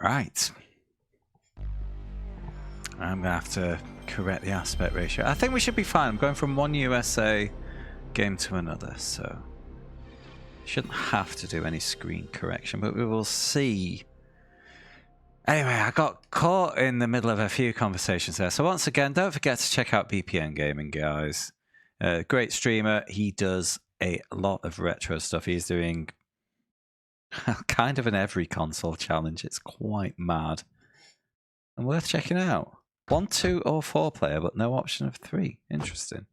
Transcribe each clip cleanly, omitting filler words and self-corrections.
Right. I'm going to have to correct the aspect ratio. I think we should be fine. I'm going from one USA game to another, so shouldn't have to do any screen correction, but we will see. Anyway, I got caught in the middle of a few conversations there. So once again, don't forget to check out BPN Gaming, guys. Great streamer. He does a lot of retro stuff. He's doing kind of an every console challenge. It's quite mad and worth checking out. 1, 2, or 4 player, but no option of 3. Interesting.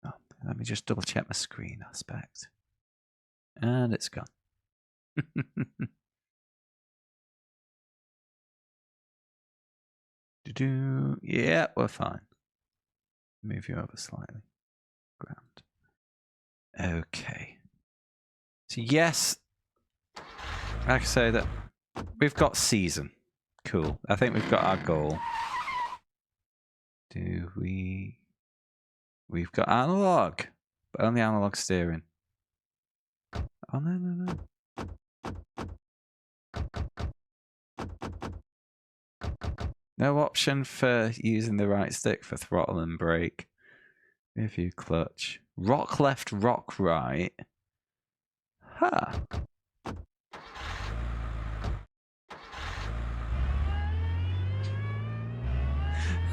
Oh, let me just double check my screen aspect. And it's gone. Yeah, we're fine. Move you over slightly. Grand. Okay. So yes, like I say, that we've got season. Cool. I think we've got our goal. Do we? We've got analog, but only analog steering. Oh no. No option for using the right stick for throttle and brake. Rear view clutch. Rock left, rock right. Huh.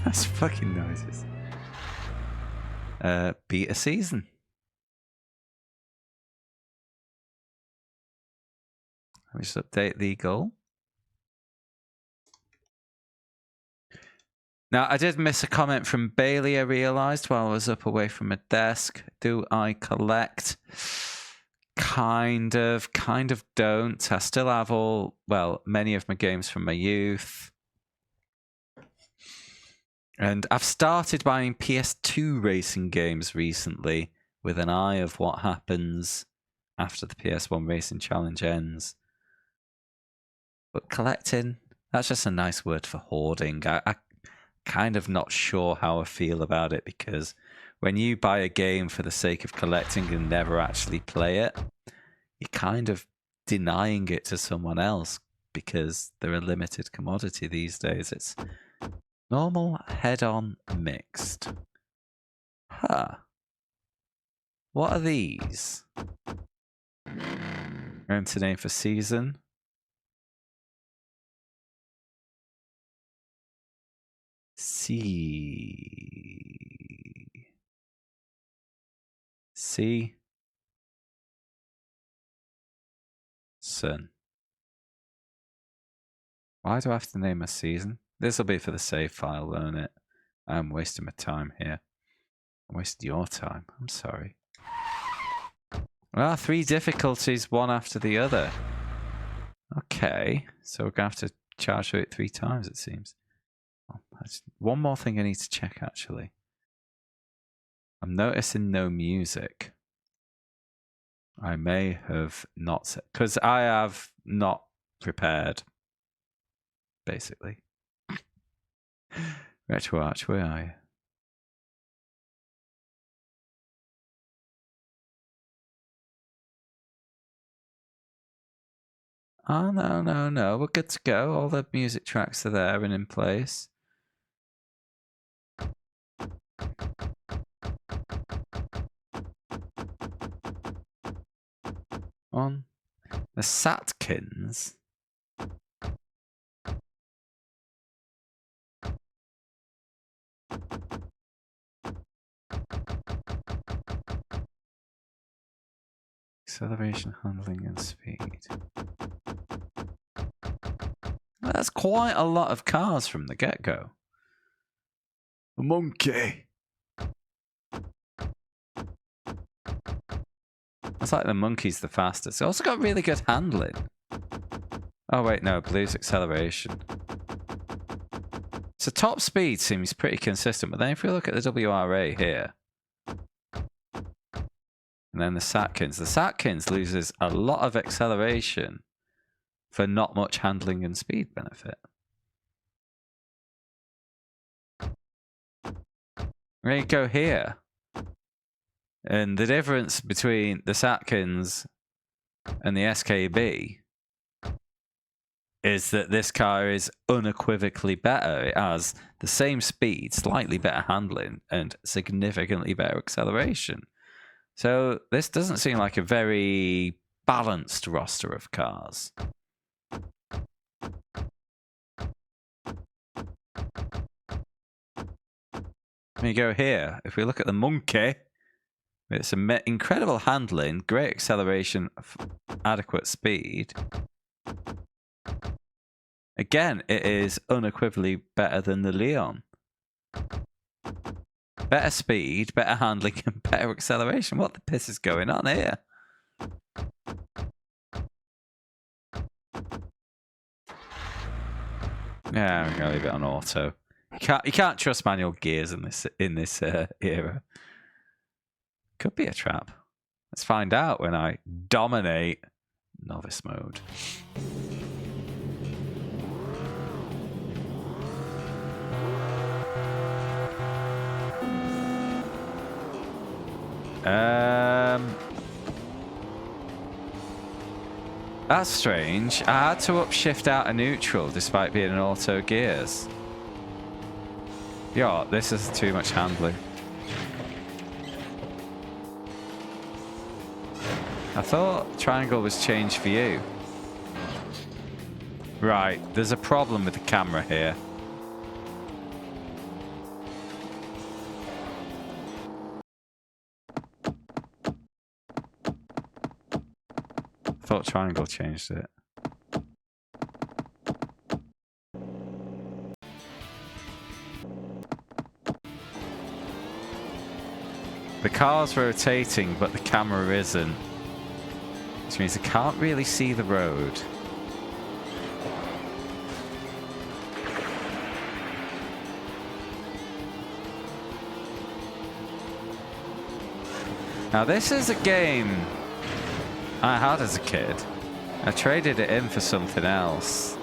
That's fucking noises. Beat a season. Let me just update the goal. Now, I did miss a comment from Bailey, I realised, while I was up away from my desk. Do I collect? Kind of don't. I still have many of my games from my youth. And I've started buying PS2 racing games recently with an eye of what happens after the PS1 racing challenge ends. But collecting, that's just a nice word for hoarding. I kind of not sure how I feel about it, because when you buy a game for the sake of collecting and never actually play it, you're kind of denying it to someone else because they're a limited commodity these days. It's normal, head-on, mixed. Huh. What are these? Enter name for season. Sun. Why do I have to name a season? This will be for the save file, won't it? I'm wasting my time here. I'm wasting your time. I'm sorry. Well, 3 difficulties, one after the other. Okay, so we're going to have to charge through it 3 times, it seems. Oh, one more thing I need to check, actually. I'm noticing no music. I may have not, because I have not prepared, basically. RetroArch, where are you? Oh, no. We're good to go. All the music tracks are there and in place. On the Satkins. Acceleration, handling, and speed. That's quite a lot of cars from the get-go. A monkey. It's like the monkey's the fastest. It's also got really good handling. Oh wait, no, blue's acceleration. So top speed seems pretty consistent, but then if we look at the WRA here, and then the Satkins loses a lot of acceleration for not much handling and speed benefit. There you go here. And the difference between the Satkins and the SKB is that this car is unequivocally better. It has the same speed, slightly better handling, and significantly better acceleration. So this doesn't seem like a very balanced roster of cars. When you go here, if we look at the Monkey, it's incredible handling, great acceleration, adequate speed. Again, it is unequivocally better than the Leon. Better speed, better handling, and better acceleration. What the piss is going on here? Yeah, we're gonna leave it on auto. You can't trust manual gears in this era. Could be a trap. Let's find out when I dominate novice mode. That's strange. I had to upshift out of neutral despite being in auto gears. Yo, this is too much handling. I thought triangle was changed for you. Right, there's a problem with the camera here. I thought triangle changed it. The car's rotating, but the camera isn't. Which means I can't really see the road. Now this is a game I had as a kid. I traded it in for something else.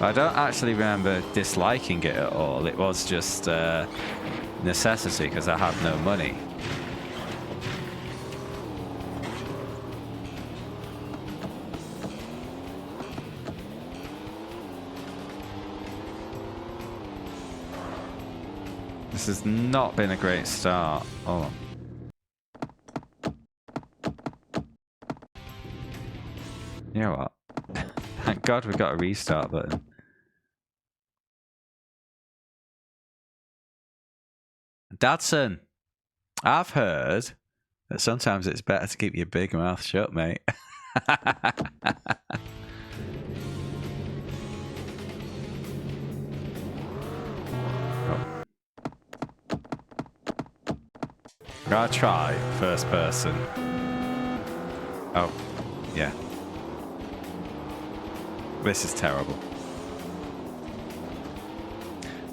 I don't actually remember disliking it at all. It was just necessity because I had no money. This has not been a great start. Oh. You know what? Thank God we got a restart button. Dadson, I've heard that sometimes it's better to keep your big mouth shut, mate. I'm gonna try first person. Oh, yeah. This is terrible.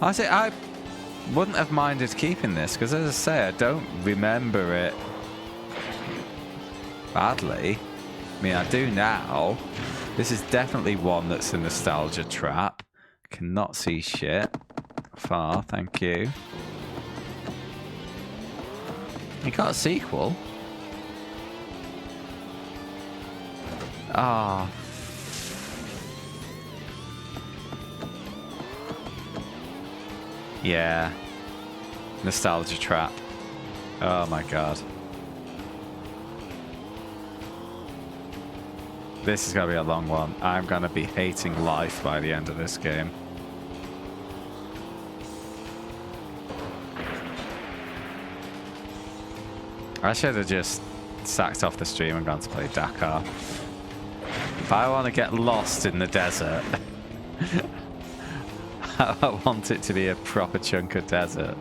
Honestly, I wouldn't have minded keeping this because, as I say, I don't remember it badly. I mean, I do now. This is definitely one that's a nostalgia trap. Cannot see shit. Far, thank you. You got a sequel? Ah. Oh. Yeah. Nostalgia trap. Oh my god. This is going to be a long one. I'm going to be hating life by the end of this game. I should have just sacked off the stream and gone to play Dakar. If I want to get lost in the desert, I want it to be a proper chunk of desert.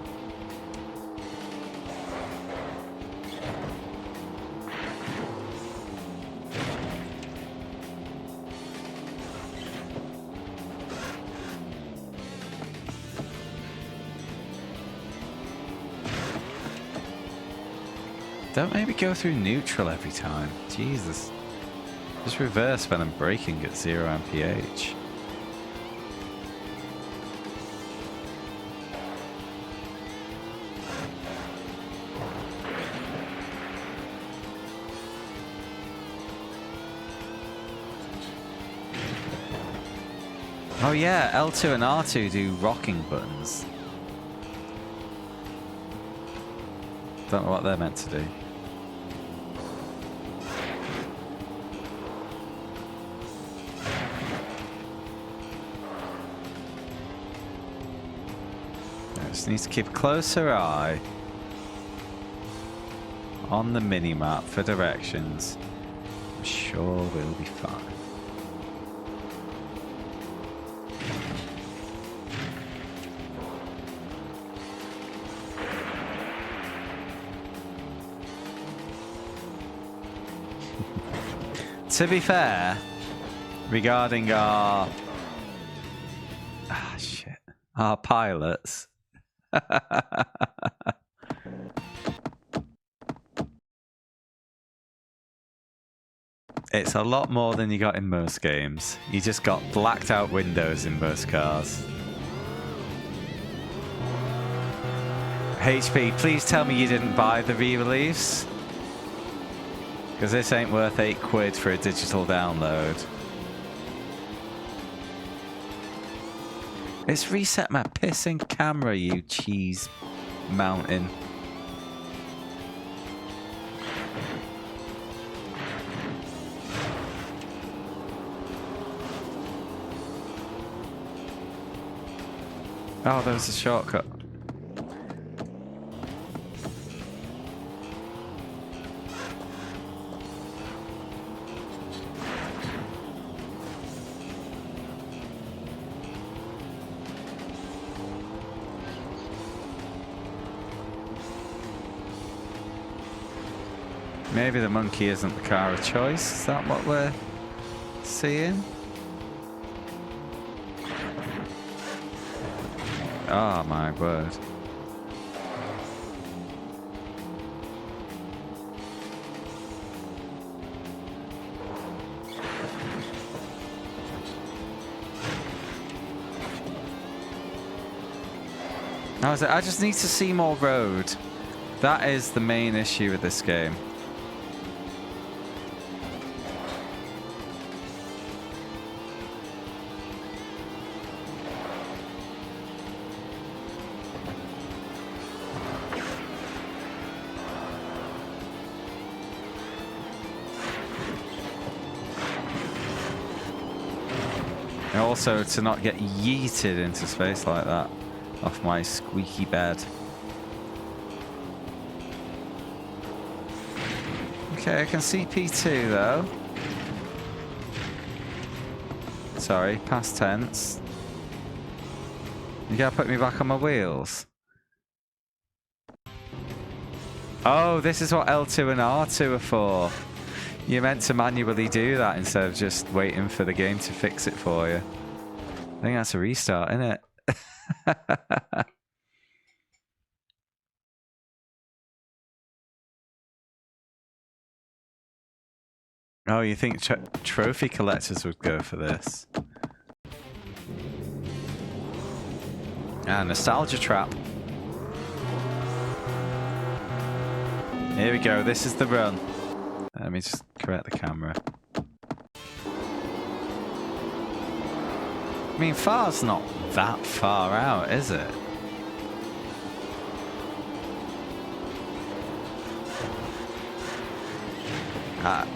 Don't maybe go through neutral every time. Jesus. Just reverse when I'm braking at 0 mph. Oh yeah, L2 and R2 do rocking buttons. Don't know what they're meant to do. I just need to keep a closer eye on the mini-map for directions. I'm sure we'll be fine. To be fair, regarding our our pilots, it's a lot more than you got in most games. You just got blacked out windows in most cars. HP, please tell me you didn't buy the re-release. Because this ain't worth £8 for a digital download. It's reset my pissing camera, you cheese mountain. Oh, there was a shortcut. Maybe the monkey isn't the car of choice. Is that what we're seeing? Oh my word. I just need to see more road. That is the main issue with this game. And also to not get yeeted into space like that off my squeaky bed. Okay, I can see P2 though. Sorry, past tense. You gotta put me back on my wheels. Oh, this is what L2 and R2 are for. You're meant to manually do that instead of just waiting for the game to fix it for you. I think that's a restart, isn't it? Oh, you think trophy collectors would go for this? Ah, nostalgia trap. Here we go, this is the run. Let me just correct the camera. I mean, far's not that far out, is it? I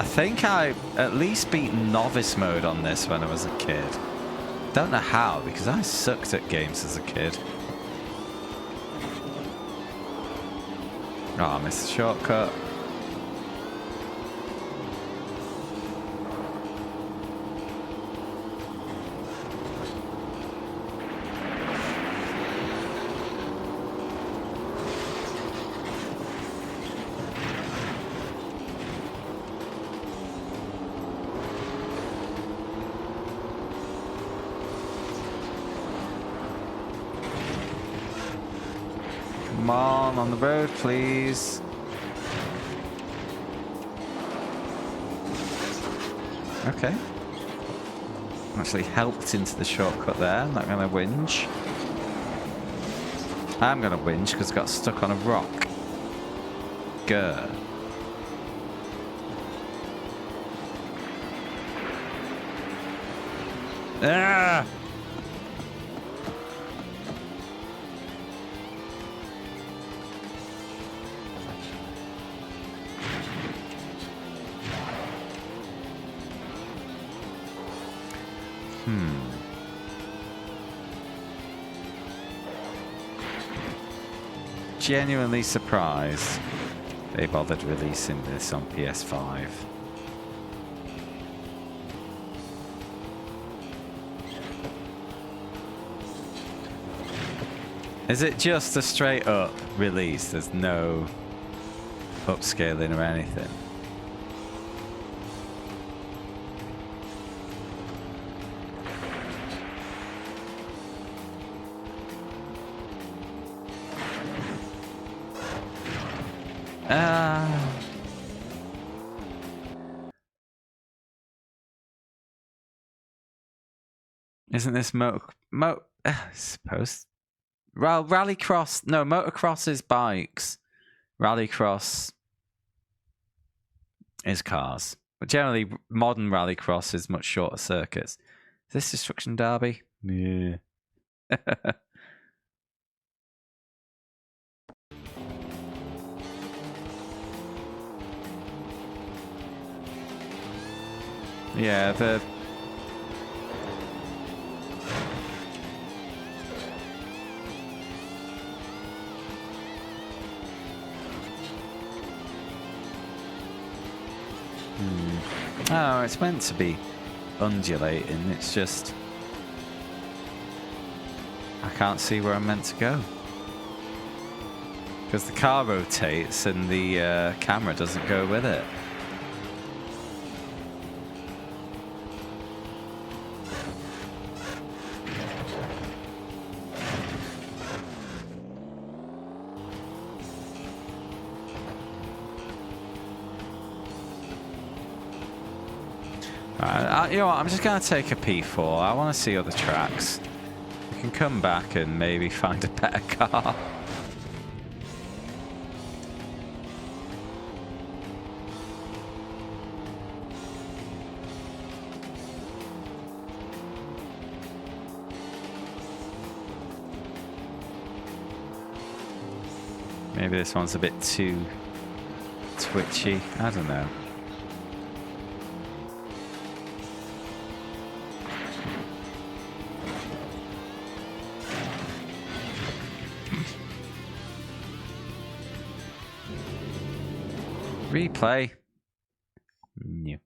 think I at least beat novice mode on this when I was a kid. Don't know how, because I sucked at games as a kid. Oh, I missed the shortcut. Come on the road, please. Okay. Actually helped into the shortcut there. I'm not going to whinge. I'm going to whinge because I got stuck on a rock. Grr. Ah! Genuinely surprised they bothered releasing this on PS5. Is it just a straight up release? There's no upscaling or anything? Isn't this I suppose Rallycross? No, motocross is bikes. Rallycross is cars. But generally, modern Rallycross is much shorter circuits. Is this Destruction Derby? Yeah. Yeah, the... Oh, it's meant to be undulating. It's just... I can't see where I'm meant to go. Because the car rotates and the camera doesn't go with it. You know what, I'm just going to take a P4. I want to see other tracks. We can come back and maybe find a better car. Maybe this one's a bit too twitchy. I don't know. Replay. New.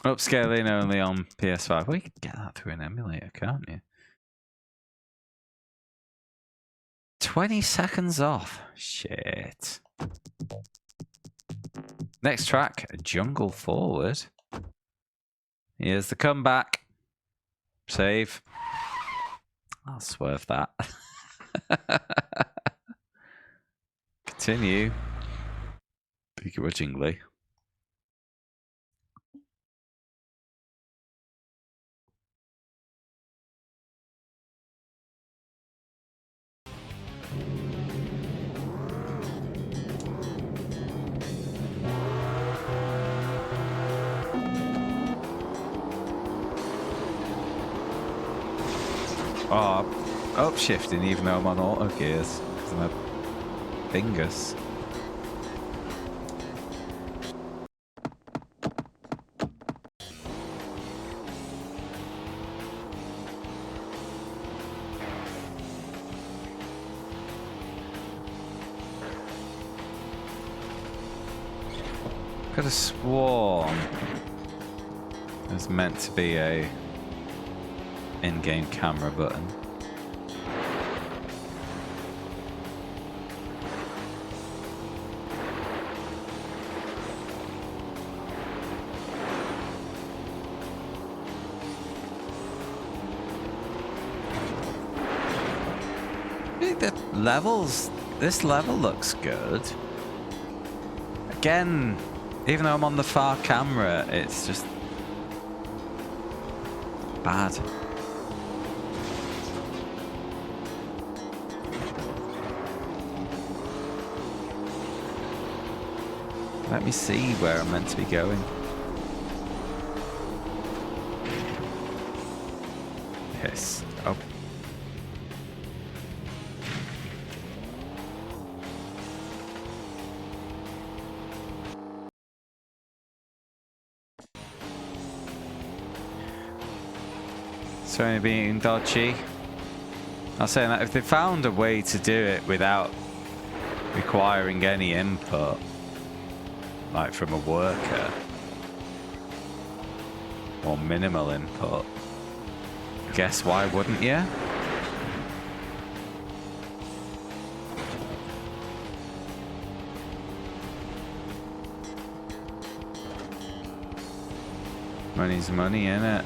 Upscaling only on PS5. Well, you can get that through an emulator, can't you? 20 seconds off. Shit. Next track, Jungle Forward. Here's the comeback. Save. I'll swerve that. Continue. Begrudgingly. Oh, upshifting even though I'm on auto gears because I'm a bingus. Could have sworn there's meant to be a in-game camera button. I think the levels, this level looks good. Again, even though I'm on the far camera, it's just bad. Let me see where I'm meant to be going. Piss. Oh. So only being dodgy. I was saying that if they found a way to do it without requiring any input, like from a worker, or minimal input, guess why wouldn't you? Money's money, innit?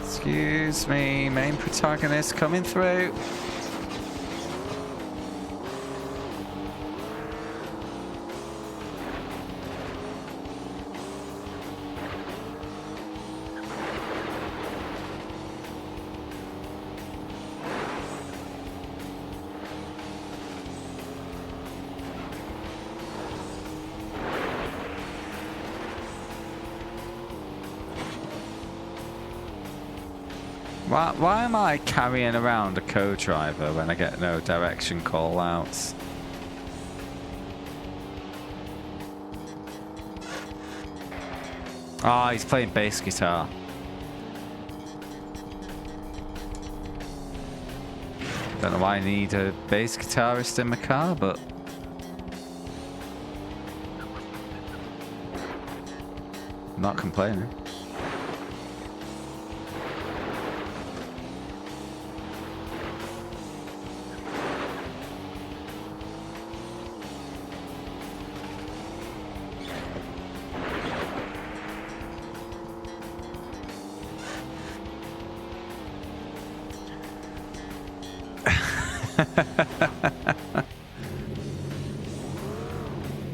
Excuse me, main protagonist coming through. Why am I carrying around a co-driver when I get no direction call-outs? Ah, he's playing bass guitar. Don't know why I need a bass guitarist in my car, but... I'm not complaining.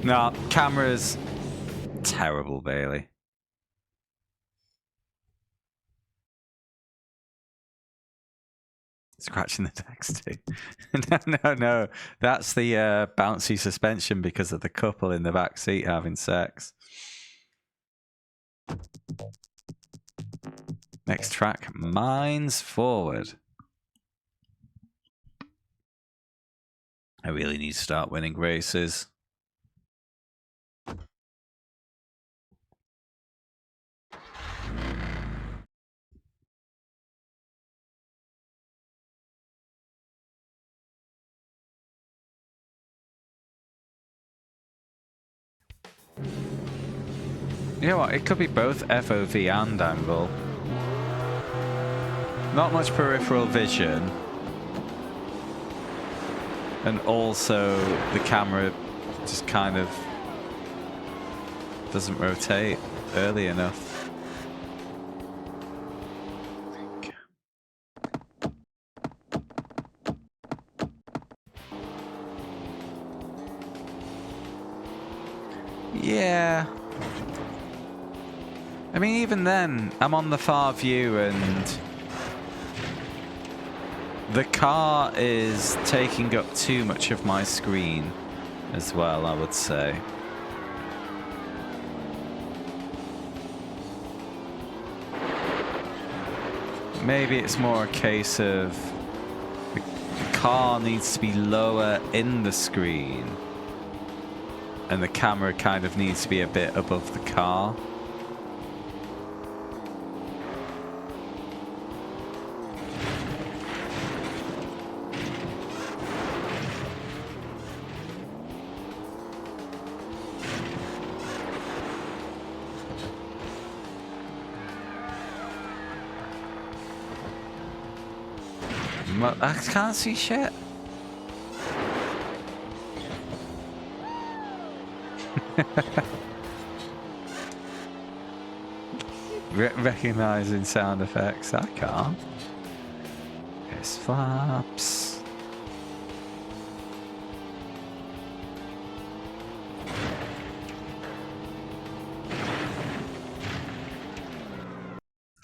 No, camera's terrible, Bailey. Scratching the text too. No. That's the bouncy suspension because of the couple in the back seat having sex. Next track, Mines Forward. I really need to start winning races. You know what? It could be both FOV and angle. Not much peripheral vision. And also the camera just kind of doesn't rotate early enough. Yeah. I mean, even then, I'm on the far view and the car is taking up too much of my screen as well, I would say. Maybe it's more a case of the car needs to be lower in the screen and the camera kind of needs to be a bit above the car. I can't see shit. Recognizing sound effects. I can't. It's flaps.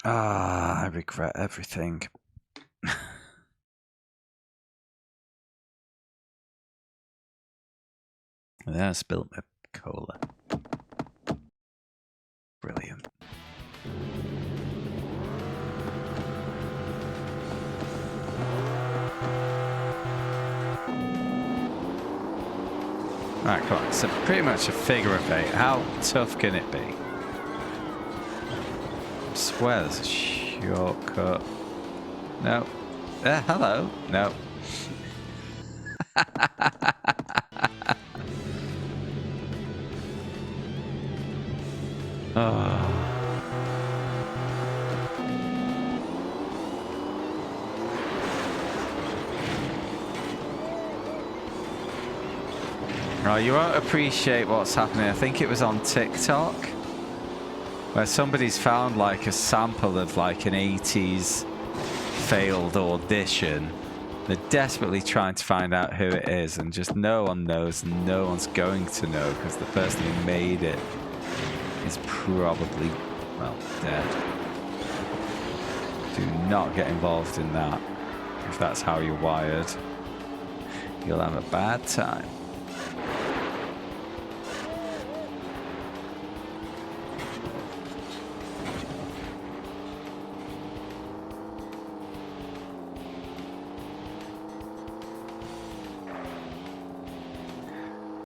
Ah, I regret everything. Yeah, I spilled my cola. Brilliant. Alright, come on. So pretty much a figure of 8. How tough can it be? I swear there's a shortcut. No. Hello. No. Oh. Oh, you won't appreciate what's happening. I think it was on TikTok where somebody's found like a sample of like an 80s failed audition. They're desperately trying to find out who it is, and just no one knows, no one's going to know because the person who made it is probably, well, dead. Do not get involved in that. If that's how you're wired, you'll have a bad time.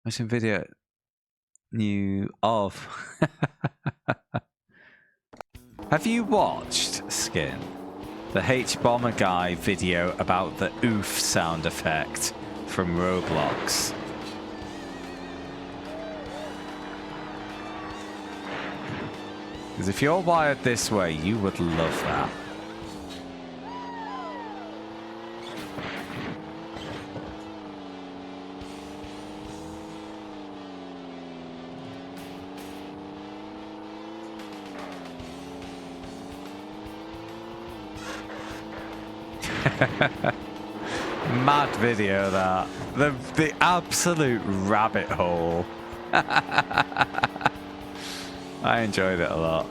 Watching video new of. Have you watched, Skin, the H-Bomber guy video about the oof sound effect from Roblox? Because if you're wired this way, you would love that. Mad video, that. The absolute rabbit hole. I enjoyed it a lot.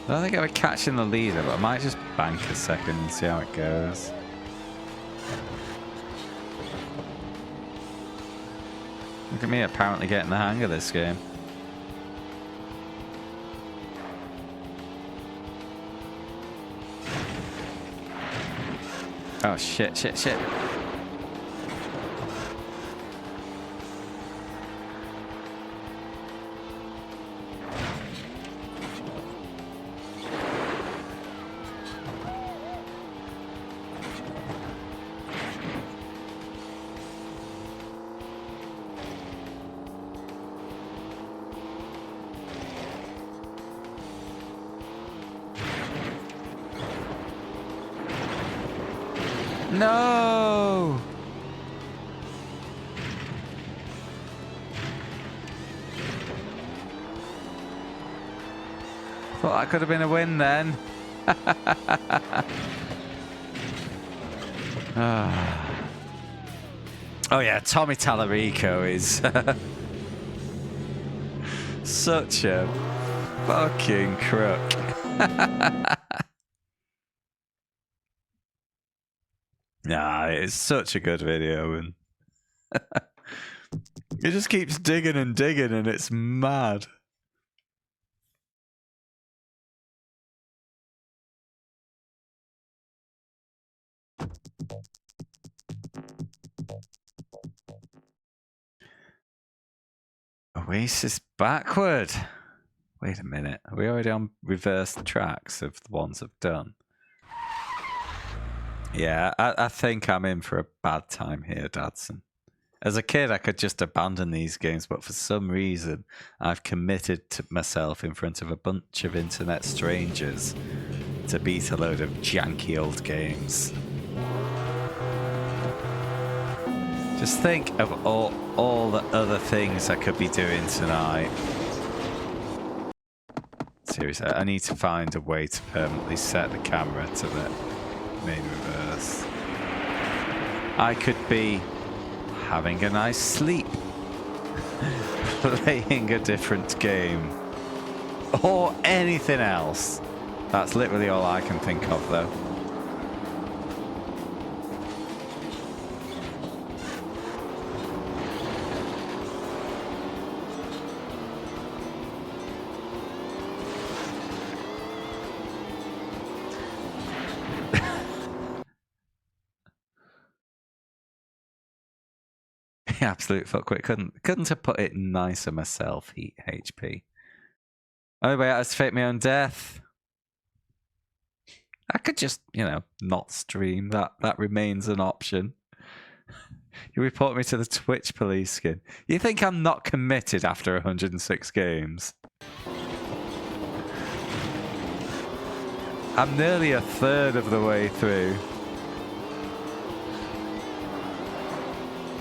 I don't think I'm catching the leader, but I might just bank a second and see how it goes. Look at me apparently getting the hang of this game. Oh shit, shit, shit. No! Thought that could have been a win then. Oh yeah, Tommy Tallarico is such a fucking crook. Nah, it's such a good video, and it just keeps digging and digging, and it's mad. Oasis backward. Wait a minute. Are we already on reverse tracks of the ones I've done? Yeah, I think I'm in for a bad time here, Dadson. As a kid, I could just abandon these games, but for some reason, I've committed to myself in front of a bunch of internet strangers to beat a load of janky old games. Just think of all the other things I could be doing tonight. Seriously, I need to find a way to permanently set the camera to the main reverse. I could be having a nice sleep, playing a different game, or anything else. That's literally all I can think of, though. Absolute fuckwit. Couldn't have put it nicer myself, Heat HP. Only way out is to fake my own death. I could just, you know, not stream. That remains an option. You report me to the Twitch police skin. You think I'm not committed after 106 games? I'm nearly a third of the way through.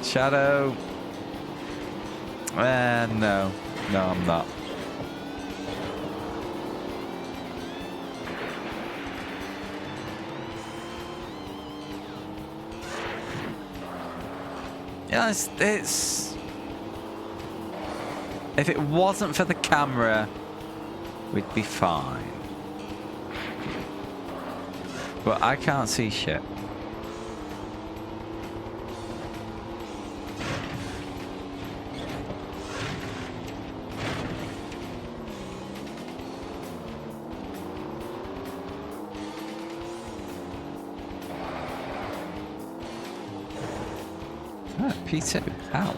Shadow. No. No, I'm not. Yeah, it's... If it wasn't for the camera, we'd be fine. But I can't see shit. Oh, P2. How?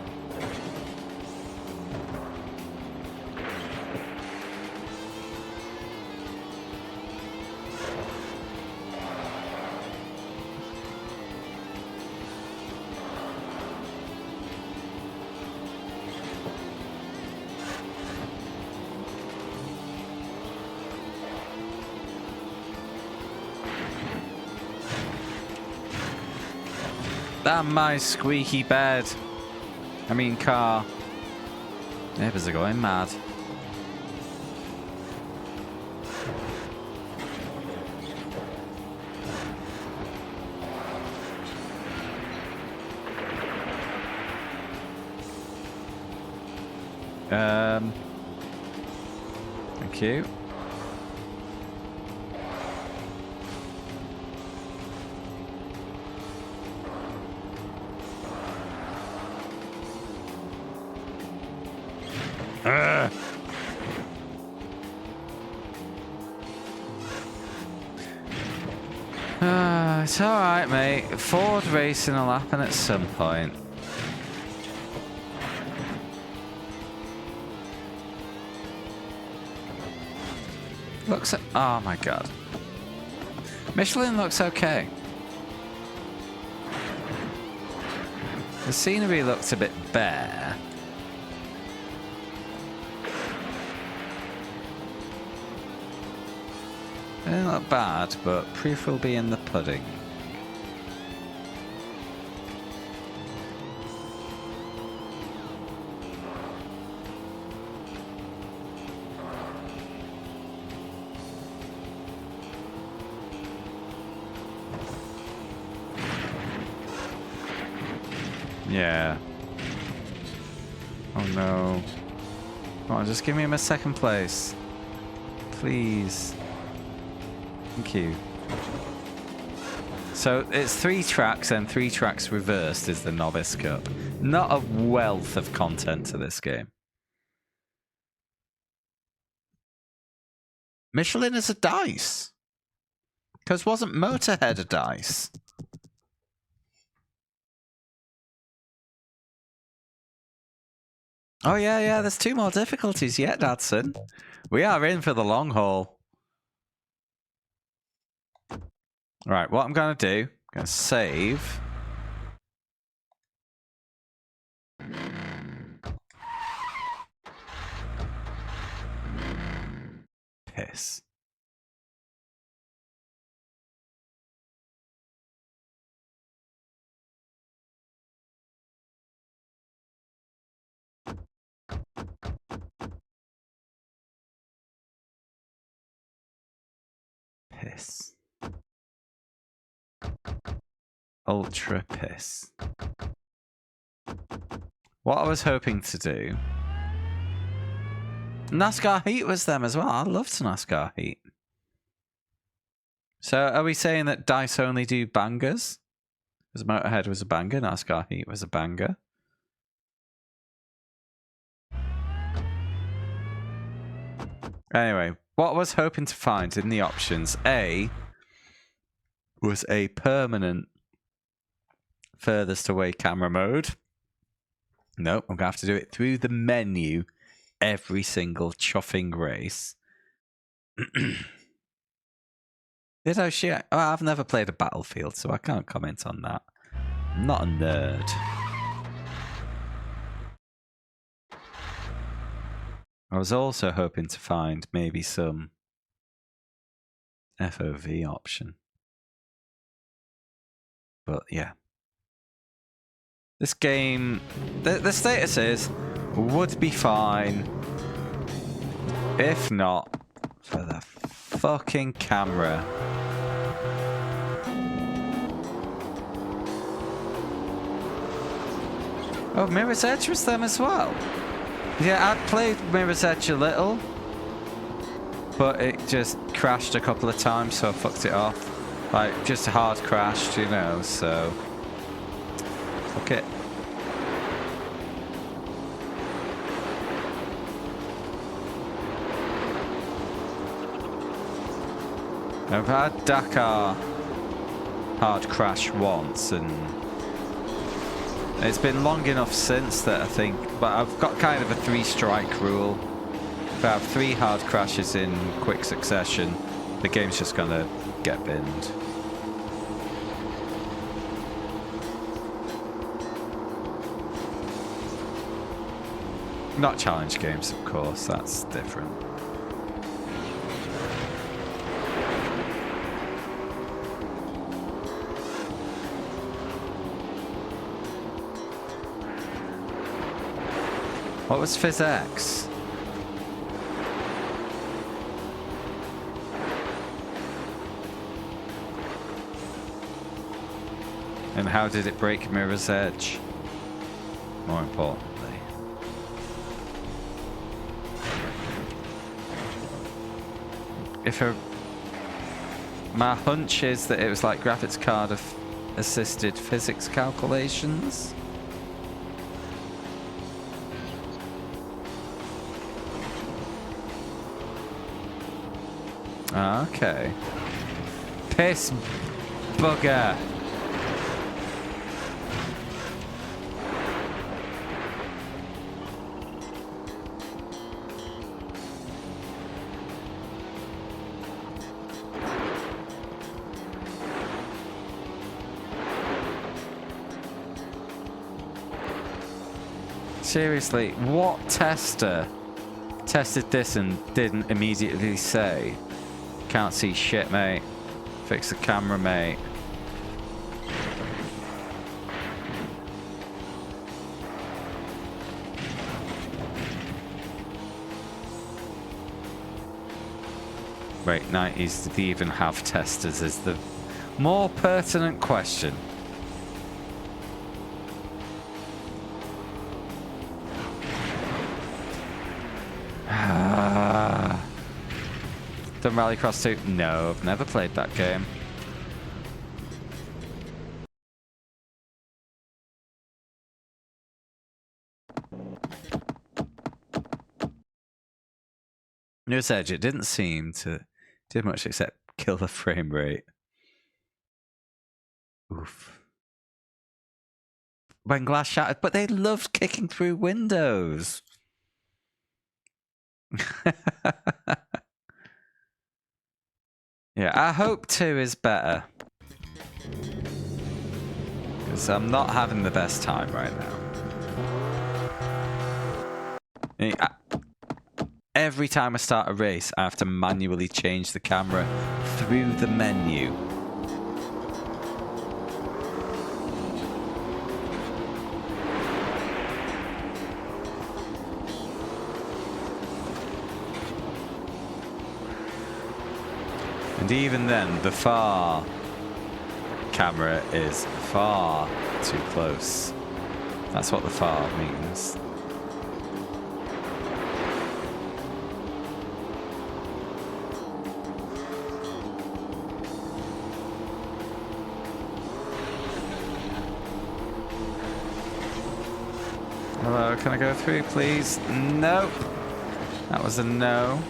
Damn my squeaky bed. I mean car. Neighbours are going mad. Thank you. It's alright, mate. Ford racing will happen at some point. Looks... Oh my god. Michelin looks okay. The scenery looks a bit bare. It doesn't look bad, but proof will be in the pudding. Yeah. Oh no. Come on, just give me my second place. Please. Thank you. So it's 3 tracks and 3 tracks reversed is the Novice Cup. Not a wealth of content to this game. Michelin is a dice. Because wasn't Motorhead a dice? Oh yeah, there's 2 more difficulties yet, Dadson. We are in for the long haul. Right, what I'm going to do, I'm going to save. Piss. piss. Ultra piss. What I was hoping to do... NASCAR Heat was them as well. I loved NASCAR Heat. So are we saying that DICE only do bangers? Because Motorhead was a banger, NASCAR Heat was a banger. Anyway, what I was hoping to find in the options, A, was a permanent furthest away camera mode. Nope, I'm going to have to do it through the menu every single chuffing race. Did I share? Oh, I've never played a Battlefield, so I can't comment on that. I'm not a nerd. I was also hoping to find maybe some FOV option. But yeah. This game, the status is, would be fine. If not, for the fucking camera. Oh, Mirror's Edge was them as well. Yeah, I'd played Mirror's Edge a little, but it just crashed a couple of times, so I fucked it off. Like, just hard crashed, you know, so... Fuck it. I've had Dakar hard crash once, and it's been long enough since that I think, but I've got kind of a 3-strike rule. If I have 3 hard crashes in quick succession, the game's just gonna get binned. Not challenge games, of course, that's different. What was PhysX? And how did it break Mirror's Edge? More importantly. My hunch is that it was like graphics card of assisted physics calculations. Okay. Piss bugger. Seriously, what tester tested this and didn't immediately say, "Can't see shit, mate. Fix the camera, mate." Wait, 90s, did they even have testers is the more pertinent question. Done Rallycross 2? No, I've never played that game. Mirror's Edge, it didn't seem to do much except kill the frame rate. Oof. When glass shattered, but they loved kicking through windows. Yeah, I hope 2 is better. Because I'm not having the best time right now. Every time I start a race, I have to manually change the camera through the menu. And even then, the far camera is far too close. That's what the far means. Hello, can I go through, please? Nope. That was a no.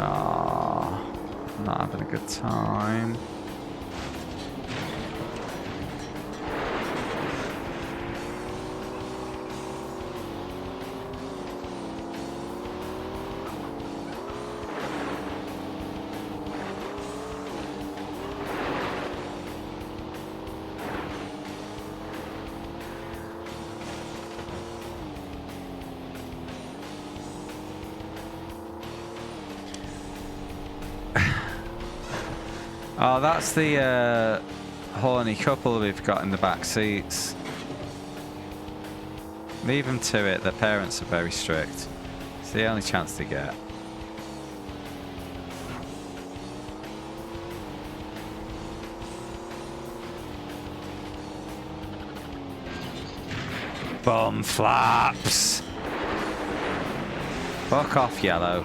Ah, not having a good time. Oh, that's the horny couple we've got in the back seats. Leave them to it. Their parents are very strict. It's the only chance they get. Bum flaps. Fuck off, yellow.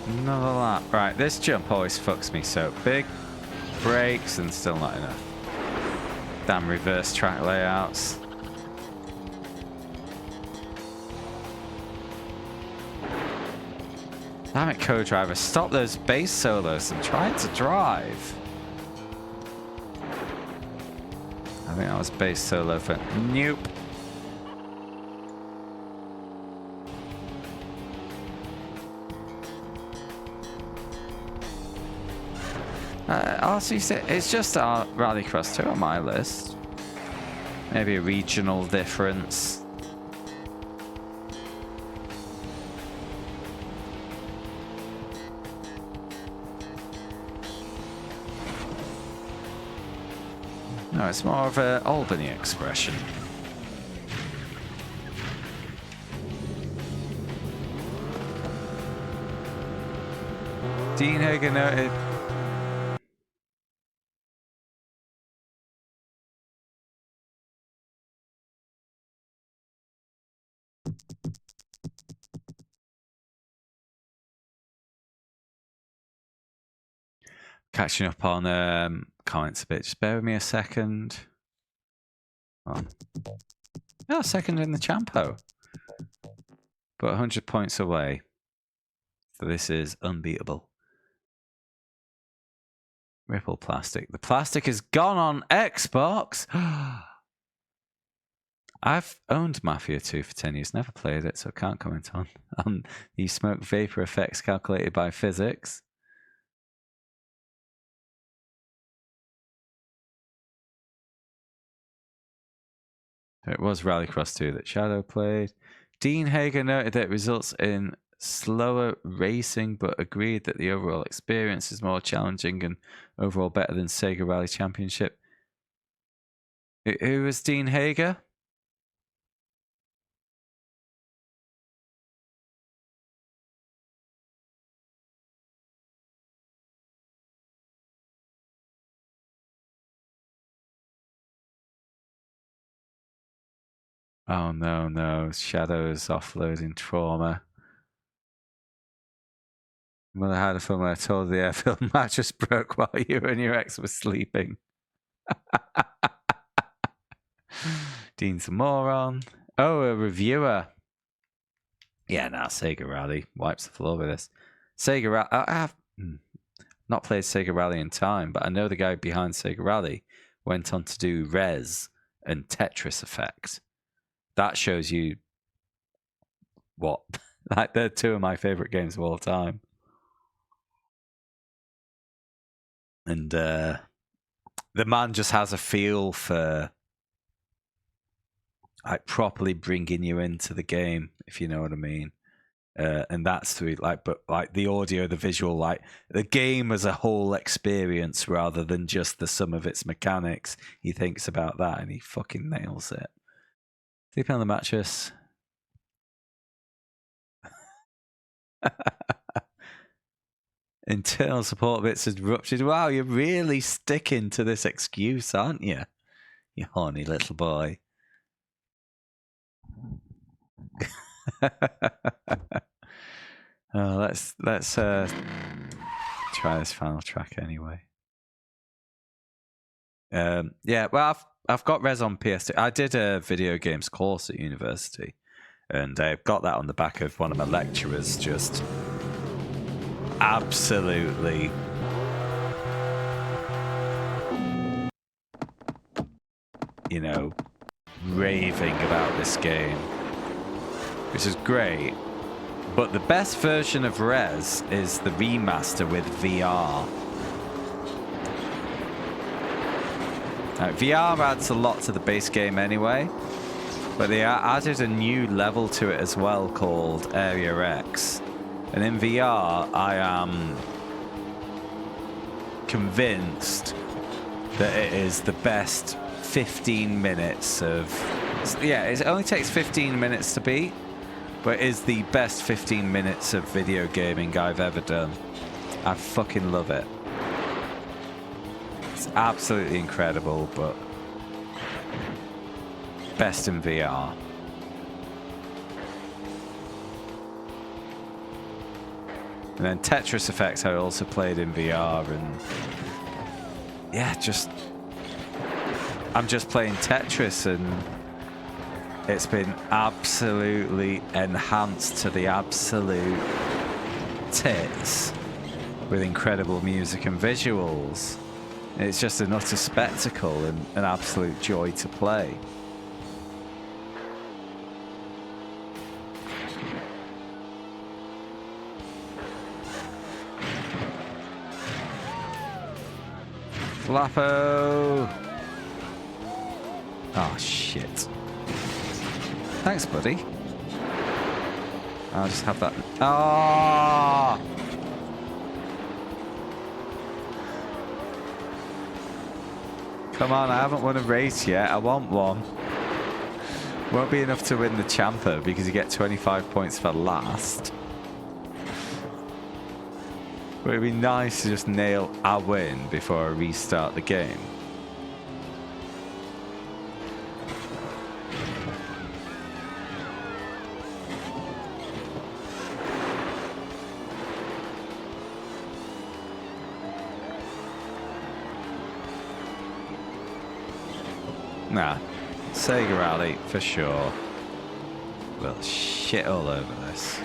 Another lap. Right, this jump always fucks me. So big brakes and still not enough. Damn reverse track layouts. Damn it, co-driver. Stop those bass solos. I'm trying to drive. I think that was bass solo for... Nope. RC6, it's just Rallycross 2 on my list. Maybe a regional difference. No, it's more of an Albany expression. Dean Hager noted... Catching up on comments a bit. Just bear with me a second. Oh, second in the Champo. But 100 points away. So this is unbeatable. Ripple plastic. The plastic is gone on Xbox. I've owned Mafia 2 for 10 years. Never played it, so I can't comment on the smoke vapor effects calculated by physics. It was Rallycross 2 that Shadow played. Dean Hager noted that it results in slower racing, but agreed that the overall experience is more challenging and overall better than Sega Rally Championship. Who was Dean Hager? Oh no, no. Shadow's offloading trauma. Mother had a film where I told the airfield mattress broke while you and your ex were sleeping. Dean's a moron. Oh, a reviewer. Yeah, nah, Sega Rally wipes the floor with this. Sega Rally, I have not played Sega Rally in time, but I know the guy behind Sega Rally went on to do Rez and Tetris Effect. That shows you what, like, they're two of my favorite games of all time. And the man just has a feel for like properly bringing you into the game, if you know what I mean. And that's through but the audio, the visual, like the game as a whole experience rather than just the sum of its mechanics. He thinks about that and he fucking nails it. Sleeping on the mattress. Internal support bits has ruptured. Wow, you're really sticking to this excuse, aren't you? You horny little boy. Oh, let's try this final track anyway. Yeah, well, I've got Rez on PS2. I did a video games course at university, and I've got that on the back of one of my lecturers. Just absolutely, you know, raving about this game, which is great. But the best version of Rez is the remaster with VR. Now, VR adds a lot to the base game anyway, but they added a new level to it as well called Area X. And in VR, I am convinced that it is the best 15 minutes of... Yeah, it only takes 15 minutes to beat, but it is the best 15 minutes of video gaming I've ever done. I fucking love it. It's absolutely incredible, but best in VR. And then Tetris Effect I also played in VR, and yeah, I'm just playing Tetris, and it's been absolutely enhanced to the absolute tits with incredible music and visuals. It's just an utter spectacle and an absolute joy to play. Flappo! Oh, shit. Thanks, buddy. I'll just have that. Ah! Oh! Come on, I haven't won a race yet. I want one. Won't be enough to win the Champer because you get 25 points for last. But it'd be nice to just nail a win before I restart the game. Nah, Sega Rally for sure. We'll shit all over this.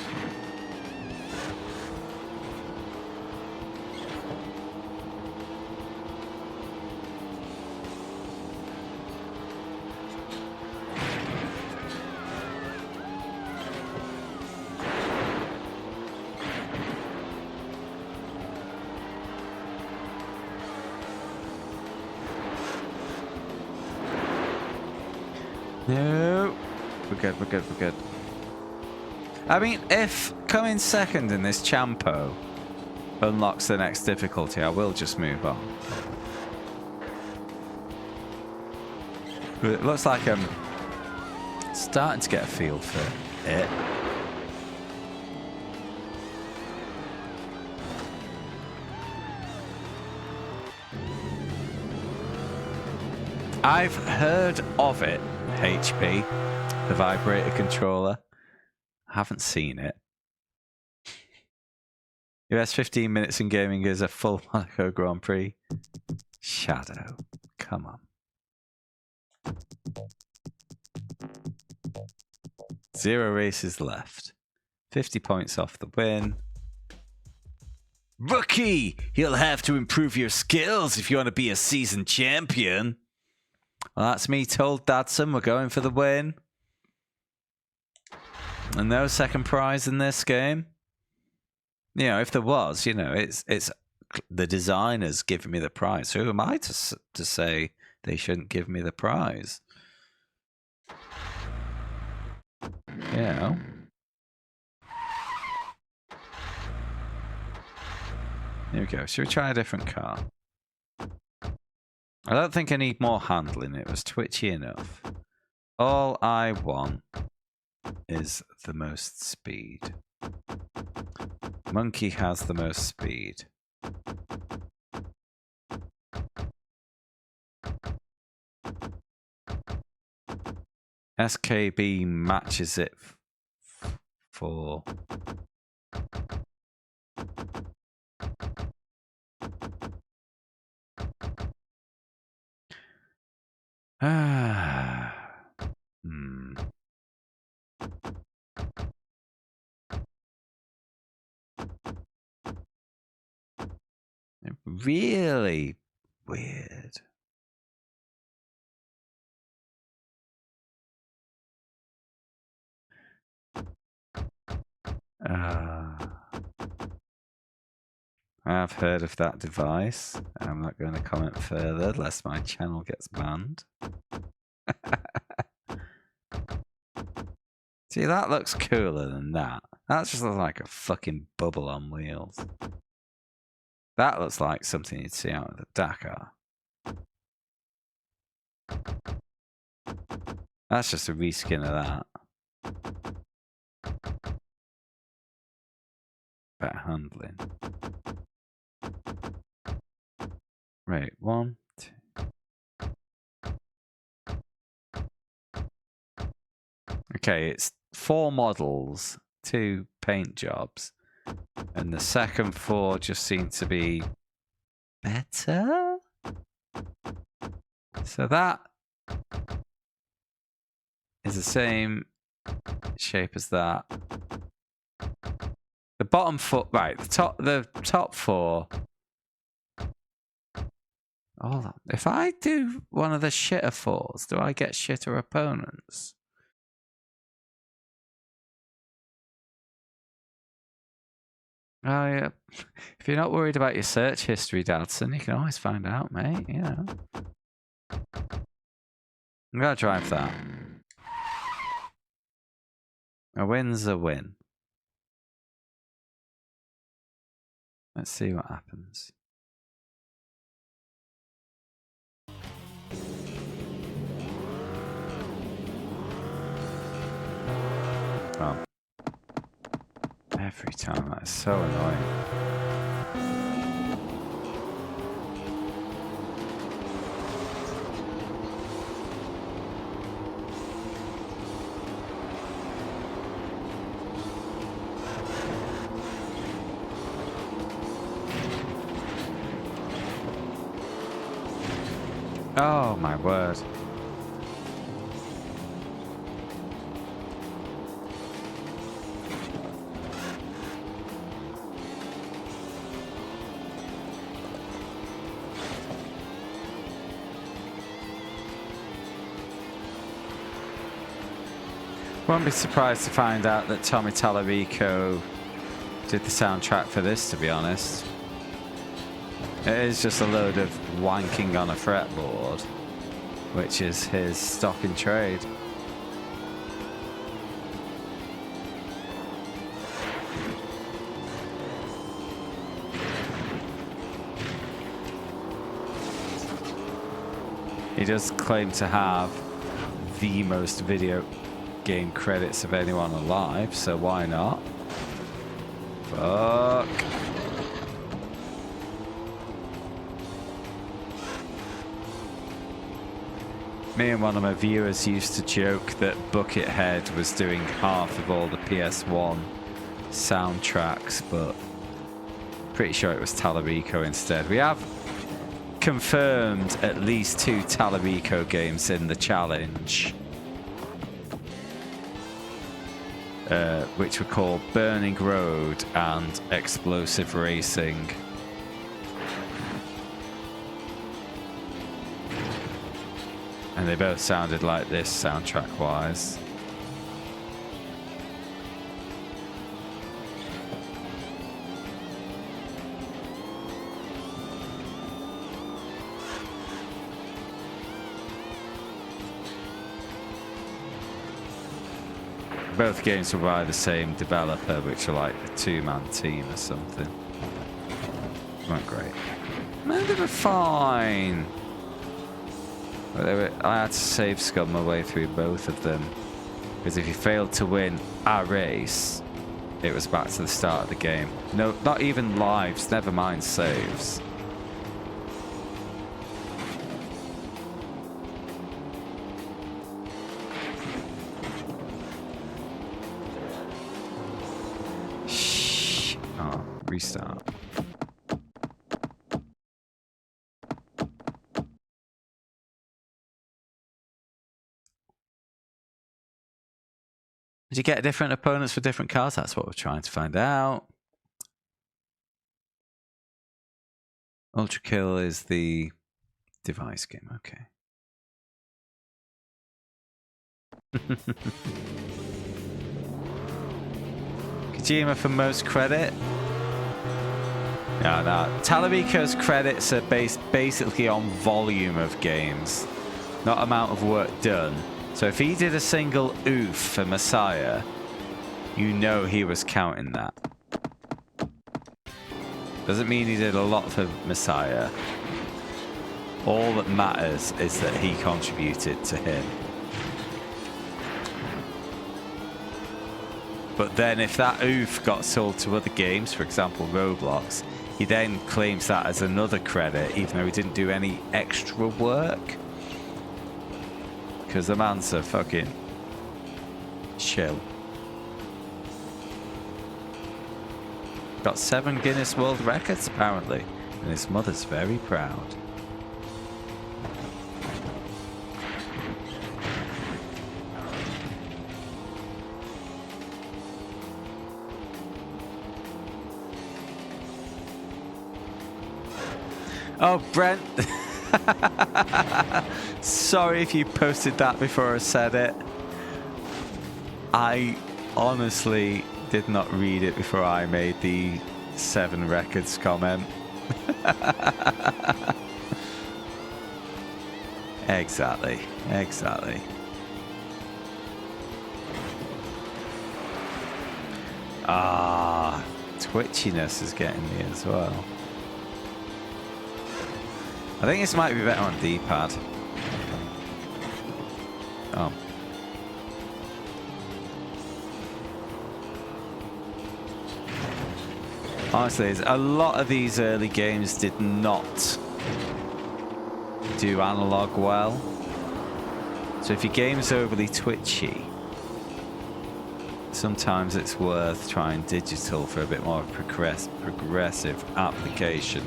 No, we're good, we're good, we're good. I mean, if coming second in this Champo unlocks the next difficulty, I will just move on. But it looks like I'm starting to get a feel for it. I've heard of it, HP, the vibrator controller. I haven't seen it. US 15 minutes in gaming is a full Monaco Grand Prix. Shadow, come on. 0 races left. 50 points off the win. Rookie! You'll have to improve your skills if you want to be a seasoned champion. Well, that's me told Dadson. We're going for the win. And no second prize in this game. You know, if there was, you know, it's the designers giving me the prize. Who am I to say they shouldn't give me the prize? You know. Here we go. Should we try a different car? I don't think I need more handling. It was twitchy enough. All I want is the most speed. Monkey has the most speed. SKB matches it for... Really weird. I've heard of that device. I'm not going to comment further lest my channel gets banned. See, that looks cooler than that. That just looks like a fucking bubble on wheels. That looks like something you'd see out of the Dakar. That's just a reskin of that. Better handling. Right, 1, 2. Okay, it's 4 models, 2 paint jobs, and the second 4 just seem to be better. So that is the same shape as that. The bottom 4, right? The top 4. Hold on. If I do one of the shitter 4s, do I get shitter opponents? Oh, yeah. If you're not worried about your search history, Dadson, you can always find out, mate. You know. I'm going to drive that. A win's a win. Let's see what happens. Oh. Every time, that is so annoying. Oh my word. Won't be surprised to find out that Tommy Tallarico did the soundtrack for this, to be honest. It is just a load of wanking on a fretboard, which is his stock in trade. He does claim to have the most video game credits of anyone alive, so why not? Fuck. Me and one of my viewers used to joke that Buckethead was doing half of all the PS1 soundtracks, but pretty sure it was Tallarico instead. We have confirmed at least 2 Tallarico games in the challenge. which were called Burning Road and Explosive Racing. And they both sounded like this soundtrack-wise. Both games were by the same developer, which are like a two-man team or something. They weren't great. No, they were fine. But I had to save scum my way through both of them. Because if you failed to win a race, it was back to the start of the game. No, not even lives, never mind saves. Restart. Did you get different opponents for different cars? That's what we're trying to find out. Ultra Kill is the device game. Okay. Kojima for most credit. No. Talarico's credits are based basically on volume of games, not amount of work done. So if he did a single oof for Messiah, you know he was counting that. Doesn't mean he did a lot for Messiah. All that matters is that he contributed to him. But then if that oof got sold to other games, for example Roblox, he then claims that as another credit, even though he didn't do any extra work. Because the man's a fucking chill. Got 7 Guinness World Records apparently, and his mother's very proud. Oh, Brent. Sorry if you posted that before I said it. I honestly did not read it before I made the 7 records comment. Exactly. Ah, twitchiness is getting me as well. I think this might be better on D-pad. Oh. Honestly, a lot of these early games did not do analog well. So if your game's overly twitchy, sometimes it's worth trying digital for a bit more progressive application.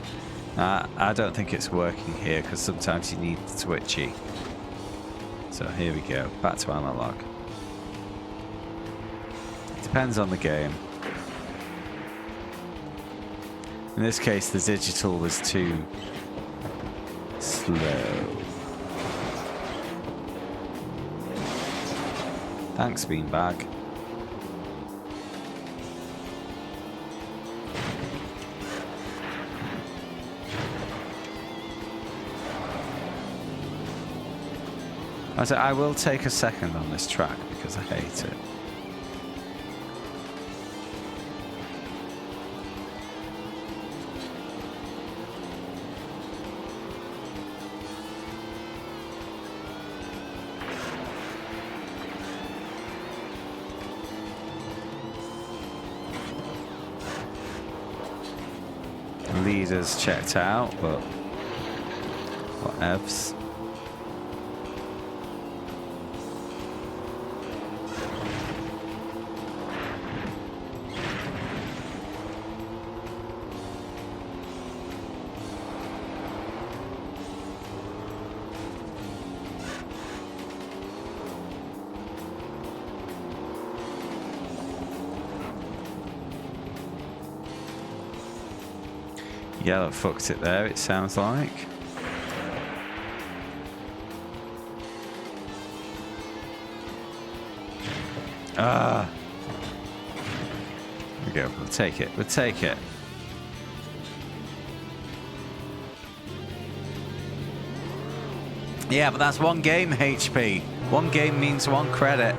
I don't think it's working here because sometimes you need the twitchy. So here we go, back to analog. It depends on the game. In this case, the digital was too slow. Thanks, Beanbag. I will take a second on this track because I hate it. Leaders checked out, but whatevs. Yellow fucked it there, it sounds like. Ah. There we go. We'll take it. We'll take it. Yeah, but that's one game, HP. One game means one credit.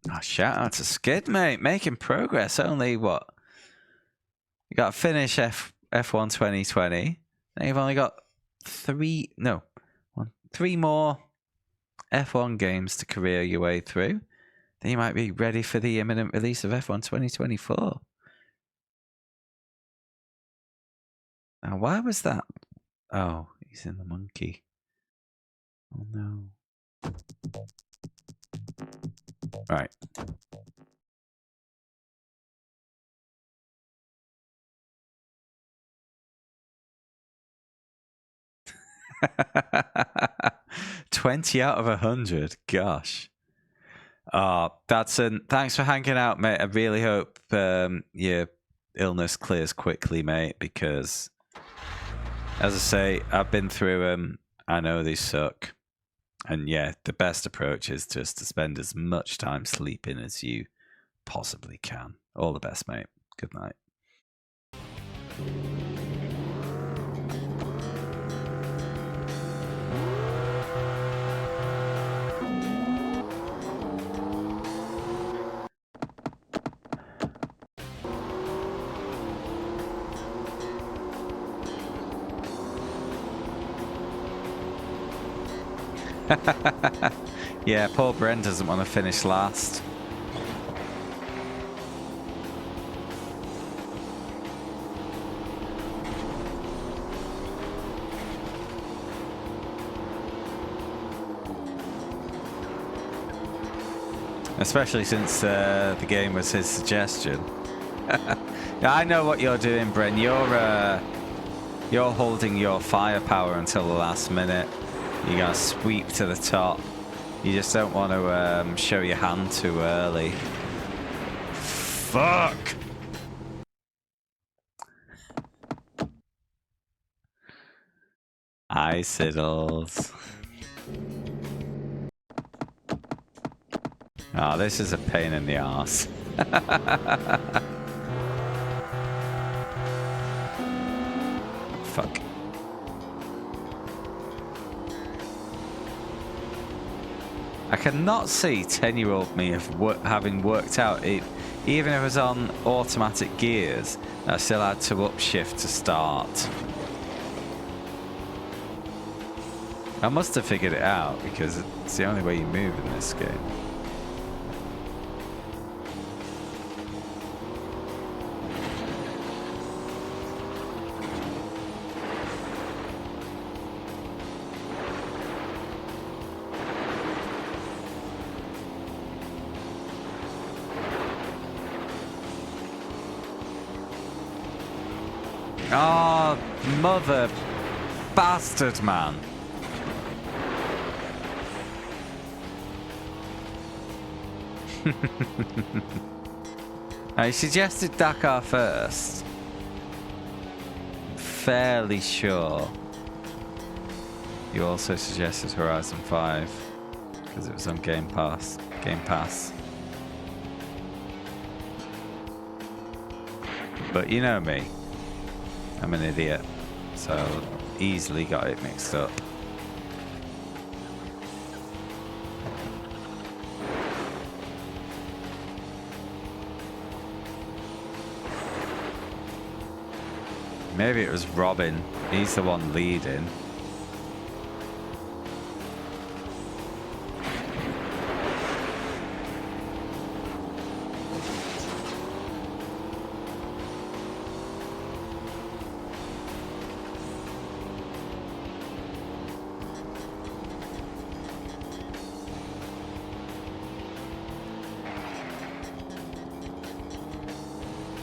Oh, shout out to Skid, mate. Making progress. Only what? You got to finish F1 2020. Now you've only got three more F1 games to career your way through. Then you might be ready for the imminent release of F1 2024. Now, why was that? Oh, he's in the monkey. Oh, no. Right. $20 out of 100. Gosh. Thanks for hanging out, mate. I really hope your illness clears quickly, mate, because as I say, I've been through them. I know they suck. And yeah, the best approach is just to spend as much time sleeping as you possibly can. All the best, mate. Good night. Yeah, poor Brent doesn't want to finish last. Especially since the game was his suggestion. I know what you're doing, Brent. You're holding your firepower until the last minute. You're going to sweep to the top. You just don't want to show your hand too early. Fuck! Iciddles. Oh, this is a pain in the arse. Fuck. I cannot see 10-year-old me having worked out it. Even if it was on automatic gears, I still had to upshift to start. I must have figured it out because it's the only way you move in this game. Oh, mother bastard, man. I suggested Dakar first. Fairly sure. You also suggested Horizon 5 because it was on Game Pass. But you know me. I'm an idiot, so easily got it mixed up. Maybe it was Robin. He's the one leading.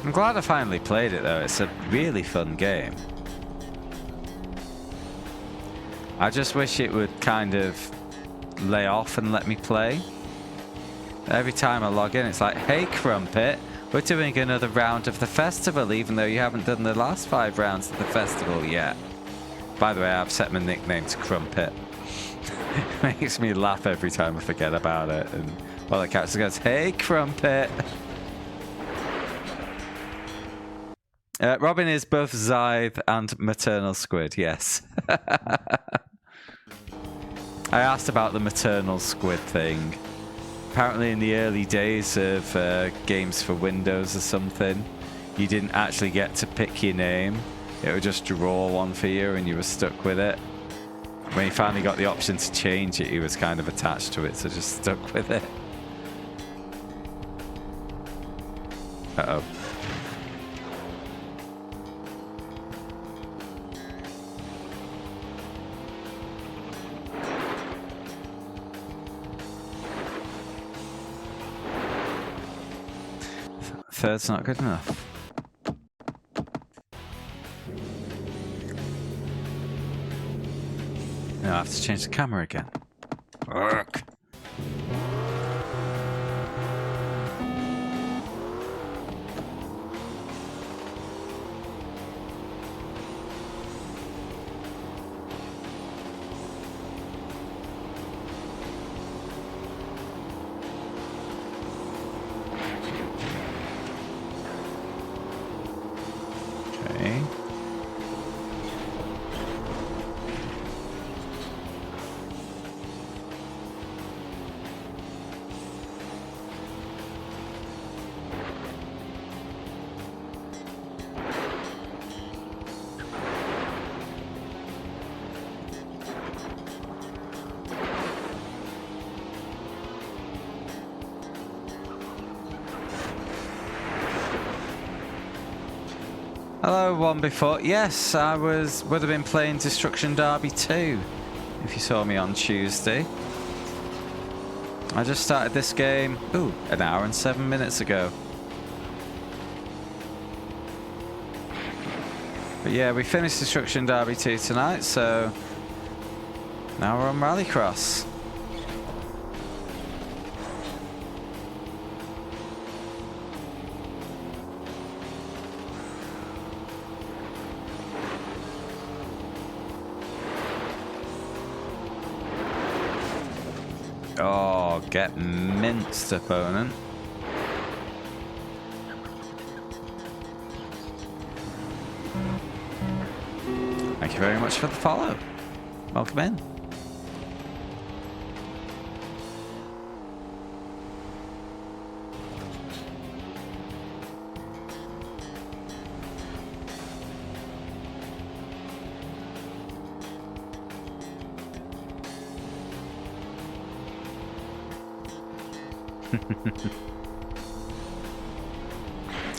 I'm glad I finally played it though, it's a really fun game. I just wish it would kind of lay off and let me play. Every time I log in, it's like, hey, Crumpet, we're doing another round of the festival, even though you haven't done the last 5 rounds of the festival yet. By the way, I've set my nickname to Crumpet. It makes me laugh every time I forget about it. And well, the character goes, hey, Crumpet. Robin is both Zythe and maternal squid, yes. I asked about the maternal squid thing. Apparently in the early days of games for Windows or something, you didn't actually get to pick your name. It would just draw one for you and you were stuck with it. When he finally got the option to change it, he was kind of attached to it, so just stuck with it. Uh-oh. Third's not good enough. No, I have to change the camera again. Work. Okay. Hello, one before. Yes, I would have been playing Destruction Derby 2 if you saw me on Tuesday. I just started this game, an hour and 7 minutes ago. But yeah, we finished Destruction Derby 2 tonight, so now we're on Rallycross. Oh, get minced, opponent. Thank you very much for the follow. Welcome in.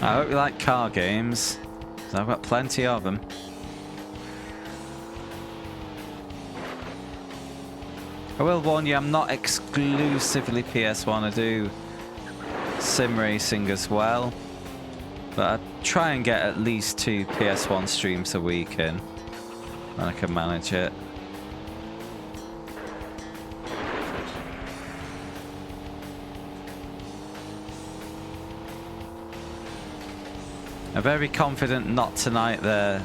I hope you like car games, because I've got plenty of them. I will warn you, I'm not exclusively PS1, I do sim racing as well. But I try and get at least 2 PS1 streams a week in, when I can manage it. I'm very confident not tonight there,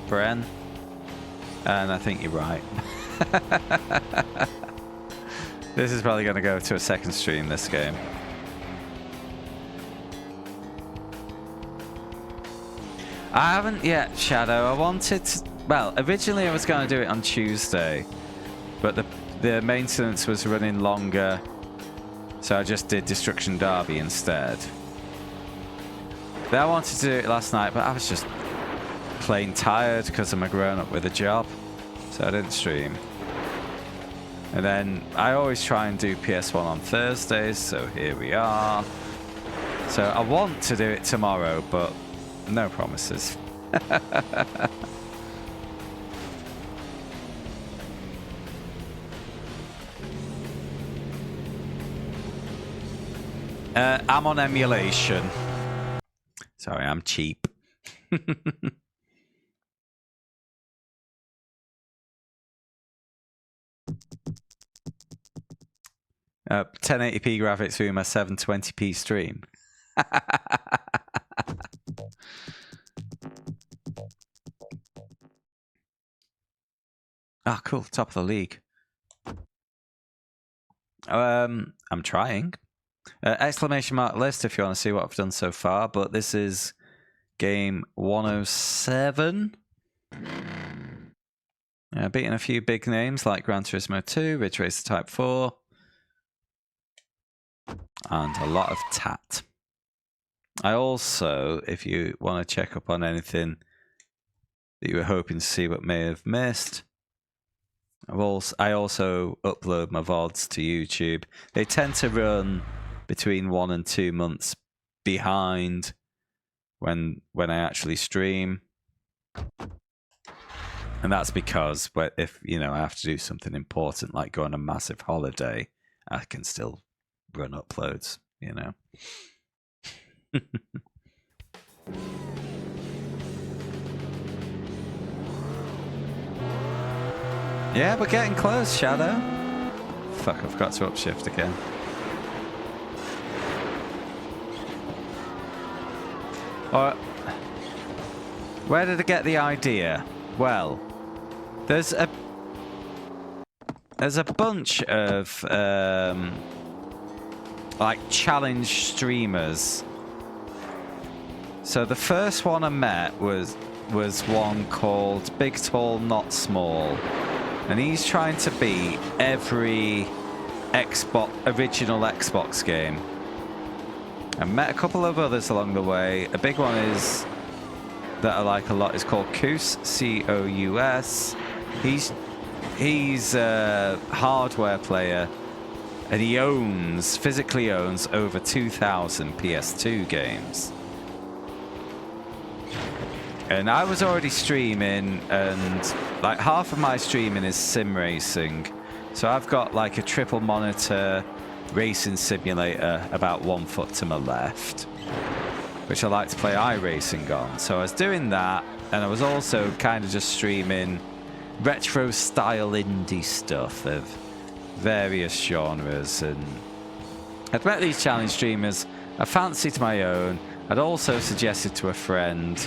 Bren. And I think you're right. This is probably going to go to a second stream, this game. I haven't yet, Shadow. I wanted to... Well, originally I was going to do it on Tuesday. But the maintenance was running longer. So I just did Destruction Derby instead. I wanted to do it last night, but I was just plain tired because I'm a grown-up with a job. So I didn't stream. And then I always try and do PS1 on Thursdays, so here we are. So I want to do it tomorrow, but no promises. I'm on emulation. Sorry, I'm cheap. 1080p graphics through my 720p stream. Ah, cool. Top of the league. I'm trying. Exclamation mark list if you want to see what I've done so far, but this is game 107. Beating a few big names like Gran Turismo 2, Ridge Racer Type 4, and a lot of tat. I also, if you want to check up on anything that you were hoping to see but may have missed, I also upload my VODs to YouTube. They tend to run between 1 and 2 months behind when I actually stream. And that's because if I have to do something important like go on a massive holiday, I can still run uploads, Yeah, we're getting close, Shadow. Fuck, I forgot to upshift again. Where did I get the idea? Well, there's a bunch of like challenge streamers. So the first one I met was one called Big Tall Not Small, and he's trying to beat every original Xbox game. I met a couple of others along the way. A big one that I like a lot is called Cous, C-O-U-S. He's a hardware player, and he physically owns over 2,000 PS2 games. And I was already streaming, and like half of my streaming is sim racing. So I've got like a triple monitor racing simulator about 1 foot to my left, which I like to play iRacing on. So I was doing that, and I was also kind of just streaming retro style indie stuff of various genres. And I'd met these challenge streamers. I fancied my own. I'd also suggested to a friend,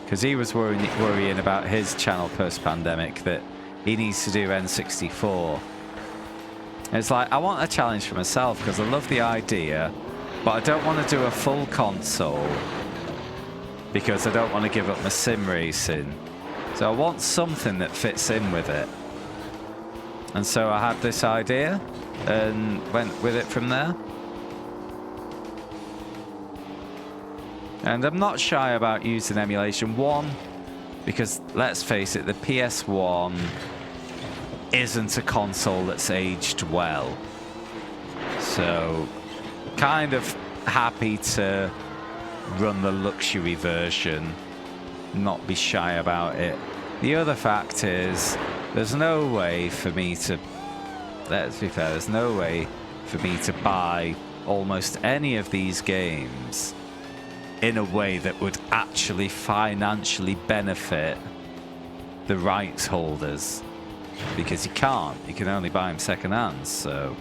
because he was worrying about his channel post-pandemic, that he needs to do N64. And it's like, I want a challenge for myself because I love the idea, but I don't want to do a full console because I don't want to give up my sim racing. So I want something that fits in with it. And so I had this idea and went with it from there. And I'm not shy about using emulation. One, because let's face it, the PS1 isn't a console that's aged well. So, kind of happy to run the luxury version, not be shy about it. The other fact is, there's no way for me to, let's be fair, there's no way for me to buy almost any of these games in a way that would actually financially benefit the rights holders, because you can't. You can only buy them secondhand. So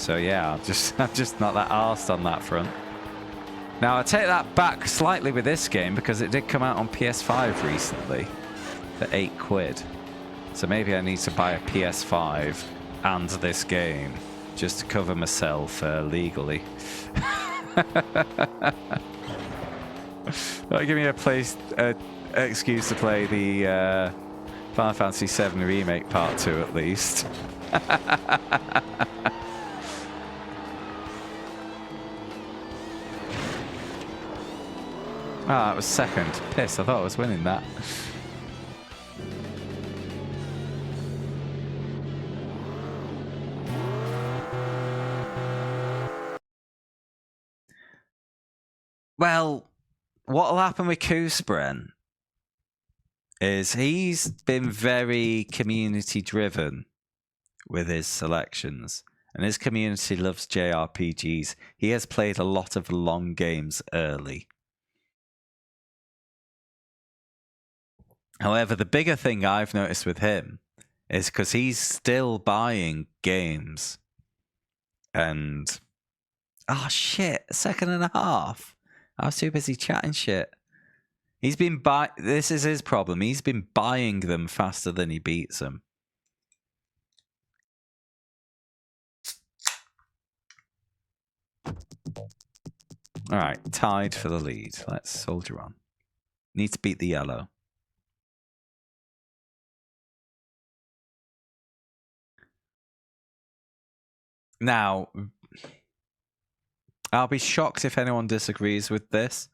yeah, I'm just not that arsed on that front. Now I take that back slightly with this game because it did come out on PS5 recently for £8. So maybe I need to buy a PS5 and this game just to cover myself legally. That'll give me an excuse to play the Final Fantasy VII Remake Part 2 at least. Ah, it was second. Piss, I thought I was winning that. Well, what'll happen with Koosbren is he's been very community driven with his selections, and his community loves JRPGs. He has played a lot of long games early. However, the bigger thing I've noticed with him is because he's still buying games. And oh shit, a second and a half. I was too busy chatting shit. He's been this is his problem. He's been buying them faster than he beats them. All right, tied for the lead. Let's soldier on. Need to beat the yellow. Now, I'll be shocked if anyone disagrees with this,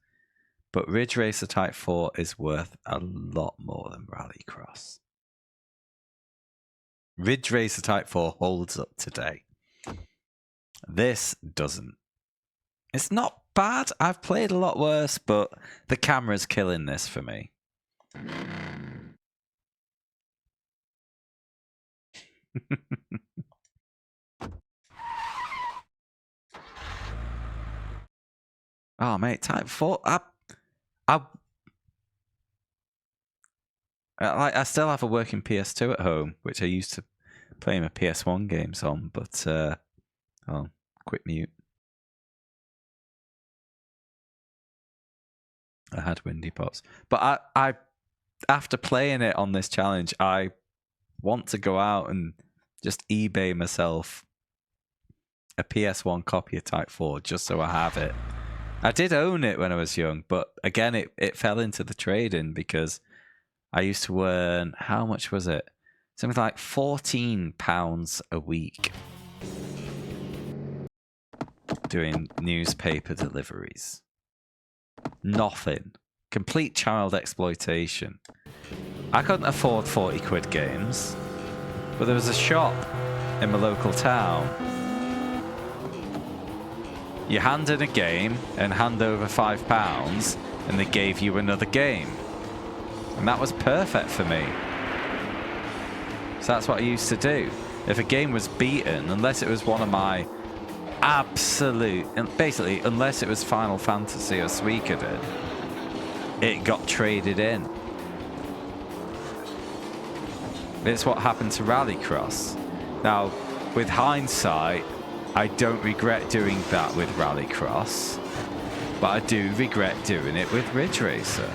but Ridge Racer Type 4 is worth a lot more than Rallycross. Ridge Racer Type 4 holds up today. This doesn't. It's not bad. I've played a lot worse, but the camera's killing this for me. Oh, mate, Type 4. I still have a working PS2 at home, which I used to play my PS1 games on, but oh, quick mute. I had windy pops, but I after playing it on this challenge, I want to go out and just eBay myself a PS1 copy of Type 4 just so I have it. I did own it when I was young, but again, it fell into the trade-in because I used to earn, how much was it? Something like £14 a week doing newspaper deliveries. Nothing. Complete child exploitation. I couldn't afford 40 quid games, but there was a shop in my local town. You hand in a game and hand over £5 and they gave you another game. And that was perfect for me. So that's what I used to do. If a game was beaten, unless it was one of my absolute, basically, unless it was Final Fantasy or Suikoden, it got traded in. It's what happened to Rallycross. Now, with hindsight, I don't regret doing that with Rallycross, but I do regret doing it with Ridge Racer.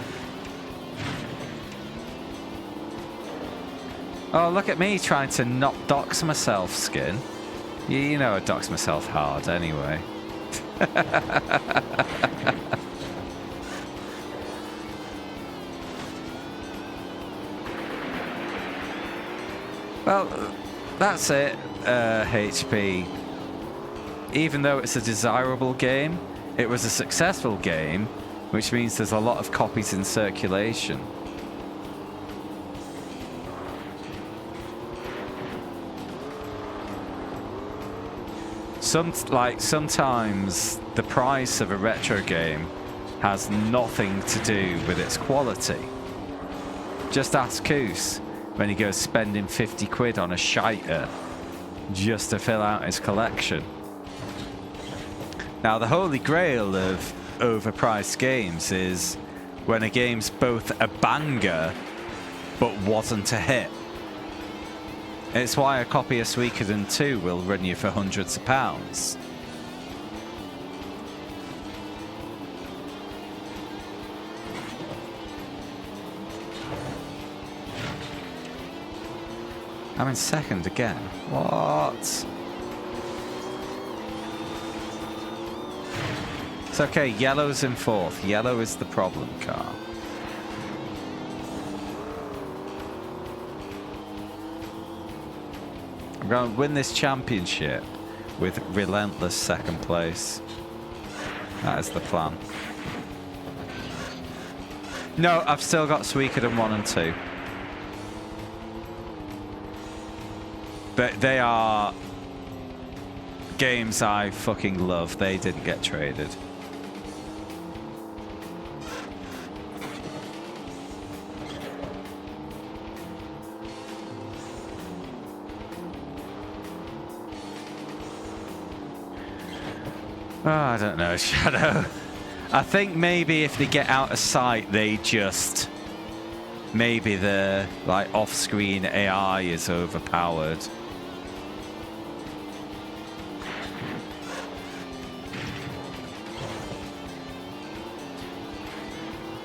Oh, look at me trying to not dox myself, Skin. You know I dox myself hard anyway. Well, that's it, HP. Even though it's a desirable game, it was a successful game, which means there's a lot of copies in circulation. Sometimes the price of a retro game has nothing to do with its quality. Just ask Koos when he goes spending 50 quid on a shiter just to fill out his collection. Now, the holy grail of overpriced games is when a game's both a banger but wasn't a hit. It's why a copy of Suikoden 2 will run you for hundreds of pounds. I'm in second again. What? It's okay, yellow's in fourth. Yellow is the problem car. I'm going to win this championship with relentless second place. That is the plan. No, I've still got Suikoden 1 and 2. But they are games I fucking love. They didn't get traded. Oh, I don't know, Shadow. I think maybe if they get out of sight, they just maybe the like off-screen AI is overpowered.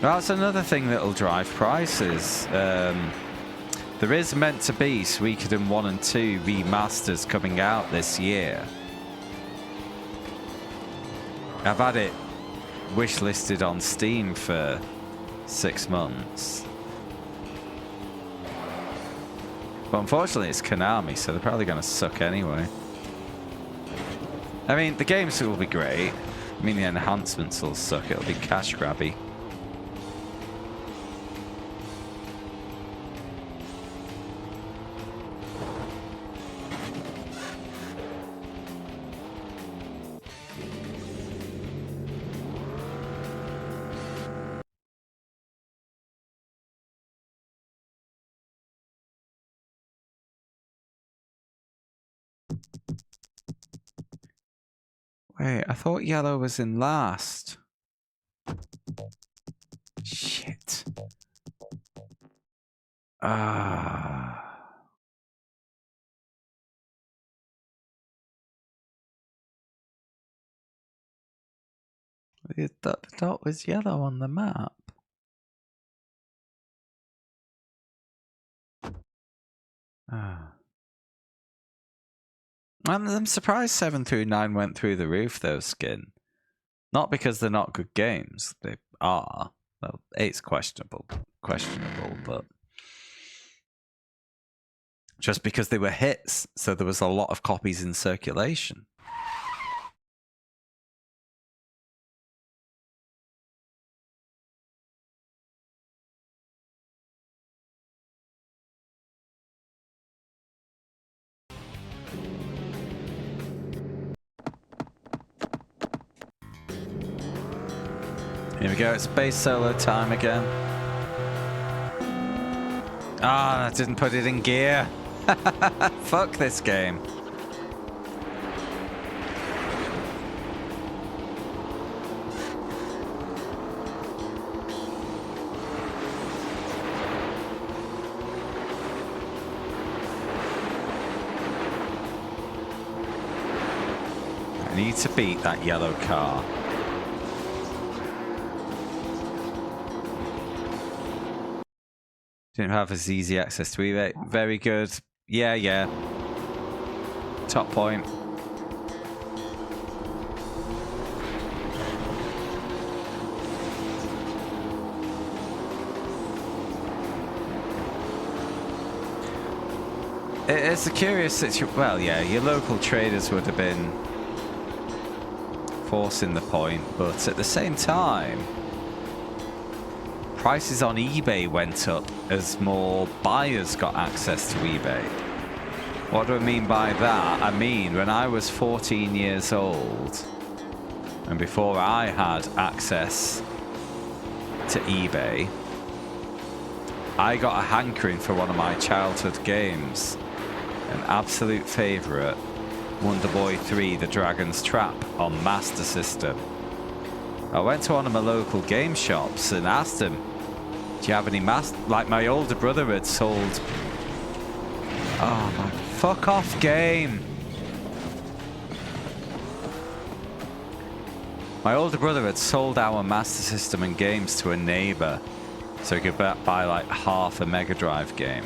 That's another thing that'll drive prices. There is meant to be Suikoden 1 and 2 remasters coming out this year. I've had it wishlisted on Steam for 6 months. But unfortunately it's Konami, so they're probably going to suck anyway. I mean, the games will be great. I mean, the enhancements will suck. It'll be cash grabby. Wait, I thought yellow was in last. Shit. The dot was yellow on the map. I'm surprised 7 through 9 went through the roof, though, Skin. Not because they're not good games. They are. Well, 8's questionable, but just because they were hits, so there was a lot of copies in circulation. Here we go, it's base solo time again. Ah, I didn't put it in gear. Fuck this game. I need to beat that yellow car. Didn't have as easy access to eBay. Very good. Yeah. Top point. It's a curious situation. Well, yeah, your local traders would have been forcing the point, but at the same time, prices on eBay went up as more buyers got access to eBay. What do I mean by that? I mean, when I was 14 years old, and before I had access to eBay, I got a hankering for one of my childhood games. An absolute favourite, Wonder Boy 3: The Dragon's Trap on Master System. I went to one of my local game shops and asked them, do you have any like my older brother had sold. Oh my fuck off game. My older brother had sold our Master System and games to a neighbor so he could buy like half a Mega Drive game.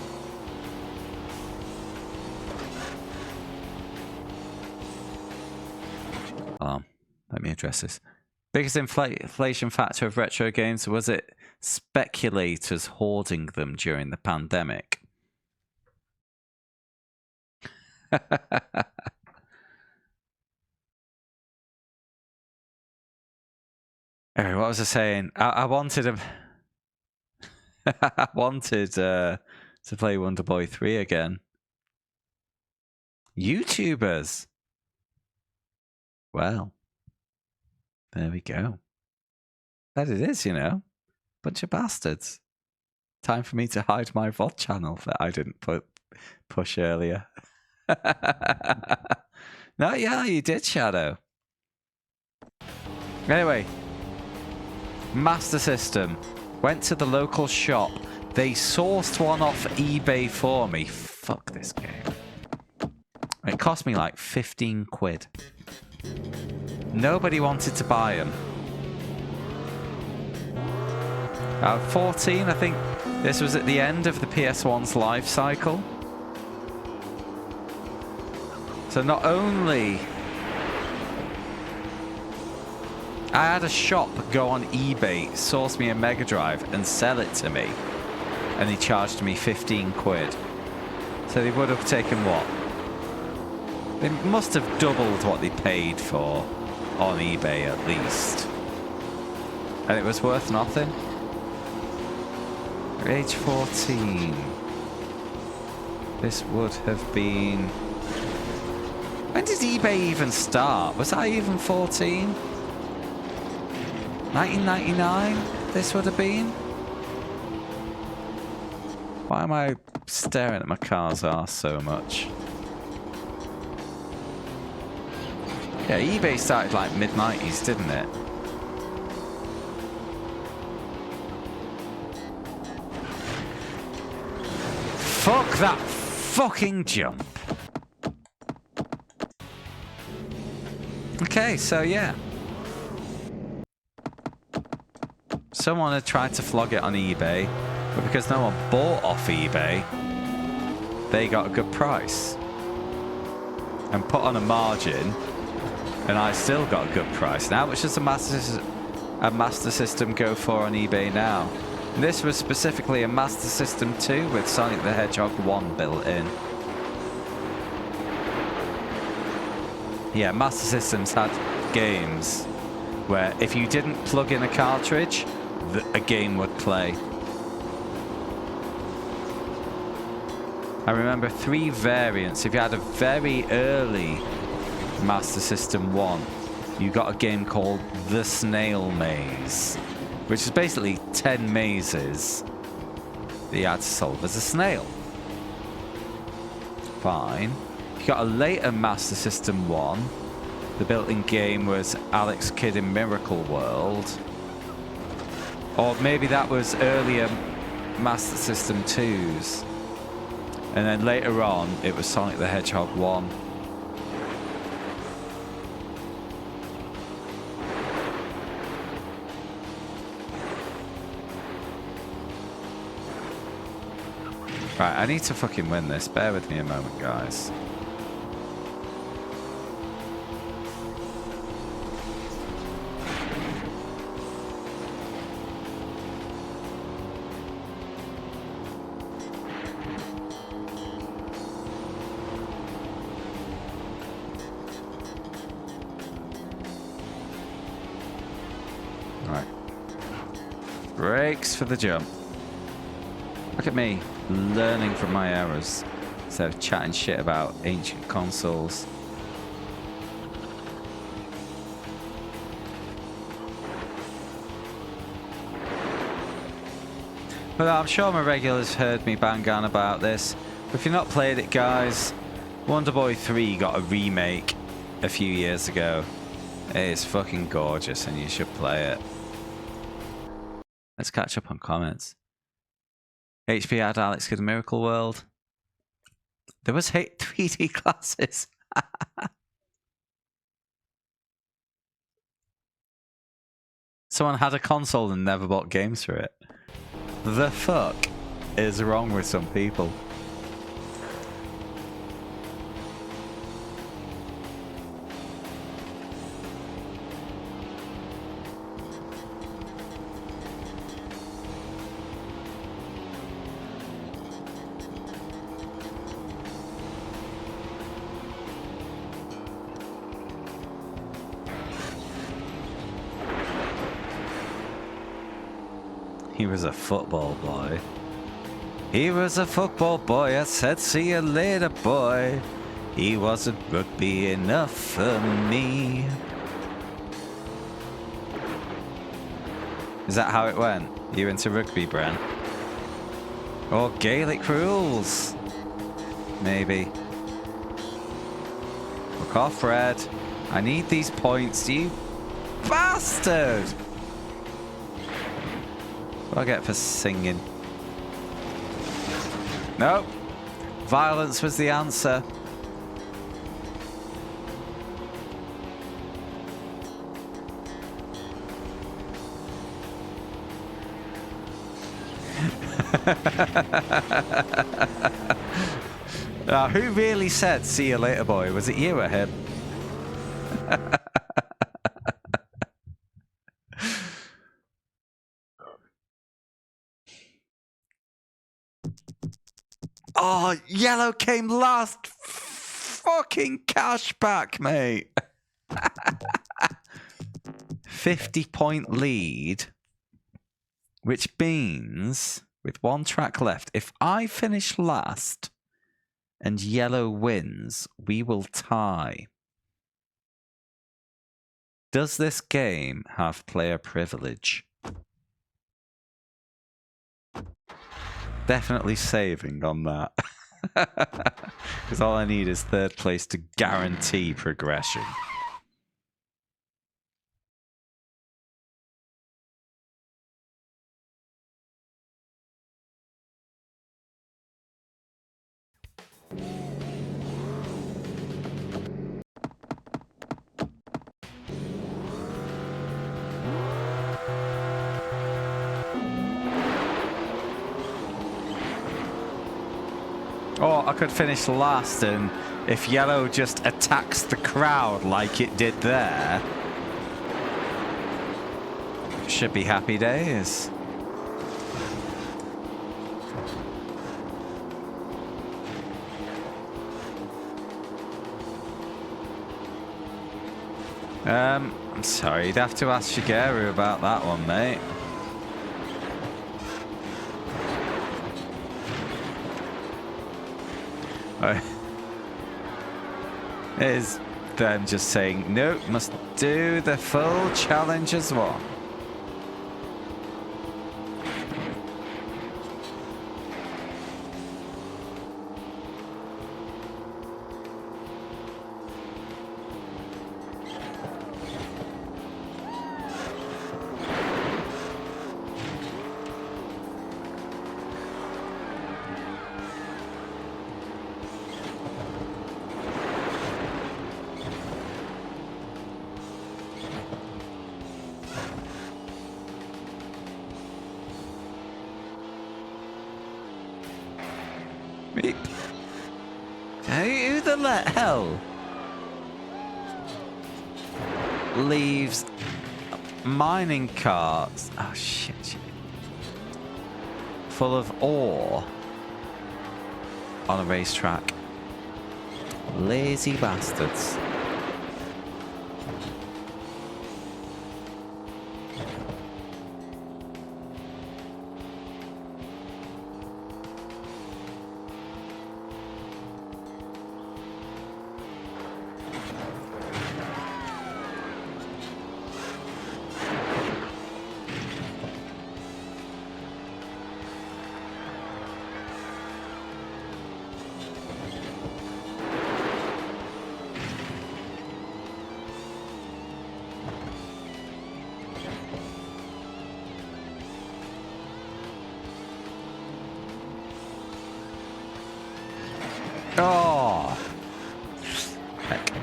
Let me address this. Biggest inflation factor of retro games, was it speculators hoarding them during the pandemic? Anyway, what was I saying? I wanted him. I wanted to play Wonder Boy 3 again. YouTubers. Well, there we go. That it is, you know. Bunch of bastards. Time for me to hide my VOD channel that I didn't push earlier. No, yeah, you did, Shadow. Anyway, Master System. Went to the local shop. They sourced one off eBay for me. Fuck this game. It cost me like 15 quid. Nobody wanted to buy them. 14, I think this was at the end of the PS1's life cycle. So not only... I had a shop go on eBay, source me a Mega Drive and sell it to me. And they charged me 15 quid. So they would have taken what? They must have doubled what they paid for on eBay at least. And it was worth nothing. Age 14. This would have been... When did eBay even start? Was I even 14? 1999? This would have been? Why am I staring at my car's arse so much? Yeah, eBay started like mid-90s, didn't it? Fuck that fucking jump. Okay, so yeah. Someone had tried to flog it on eBay, but because no one bought off eBay, they got a good price. And put on a margin, and I still got a good price. Now, which does a Master System go for on eBay now? And this was specifically a Master System 2 with Sonic the Hedgehog 1 built in. Yeah, Master Systems had games where if you didn't plug in a cartridge, a game would play. I remember 3 variants. If you had a very early Master System 1, you got a game called The Snail Maze, which is basically 10 mazes that you had to solve as a snail. Fine. You got a later Master System 1. The built-in game was Alex Kidd in Miracle World. Or maybe that was earlier Master System 2s. And then later on, it was Sonic the Hedgehog 1. Right, I need to fucking win this. Bear with me a moment, guys. Right. Brakes for the jump. Look at me, learning from my errors instead of chatting shit about ancient consoles. But I'm sure my regulars heard me bang on about this. But if you've not played it, guys, Wonder Boy 3 got a remake a few years ago. It is fucking gorgeous and you should play it. Let's catch up on comments. HP had Alex Kidd in Miracle World. There was 3D classes. Someone had a console and never bought games for it. The fuck is wrong with some people? He was a football boy. He was a football boy. I said, see you later, boy. He wasn't rugby enough for me. Is that how it went? You into rugby, Bren? Or Gaelic rules? Maybe. Fuck off, Red. I need these points, you bastard! What do I get for singing? Nope. Violence was the answer. Now, who really said "see you later, boy"? Was it you or him? Oh, yellow came last. Fucking cashback, mate. 50-point lead, which means with one track left, if I finish last and yellow wins, we will tie. Does this game have player privilege? Definitely saving on that. Because all I need is third place to guarantee progression. Or I could finish last, and if yellow just attacks the crowd like it did there, should be happy days. I'm sorry, you'd have to ask Shigeru about that one, mate. It is them just saying, nope, must do the full challenge as one. Who the hell leaves mining carts? Oh shit! Full of ore on a racetrack. Lazy bastards. Oh, heck.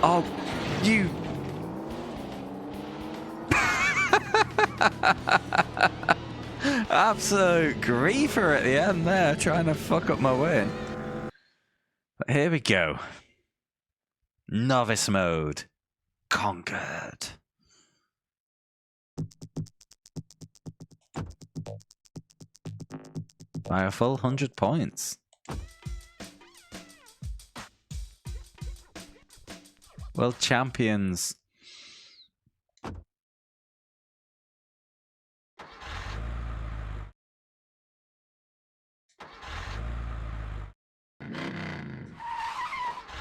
Oh, you. Absolute griefer at the end there, trying to fuck up my win. But here we go. Novice mode. Conquered. By a full 100 points. World champions.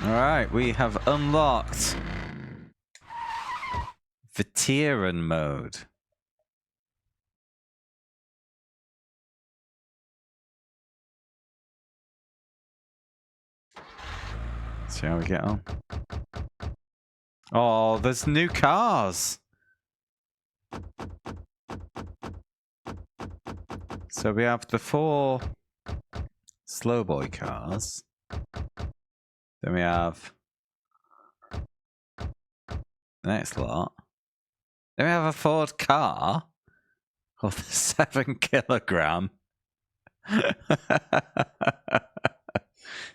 Alright, we have unlocked veteran mode. See how we get on. Oh, there's new cars. So we have the 4 slow boy cars. Then we have the next lot. Then we have a Ford car of the 7 kilogram.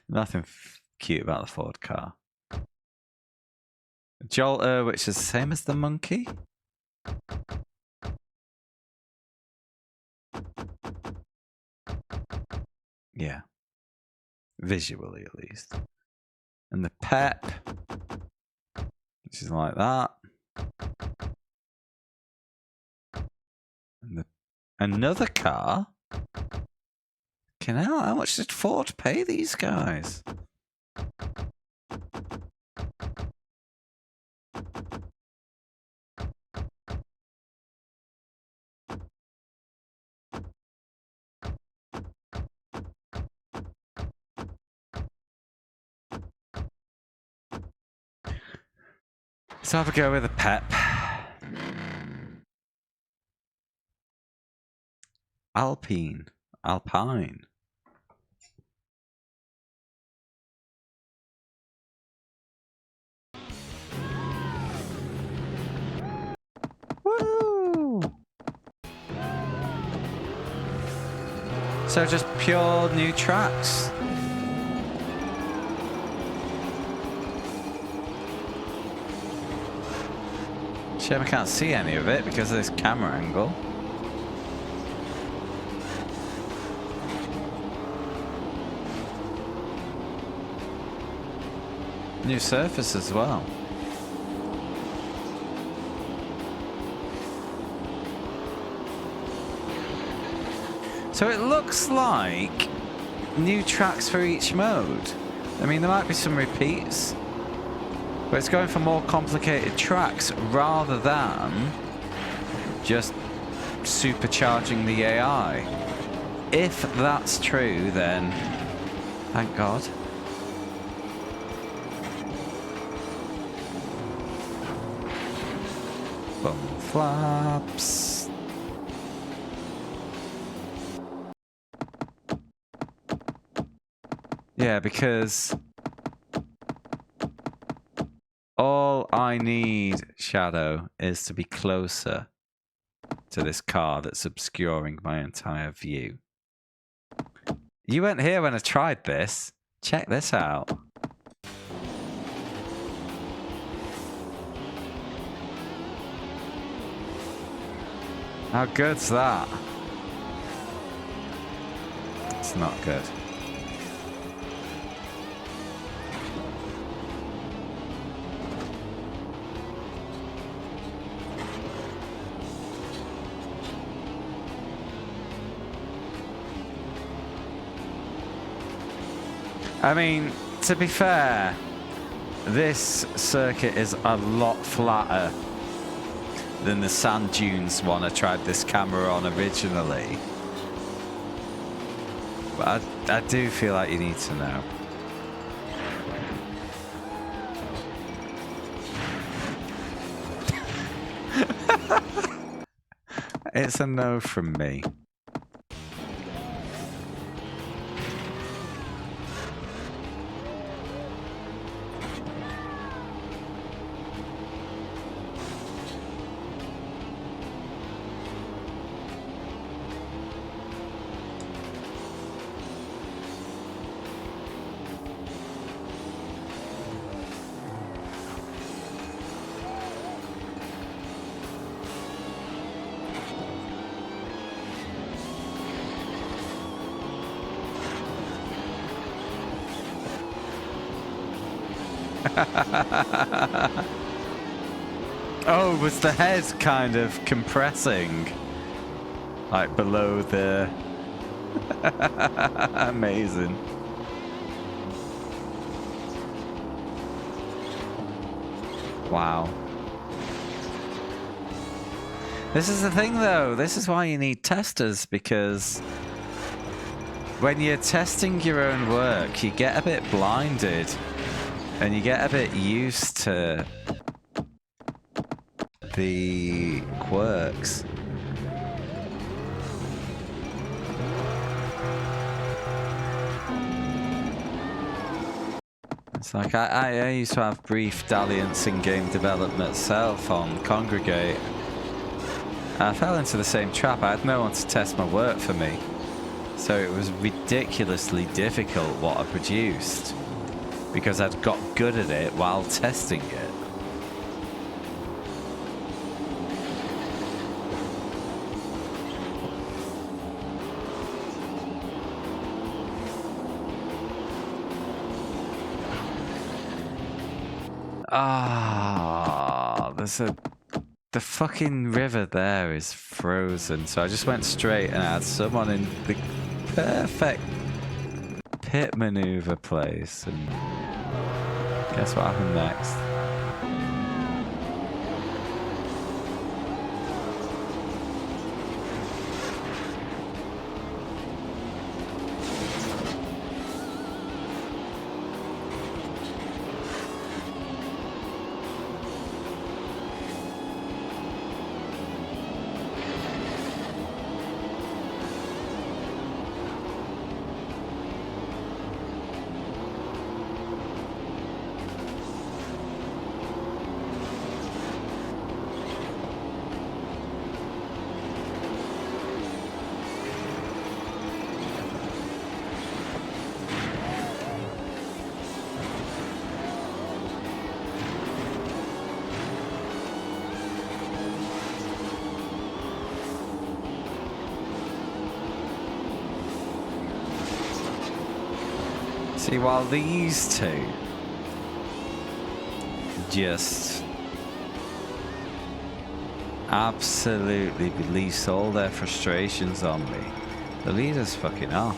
Nothing cute about the Ford car. Jolter, which is the same as the monkey. Yeah. Visually, at least. And the Pep, which is like that. And another car. How much did Ford pay these guys? Let's have a go with a Pep. Alpine. Woo! So just pure new tracks. Shame I can't see any of it because of this camera angle. New surface as well. So it looks like new tracks for each mode. I mean, there might be some repeats, but it's going for more complicated tracks rather than just supercharging the AI. If that's true, then thank God. Bum flaps. Yeah, because all I need, Shadow, is to be closer to this car that's obscuring my entire view. You weren't here when I tried this. Check this out. How good's that? It's not good. I mean, to be fair, this circuit is a lot flatter than the sand dunes one I tried this camera on originally. But I do feel like you need to know. It's a no from me. Oh, was the head kind of compressing? Like below the... Amazing. Wow. This is the thing though, this is why you need testers, because when you're testing your own work, you get a bit blinded and you get a bit used to the quirks. It's like I used to have brief dalliance in game development itself on Congregate. I fell into the same trap. I had no one to test my work for me. So it was ridiculously difficult what I produced, because I'd got good at it while testing it. Ah, the fucking river there is frozen, so I just went straight and I had someone in the perfect pit maneuver place, and guess what happened next? See, while these two just absolutely release all their frustrations on me, the leader's fucking off.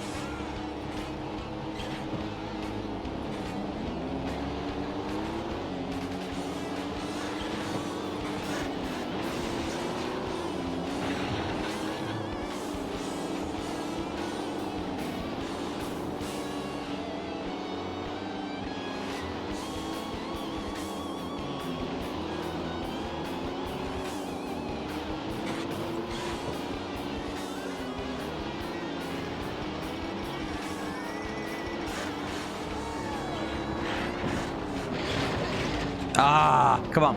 Ah, come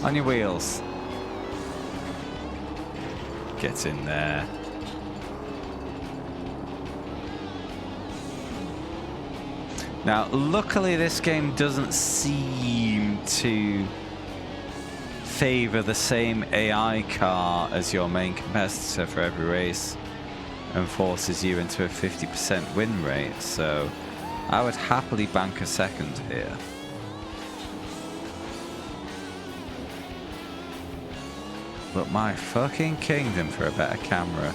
on your wheels. Get in there. Now, luckily this game doesn't seem to favor the same AI car as your main competitor for every race and forces you into a 50% win rate, so I would happily bank a second here. But my fucking kingdom for a better camera.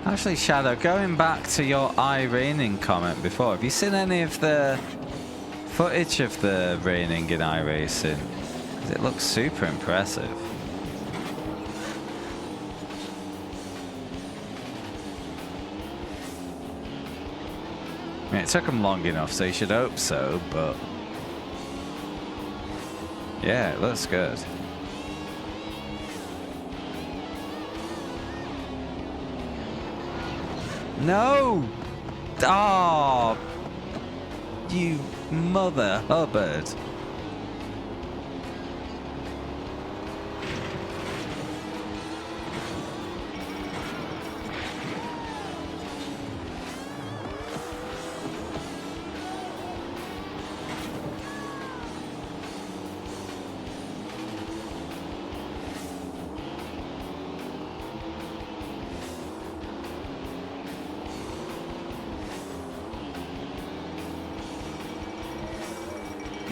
Actually, Shadow, going back to your iRaining comment before, have you seen any of the footage of the raining in iRacing? Because it looks super impressive. I mean, it took them long enough, so you should hope so, but yeah, it looks good. No! Oh, you mother Hubbard.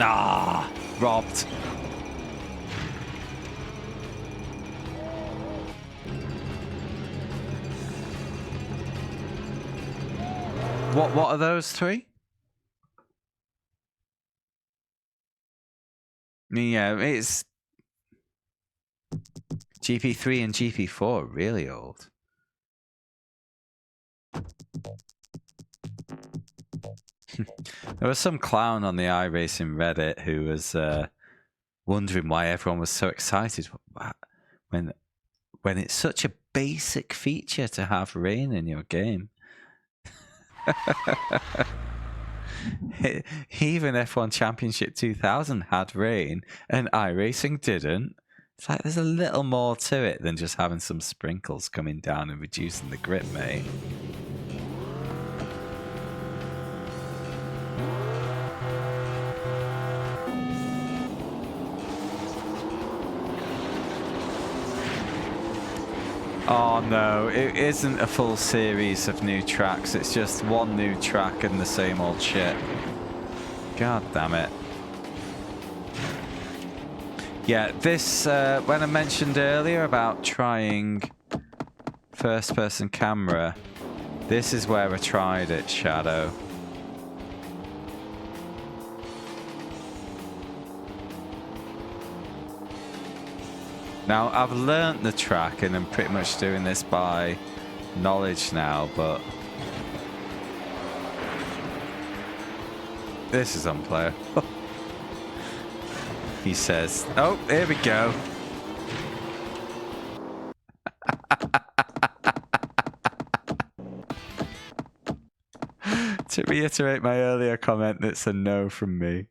Ah, robbed. What are those three? Yeah, it's GP3 and GP4 are really old. There was some clown on the iRacing Reddit who was wondering why everyone was so excited when it's such a basic feature to have rain in your game. Even F1 Championship 2000 had rain and iRacing didn't. It's like there's a little more to it than just having some sprinkles coming down and reducing the grip, mate. Oh no, it isn't a full series of new tracks. It's just one new track and the same old shit. God damn it. Yeah, this, when I mentioned earlier about trying first-person camera, this is where I tried it, Shadow. Now, I've learnt the track and I'm pretty much doing this by knowledge now, but this is unplayable. He says, oh, here we go. To reiterate my earlier comment, that's a no from me.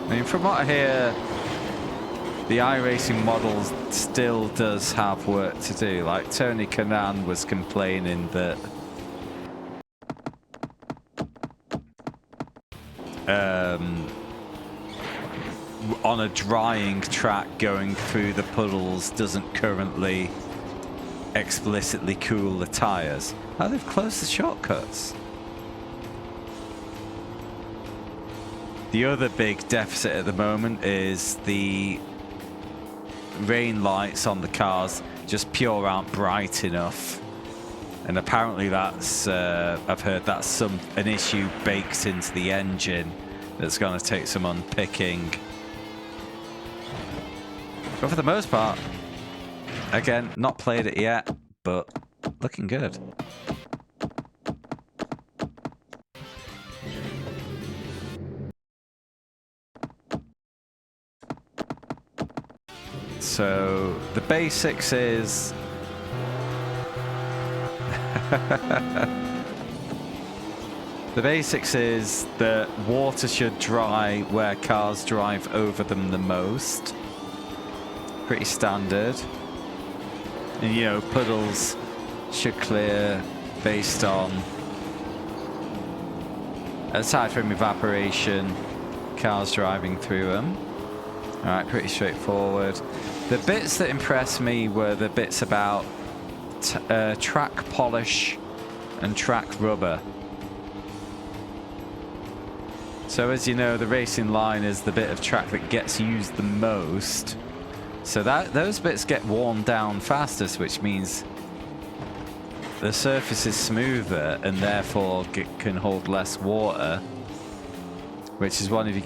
I mean, from what I hear, the iRacing model still does have work to do. Like, Tony Kanaan was complaining that on a drying track going through the puddles doesn't currently explicitly cool the tyres. Oh, they've closed the shortcuts. The other big deficit at the moment is the rain lights on the cars just pure aren't bright enough. And apparently that's, I've heard that's an issue baked into the engine that's going to take some unpicking. But for the most part, again, not played it yet, but looking good. So the basics is that water should dry where cars drive over them the most. Pretty standard. And you know, puddles should clear based on, aside from evaporation, cars driving through them. Alright, pretty straightforward. The bits that impressed me were the bits about track polish and track rubber. So as you know, the racing line is the bit of track that gets used the most. So those bits get worn down fastest, which means the surface is smoother and therefore can hold less water, which is one of your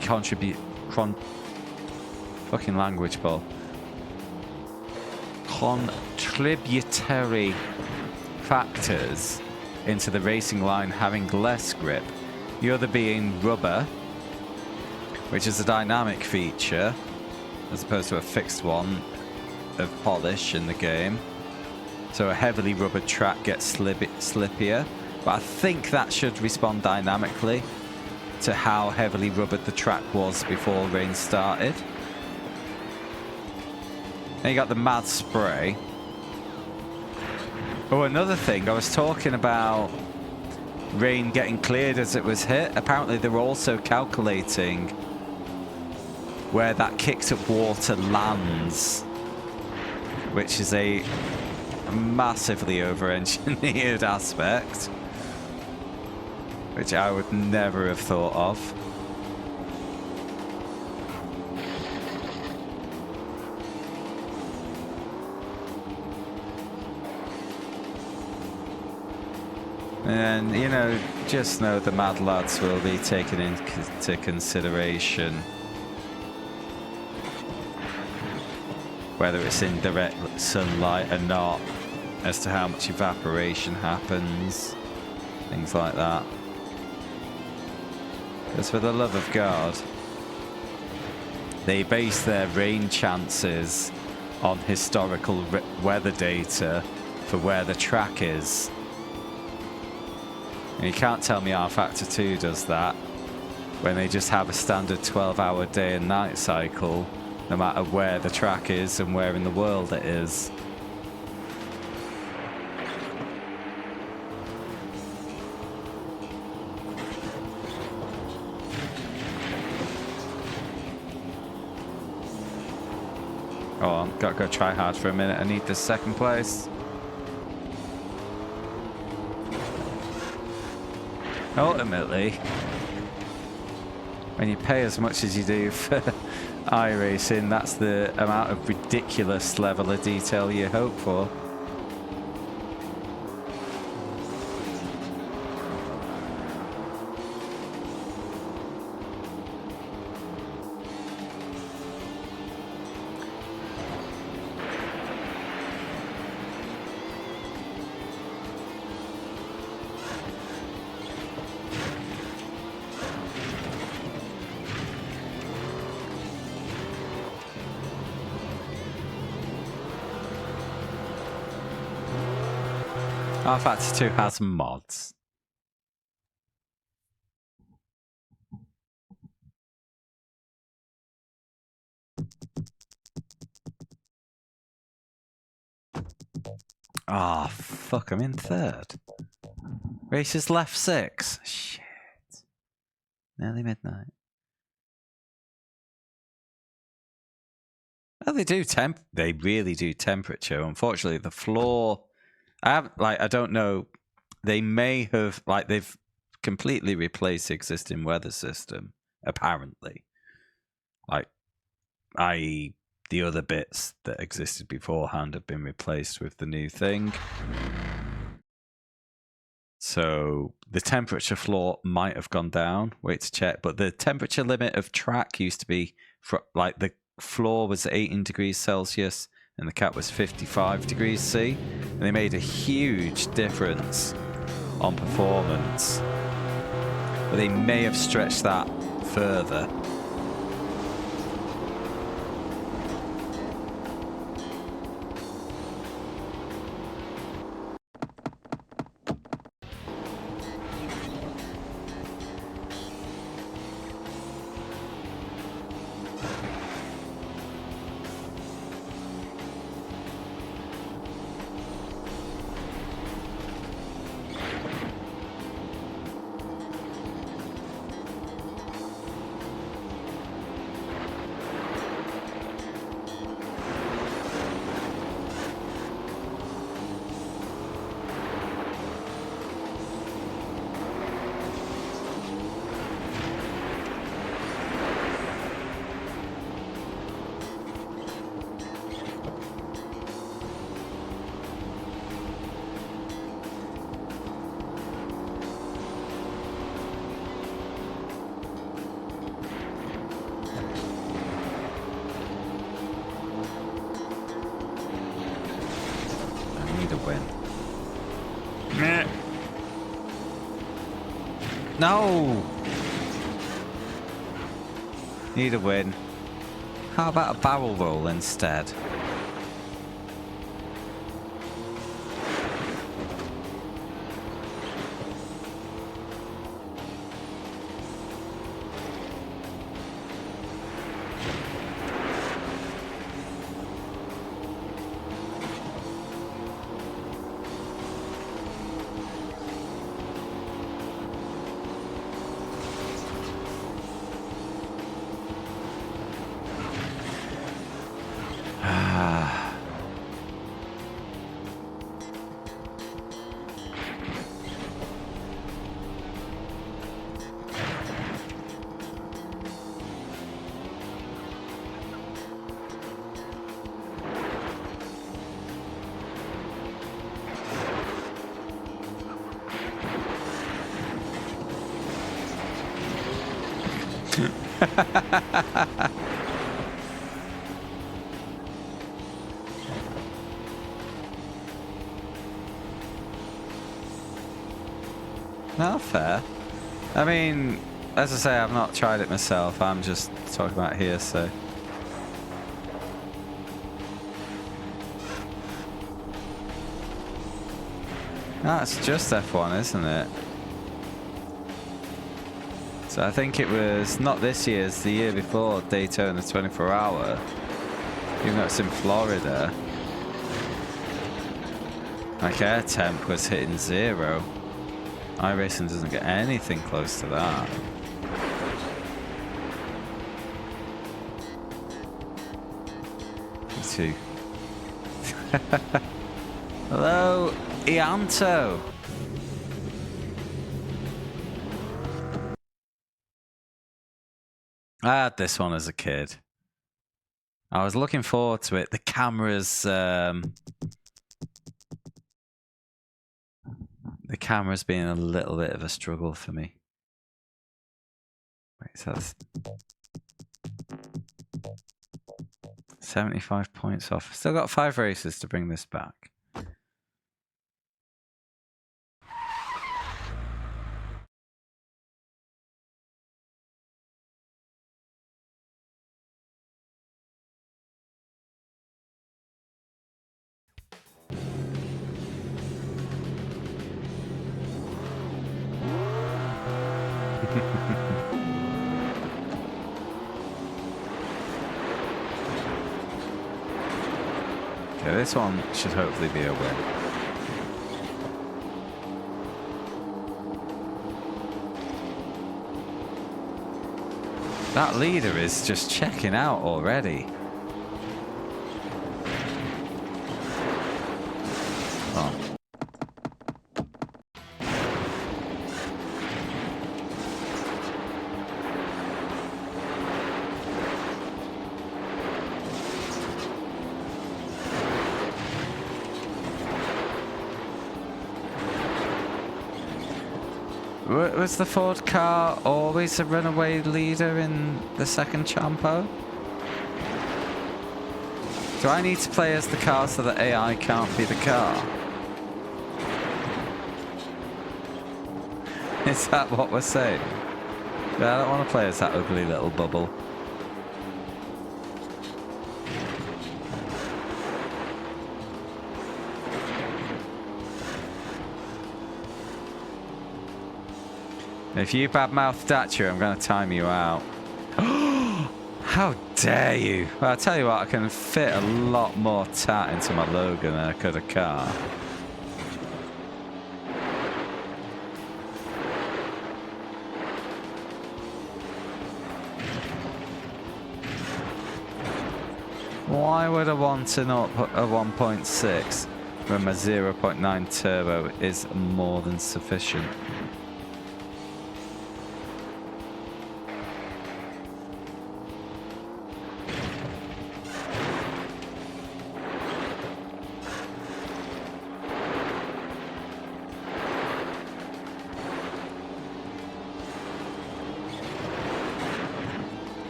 fucking language, Paul. contributory factors into the racing line having less grip. The other being rubber, which is a dynamic feature as opposed to a fixed one of polish in the game. So a heavily rubbered track gets slippier, but I think that should respond dynamically to how heavily rubbered the track was before rain started. Then you got the mad spray. Oh, another thing, I was talking about rain getting cleared as it was hit. Apparently they were also calculating where that kicked up water lands, which is a massively over-engineered aspect, which I would never have thought of. And, you know, just know the mad lads will be taken into consideration whether it's in direct sunlight or not, as to how much evaporation happens, things like that. Because for the love of God, they base their rain chances on historical weather data for where the track is. And you can't tell me R Factor 2 does that when they just have a standard 12-hour day and night cycle, no matter where the track is and where in the world it is. Oh, I've got to go try hard for a minute. I need the second place. Ultimately, when you pay as much as you do for iRacing, that's the amount of ridiculous level of detail you hope for. R Factor 2 has mods. Ah, oh, fuck, I'm in third. Racers left 6. Shit. Nearly midnight. Well, they really do temperature. Unfortunately, the floor, I don't know. They may have, they've completely replaced the existing weather system, apparently. I.e., the other bits that existed beforehand have been replaced with the new thing. So the temperature floor might have gone down. Wait to check. But the temperature limit of track used to be, the floor was 18 degrees Celsius and the cap was 55 degrees C. And they made a huge difference on performance. But they may have stretched that further. win. Meh. No! Need a win. How about a barrel roll instead? Not fair. I mean, as I say, I've not tried it myself. I'm just talking about hearsay. That's just F1, isn't it? So I think it was not this year's, the year before, Daytona 24 Hour. Even though it's in Florida. Like air temp was hitting 0. iRacing doesn't get anything close to that. Two. Hello, Ianto. I had this one as a kid. I was looking forward to it. The cameras being a little bit of a struggle for me. Wait, so that's 75 points off. Still got 5 races to bring this back. Okay, this one should hopefully be a win. That leader is just checking out already. Oh. Was the Ford car always a runaway leader in the second Champo? Do I need to play as the car so that AI can't be the car? Is that what we're saying? Yeah, I don't want to play as that ugly little bubble. If you badmouth Dacia, I'm going to time you out. How dare you? Well, I'll tell you what, I can fit a lot more tat into my Logan than I could a car. Why would I want an up a 1.6 when my 0.9 turbo is more than sufficient?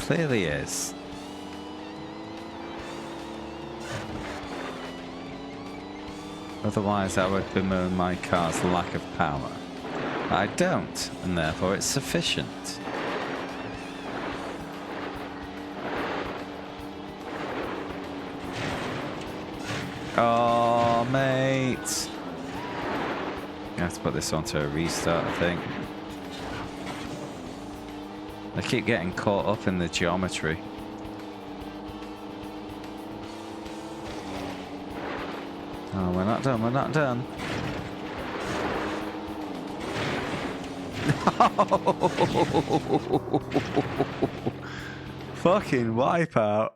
clearly is. Otherwise, I would bemoan my car's lack of power. I don't, and therefore it's sufficient. Oh, mate. I have to put this onto a restart, I think. I keep getting caught up in the geometry. Oh, we're not done, we're not done. Fucking wipeout.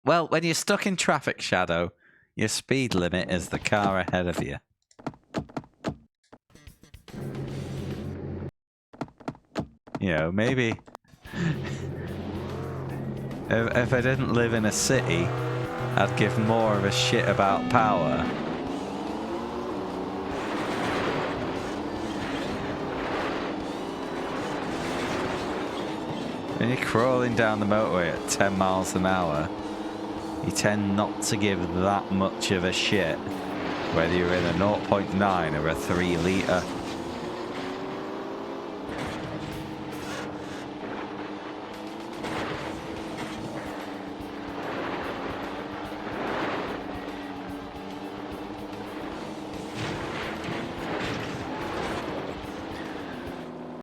Well, when you're stuck in traffic, Shadow, your speed limit is the car ahead of you. You know, maybe if I didn't live in a city, I'd give more of a shit about power. When you're crawling down the motorway at 10 miles an hour, you tend not to give that much of a shit whether you're in a 0.9 or a 3 litre.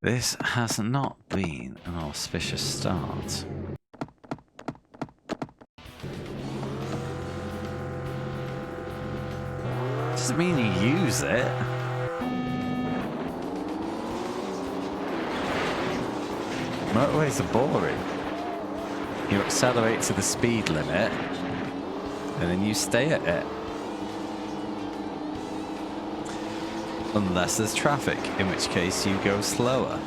This has not been an auspicious start. Doesn't mean you use it. Motorways are boring. You accelerate to the speed limit, and then you stay at it. Unless there's traffic, in which case you go slower.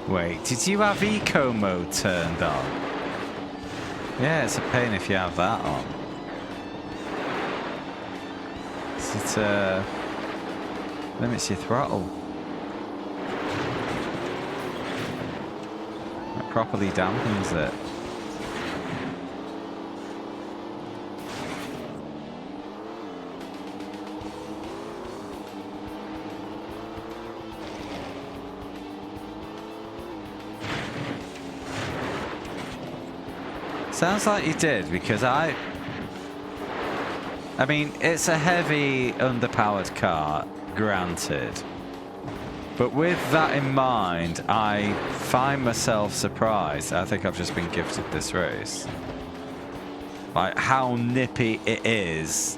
Wait, did you have eco mode turned on? Yeah, it's a pain if you have that on. It limits your throttle. It properly dampens it. Sounds like you did, because I mean, it's a heavy, underpowered car, granted. But with that in mind, I find myself surprised. I think I've just been gifted this race. Like, how nippy it is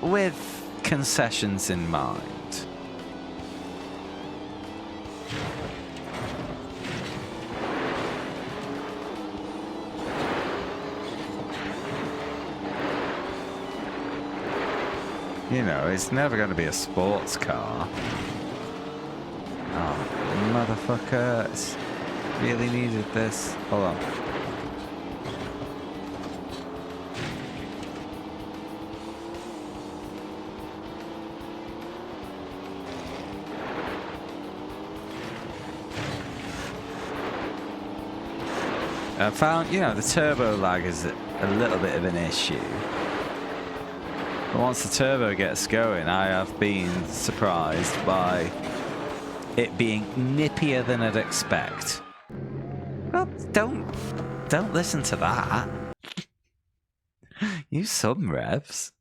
with concessions in mind. You know, it's never going to be a sports car. Oh, motherfucker. It's really needed this. Hold on. I found, you know, the turbo lag is a little bit of an issue. But once the turbo gets going, I have been surprised by it being nippier than I'd expect. Well, don't listen to that. Use some revs.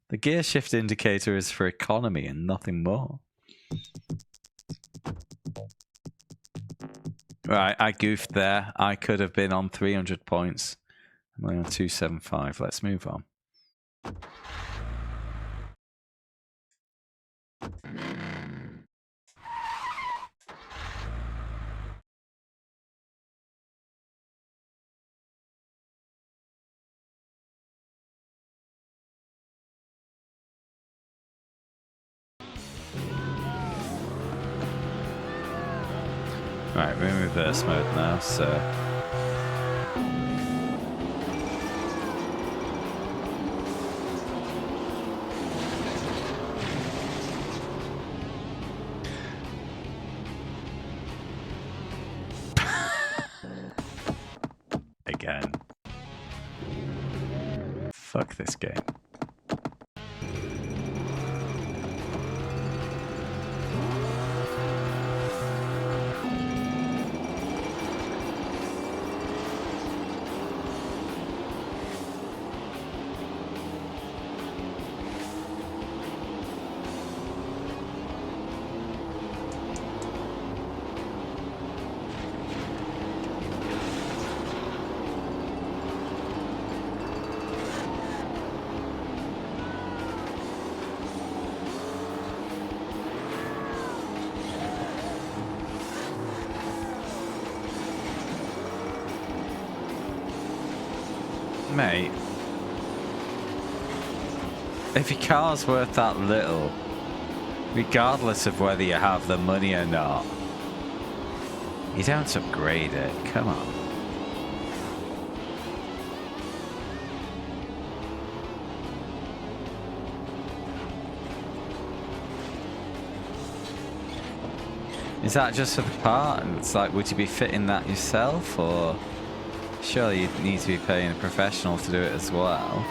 The gear shift indicator is for economy and nothing more. Right, I goofed there. I could have been on 300 points. I'm only on 275. Let's move on. Right, we're in reverse mode now, so... Again. Fuck this game. Mate, if your car's worth that little, regardless of whether you have the money or not, you don't upgrade it. Come on. Is that just for the part? And it's like, would you be fitting that yourself, or surely you'd need to be paying a professional to do it as well?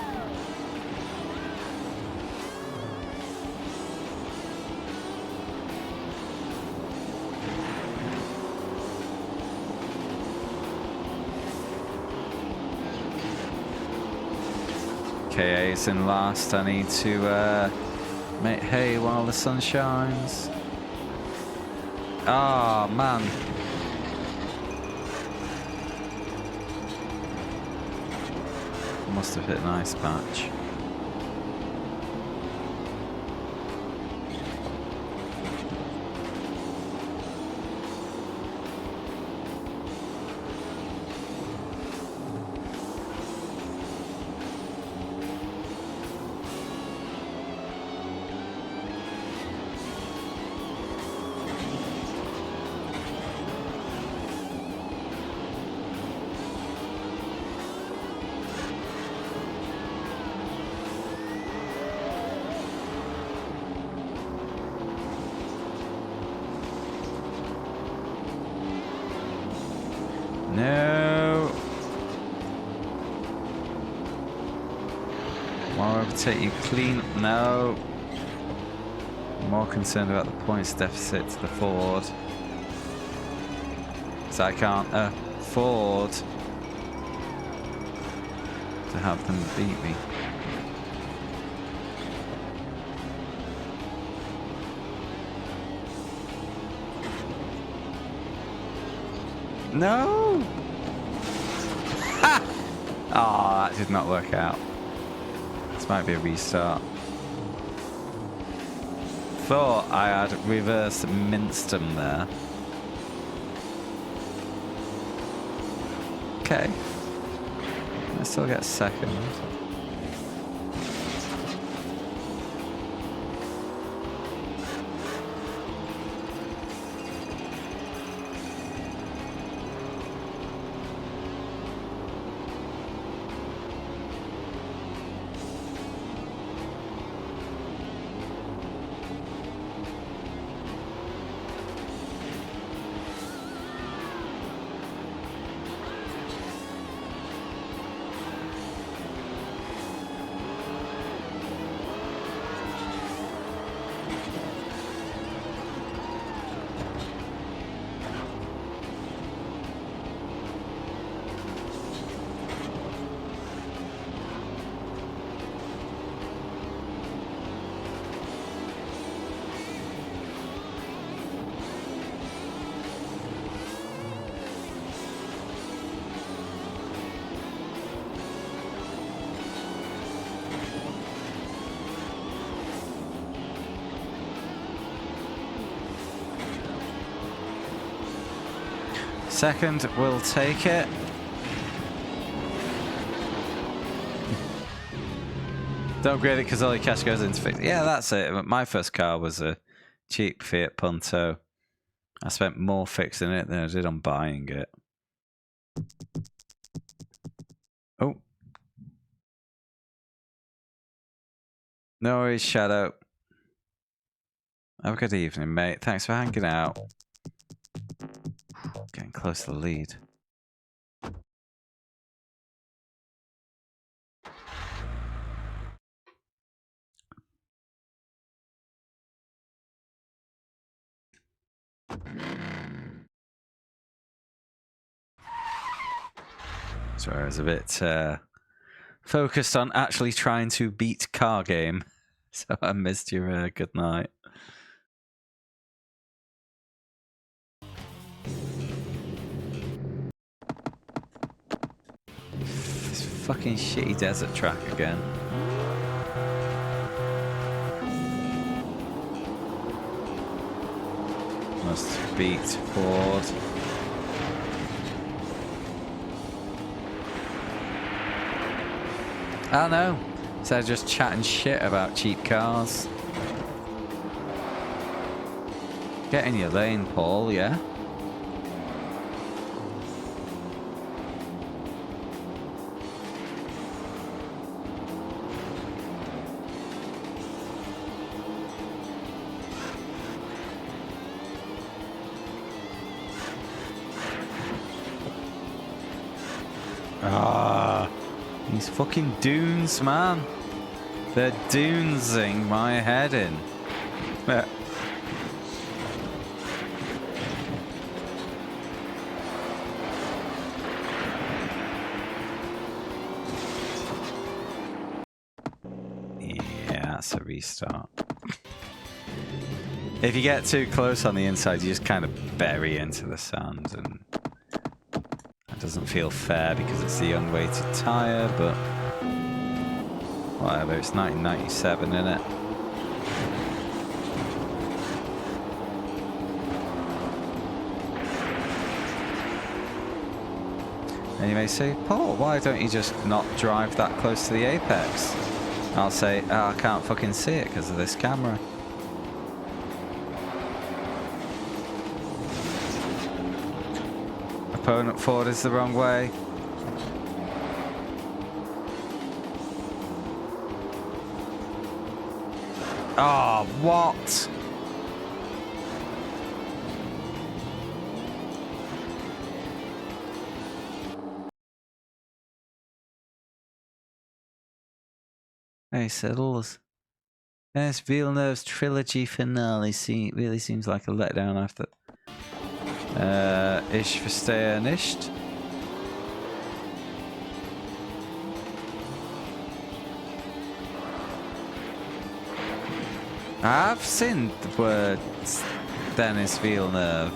KA's in last. I need to make hay while the sun shines. Oh man. Must have hit an ice patch. No. More overtake you clean. No. More concerned about the points deficit to the Ford. So I can't afford to have them beat me. No! Ha! Oh, that did not work out. This might be a restart. Thought I had reverse minced them there. Okay. I still get second. Second will take it. Don't upgrade it because all your cash goes into fix. Yeah, that's it. My first car was a cheap Fiat Punto. I spent more fixing it than I did on buying it. Oh. No worries, Shadow. Have a good evening, mate. Thanks for hanging out. Getting close to the lead. Sorry, I was a bit focused on actually trying to beat car game, so I missed your good night. This fucking shitty desert track again. Must beat Ford. I don't know. So they're just chatting shit about cheap cars. Get in your lane, Paul, yeah? These fucking dunes, man. They're dunesing my head in. Yeah, that's a restart. If you get too close on the inside, you just kind of bury into the sand, and that doesn't feel fair because it's the unweighted tyre, but whatever, it's 1997, innit? And you may say, Paul, why don't you just not drive that close to the apex? I'll say, oh, I can't fucking see it because of this camera. Opponent Ford is the wrong way. Oh, what? Hey, Siddles. Yes, Villeneuve's trilogy finale really seems like a letdown after. Ich verstehe nicht. I've seen the words Denis Villeneuve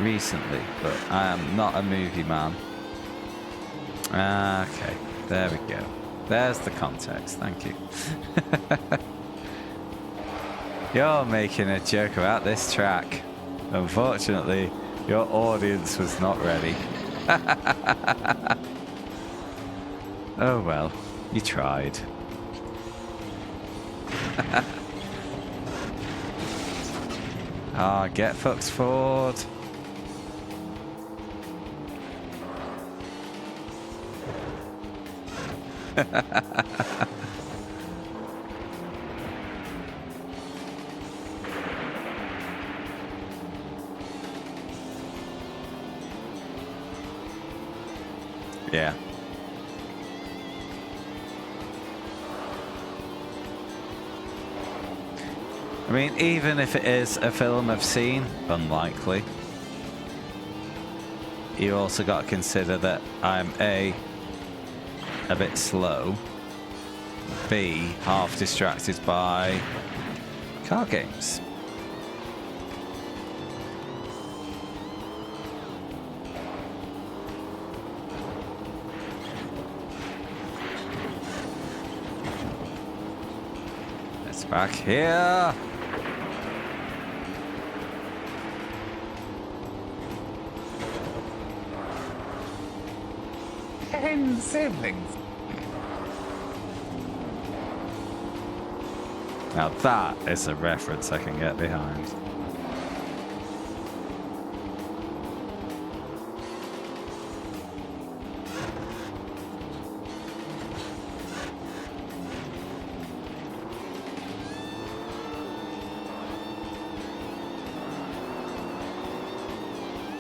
recently, but I am not a movie man. Okay, there we go. There's the context, thank you. You're making a joke about this track. Unfortunately, your audience was not ready. Oh well, you tried. Ah, get fucked, Ford. Yeah. I mean, even if it is a film I've seen, unlikely. You also got to consider that I'm A bit slow, B, half distracted by car games. It's back here. 10 siblings. Now that is a reference I can get behind.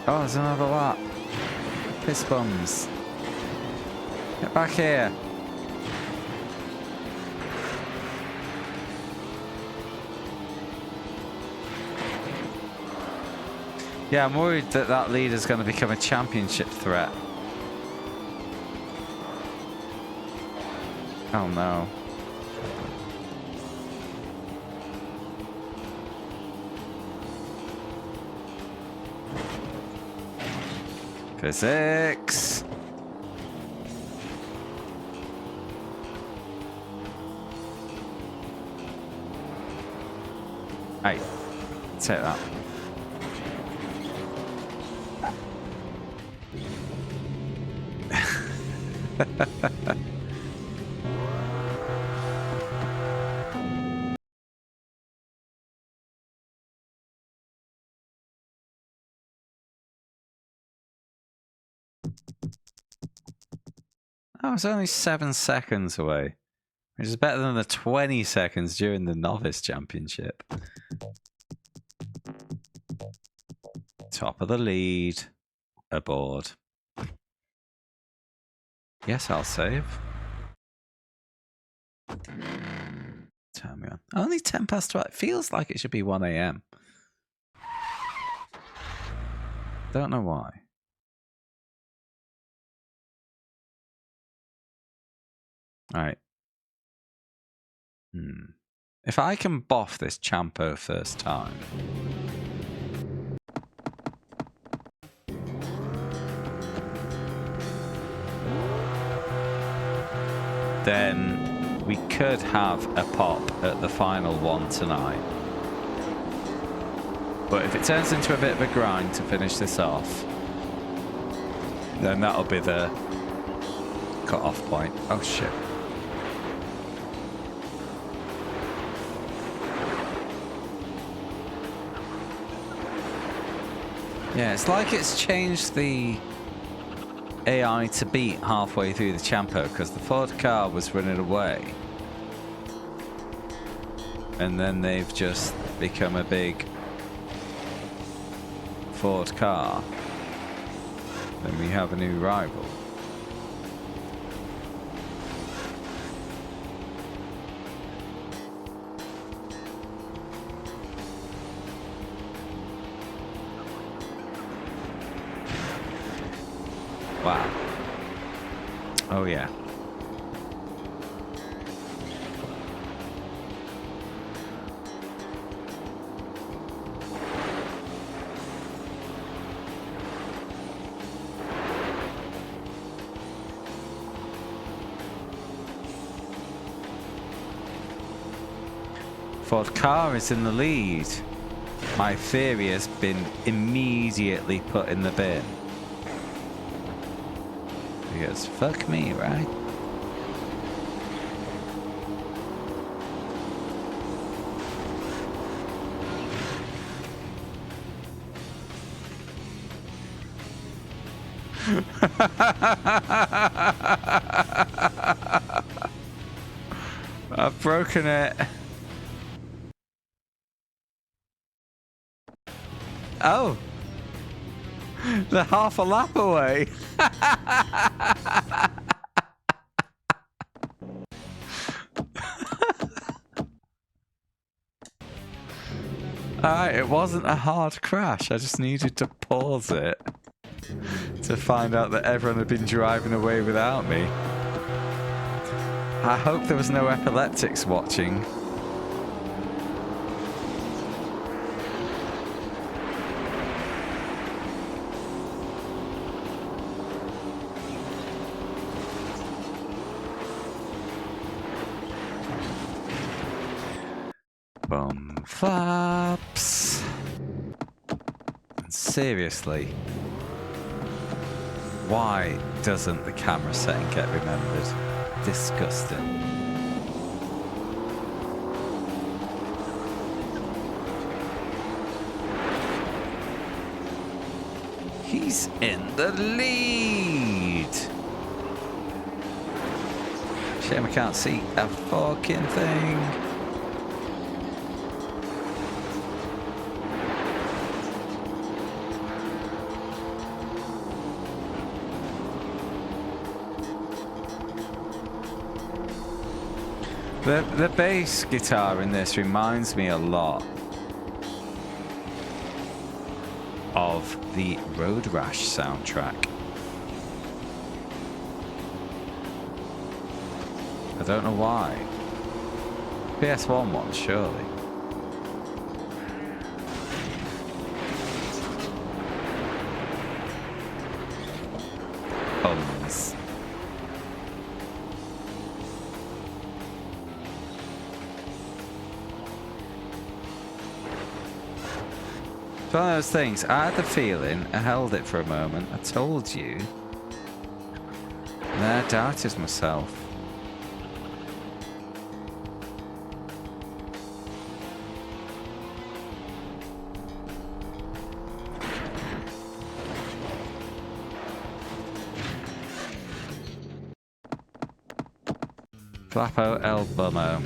Oh, there's another lot. Piss bums. Get back here. Yeah, I'm worried that that leader's going to become a championship threat. Oh no. Physics. Hey, take that. I was only 7 seconds away, which is better than the 20 seconds during the Novice Championship. Top of the lead. Aboard. Yes, I'll save. Turn me on. Only 10 past 12. It feels like it should be 1 AM. Don't know why. Alright. If I can boff this Champo first time. Then we could have a pop at the final one tonight. But if it turns into a bit of a grind to finish this off, then that'll be the cut-off point. Oh shit. Yeah, it's like it's changed the AI to beat halfway through the Champo because the Ford car was running away. And then they've just become a big Ford car. Then we have a new rival. Wow. Oh yeah. Ford car is in the lead. My theory has been immediately put in the bin. Because fuck me, right? I've broken it. Oh, they're half a lap away. Alright, it wasn't a hard crash. I just needed to pause it to find out that everyone had been driving away without me. I hope there was no epileptics watching. Bum flaps. Seriously. Why doesn't the camera setting get remembered? Disgusting. He's in the lead. Shame I can't see a fucking thing. The bass guitar in this reminds me a lot of the Road Rash soundtrack. I don't know why. PS1 one, surely. Ums. It's one of those things. I had the feeling, I held it for a moment, I told you, and then I doubted myself. Flappo El Bummo.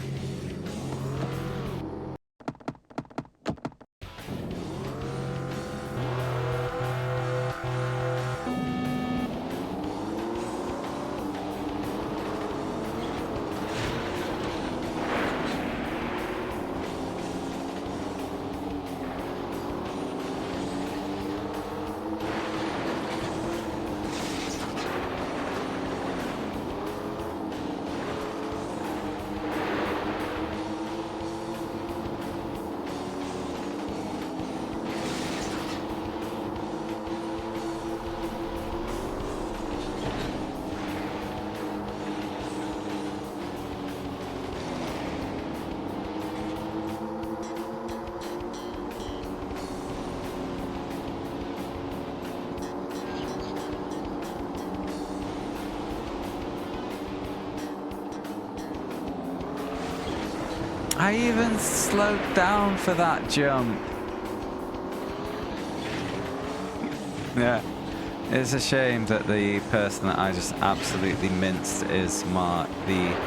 I even slowed down for that jump. Yeah, it's a shame that the person that I just absolutely minced is the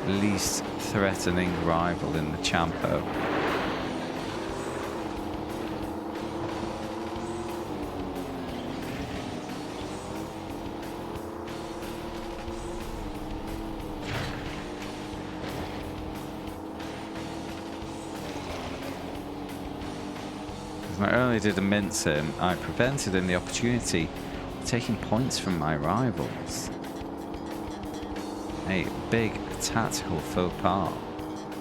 least threatening rival in the Champo. Not only did I mince him, I prevented him the opportunity of taking points from my rivals. A big tactical faux pas.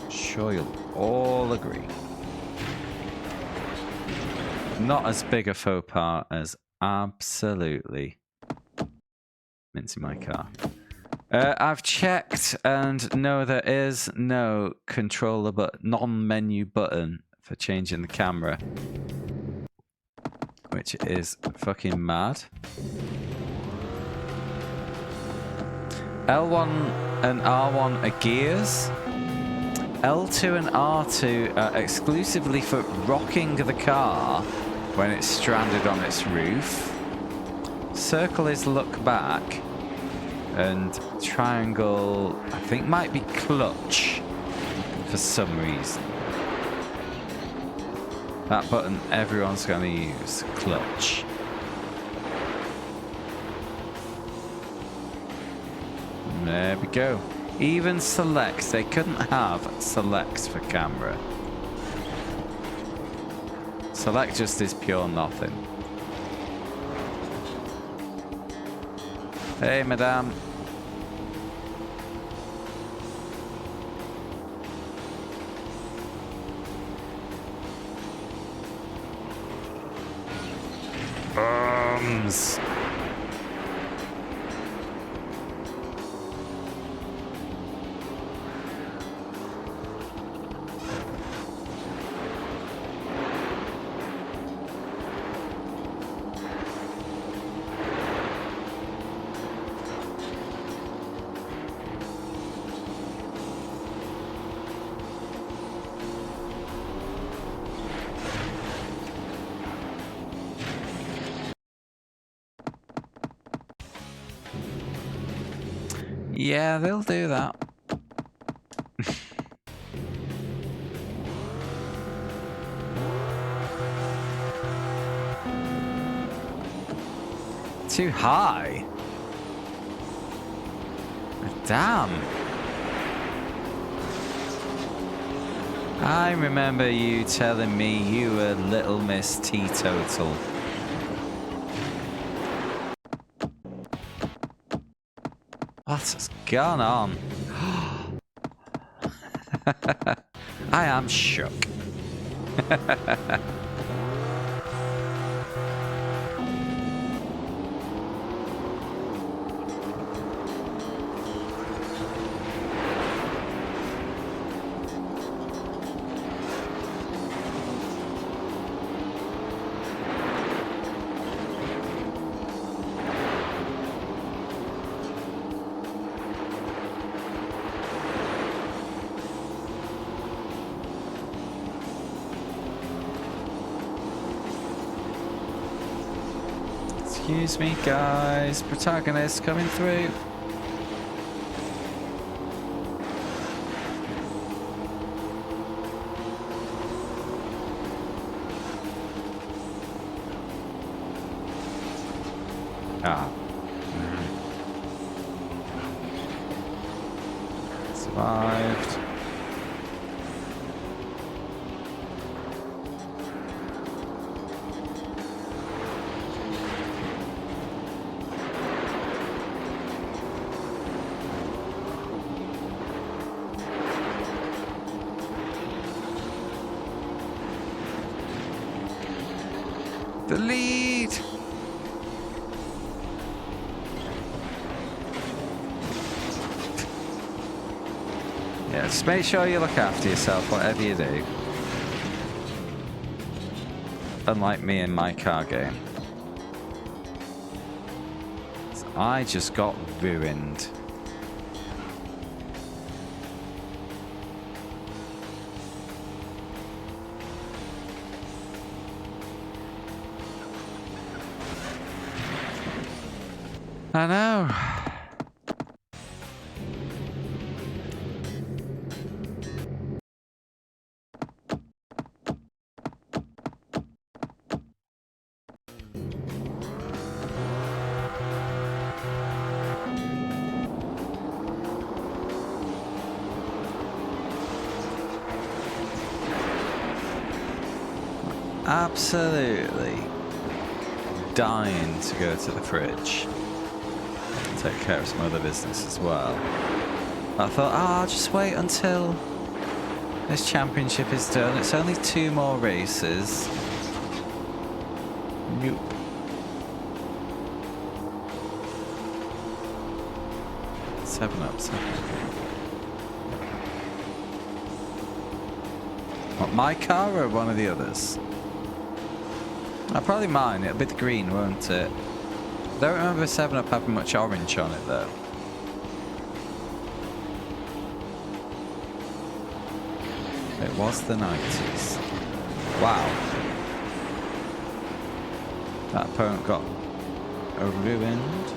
Sure you'll all agree. Not as big a faux pas as absolutely mincing my car. I've checked and no, there is no controller but non-menu button for changing the camera. Which is fucking mad. L1 and R1 are gears. L2 and R2 are exclusively for rocking the car when it's stranded on its roof. Circle is look back. And triangle, I think, might be clutch for some reason. That button everyone's going to use, clutch. There we go. Even selects, they couldn't have selects for camera. Select just is pure nothing. Hey, madame. Bums. Yeah, they'll do that. Too high. Damn. I remember you telling me you were Little Miss Teetotal. What has gone on? I am shook. Excuse me, guys. Protagonist coming through. Ah. Survived. The lead! Yeah, just make sure you look after yourself, whatever you do. Unlike me in my car game. So I just got ruined. I know. Absolutely dying to go to the fridge. Take care of some other business as well. I thought, I'll just wait until this championship is done. It's only 2 more races. Nope. Seven up. What, my car or one of the others? Probably mine. It'll be the green, won't it? I don't remember 7-Up having much orange on it though. It was the 90s. Wow. That opponent got ruined.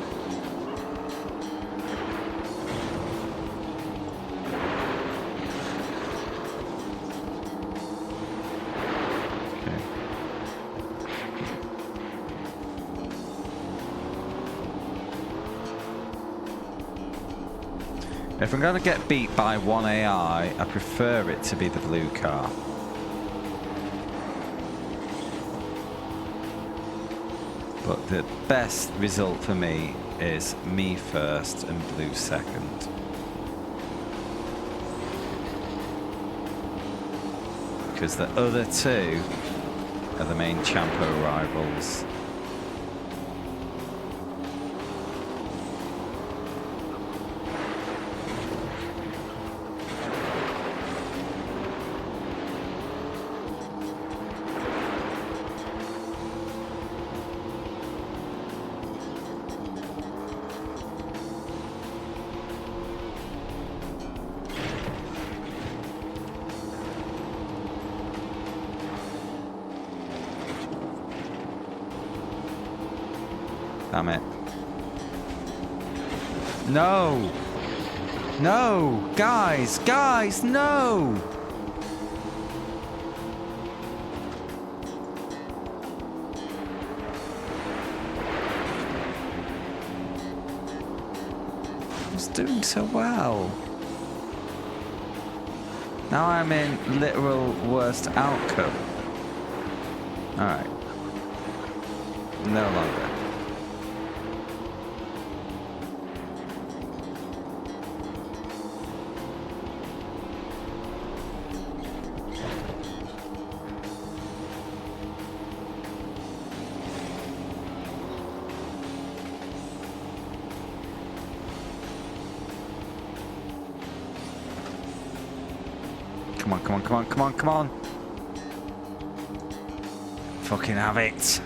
If I'm going to get beat by one AI, I prefer it to be the blue car. But the best result for me is me first and blue second. Because the other 2 are the main Champo rivals. Damn it. No! No! Guys! Guys! No! I was doing so well. Now I'm in literal worst outcome. Alright. No longer. Come on, come on, come on, come on, come on. Fucking have it.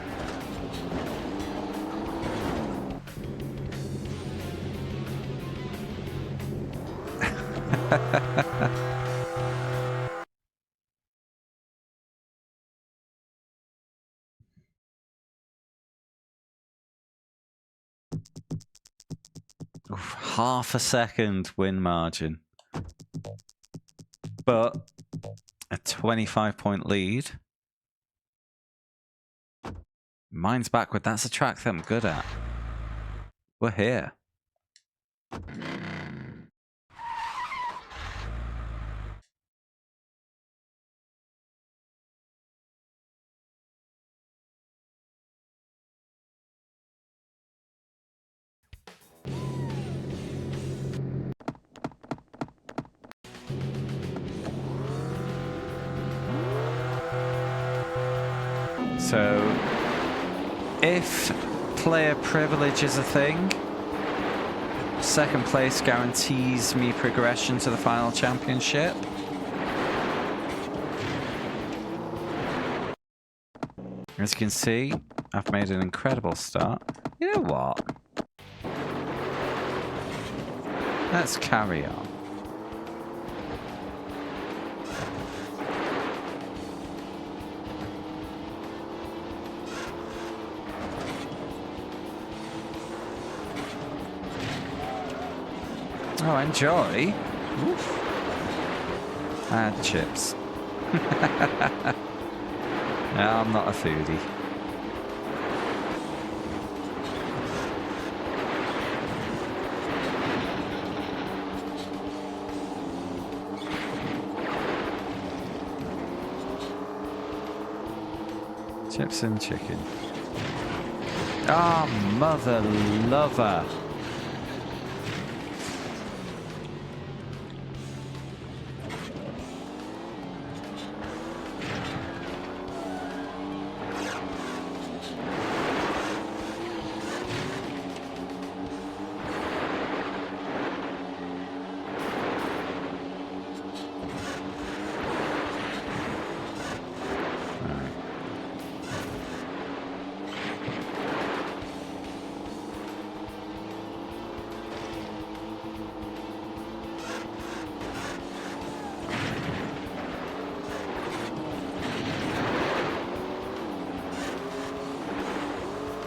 Oof, half a second win margin. But a 25-point lead. Mine's backward. That's a track that I'm good at. We're here. So, if player privilege is a thing, second place guarantees me progression to the final championship. As you can see, I've made an incredible start. You know what? Let's carry on. Oh, enjoy. Oof. Add chips. No, I'm not a foodie. Chips and chicken. Oh, mother lover.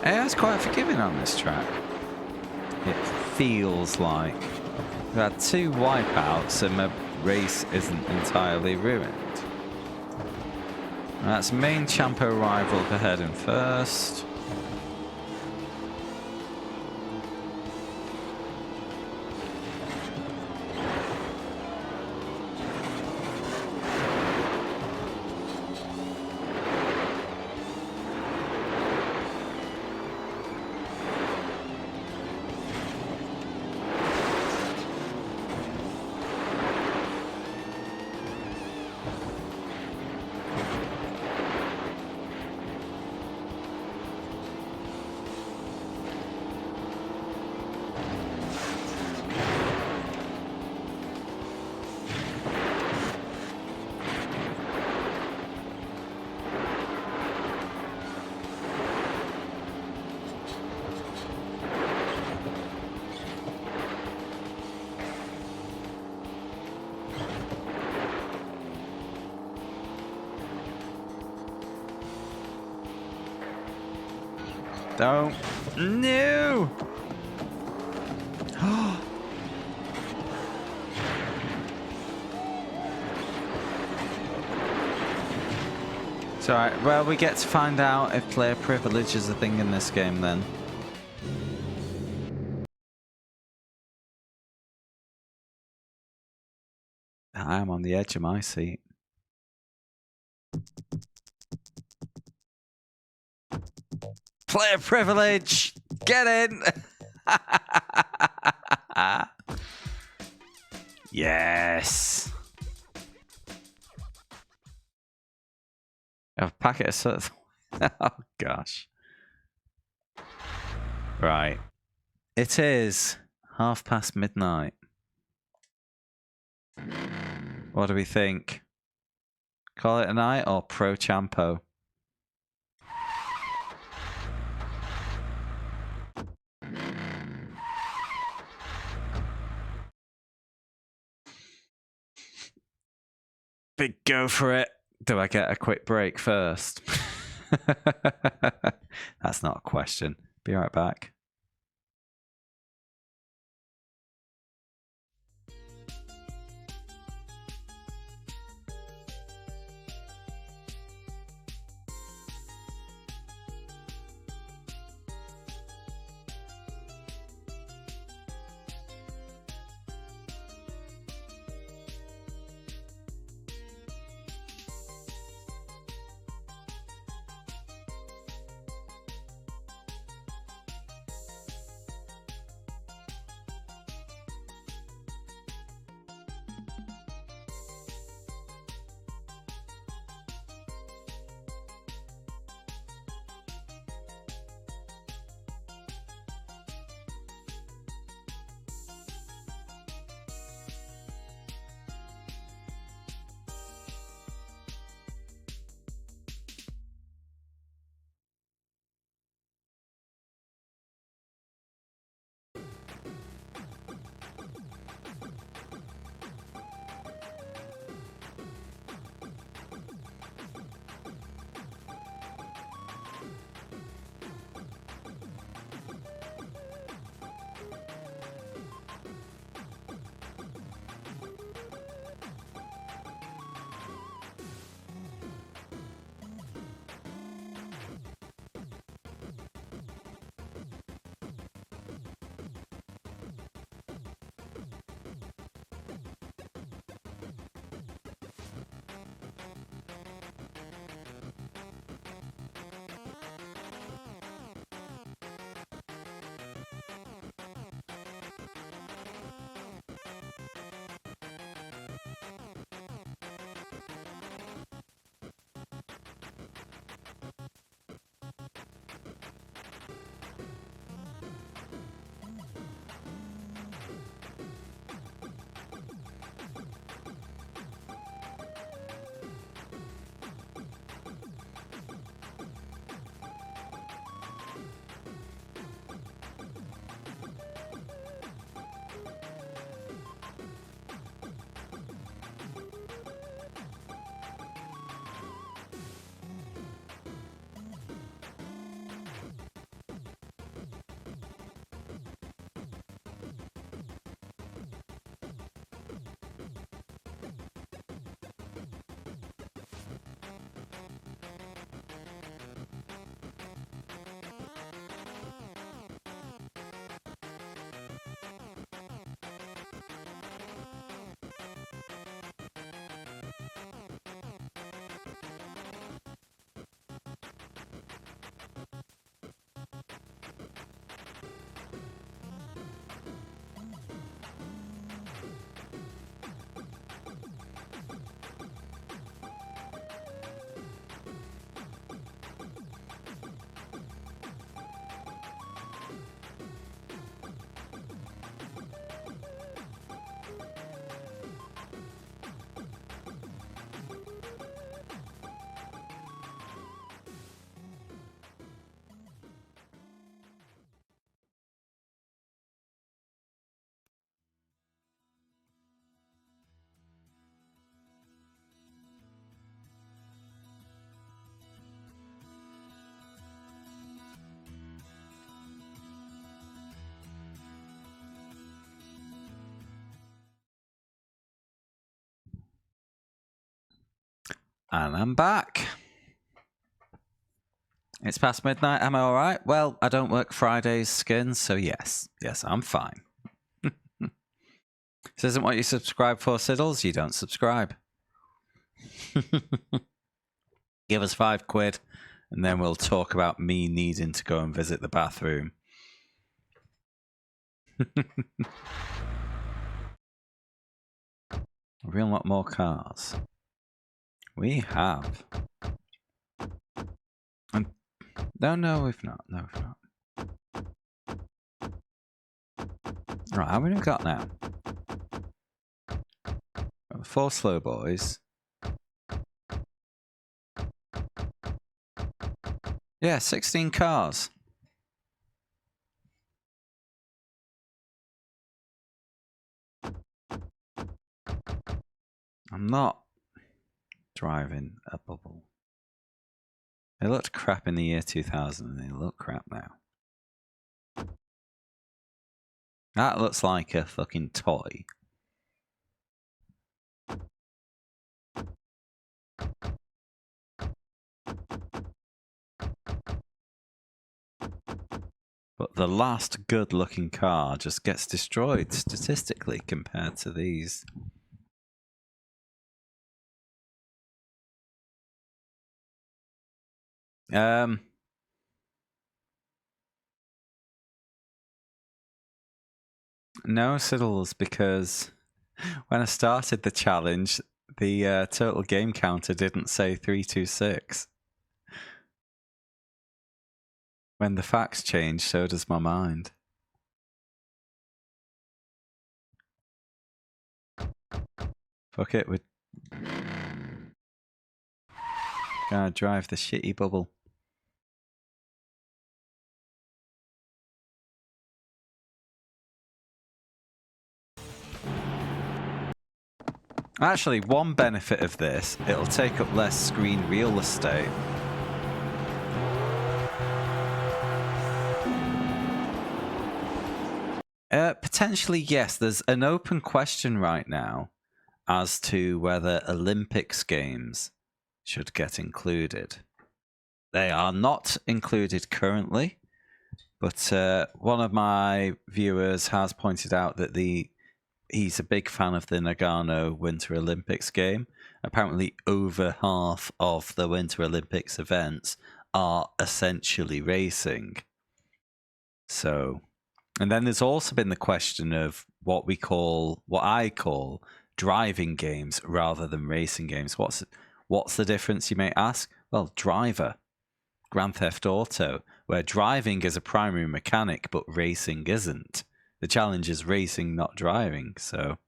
It's quite forgiving on this track. It feels like. We've had 2 wipeouts and my race isn't entirely ruined. And that's main Champo rival for heading first. Don't. No! It's alright. Well, we get to find out if player privilege is a thing in this game then. I am on the edge of my seat. Player privilege! Get in! Yes! A packet of stuff. Oh gosh. Right. It is midnight. What do we think? Call it a night or pro champo? Big go for it. Do I get a quick break first? That's not a question. Be right back. And I'm back. It's past midnight. Am I all right? Well, I don't work Fridays, Skins, so yes. Yes, I'm fine. This isn't what you subscribe for, Siddles. You don't subscribe. Give us £5, and then we'll talk about me needing to go and visit the bathroom. A real lot more cars. We have. No, we've not. No, we've not. Right, how many have we got now? 4 slow boys. Yeah, 16 cars. I'm not driving a bubble. They looked crap in the year 2000 and they look crap now. That looks like a fucking toy. But the last good-looking car just gets destroyed statistically compared to these. No, Siddles, because when I started the challenge, the total game counter didn't say 326. When the facts change, so does my mind. Fuck it, we're gonna drive the shitty bubble. Actually, one benefit of this, it'll take up less screen real estate. Potentially, yes. There's an open question right now as to whether Olympics games should get included. They are not included currently, but one of my viewers has pointed out that he's a big fan of the Nagano Winter Olympics game. Apparently, over half of the Winter Olympics events are essentially racing. So, and then there's also been the question of what I call driving games rather than racing games. What's the difference, you may ask? Well, Driver, Grand Theft Auto, where driving is a primary mechanic, but racing isn't. The challenge is racing, not driving. So,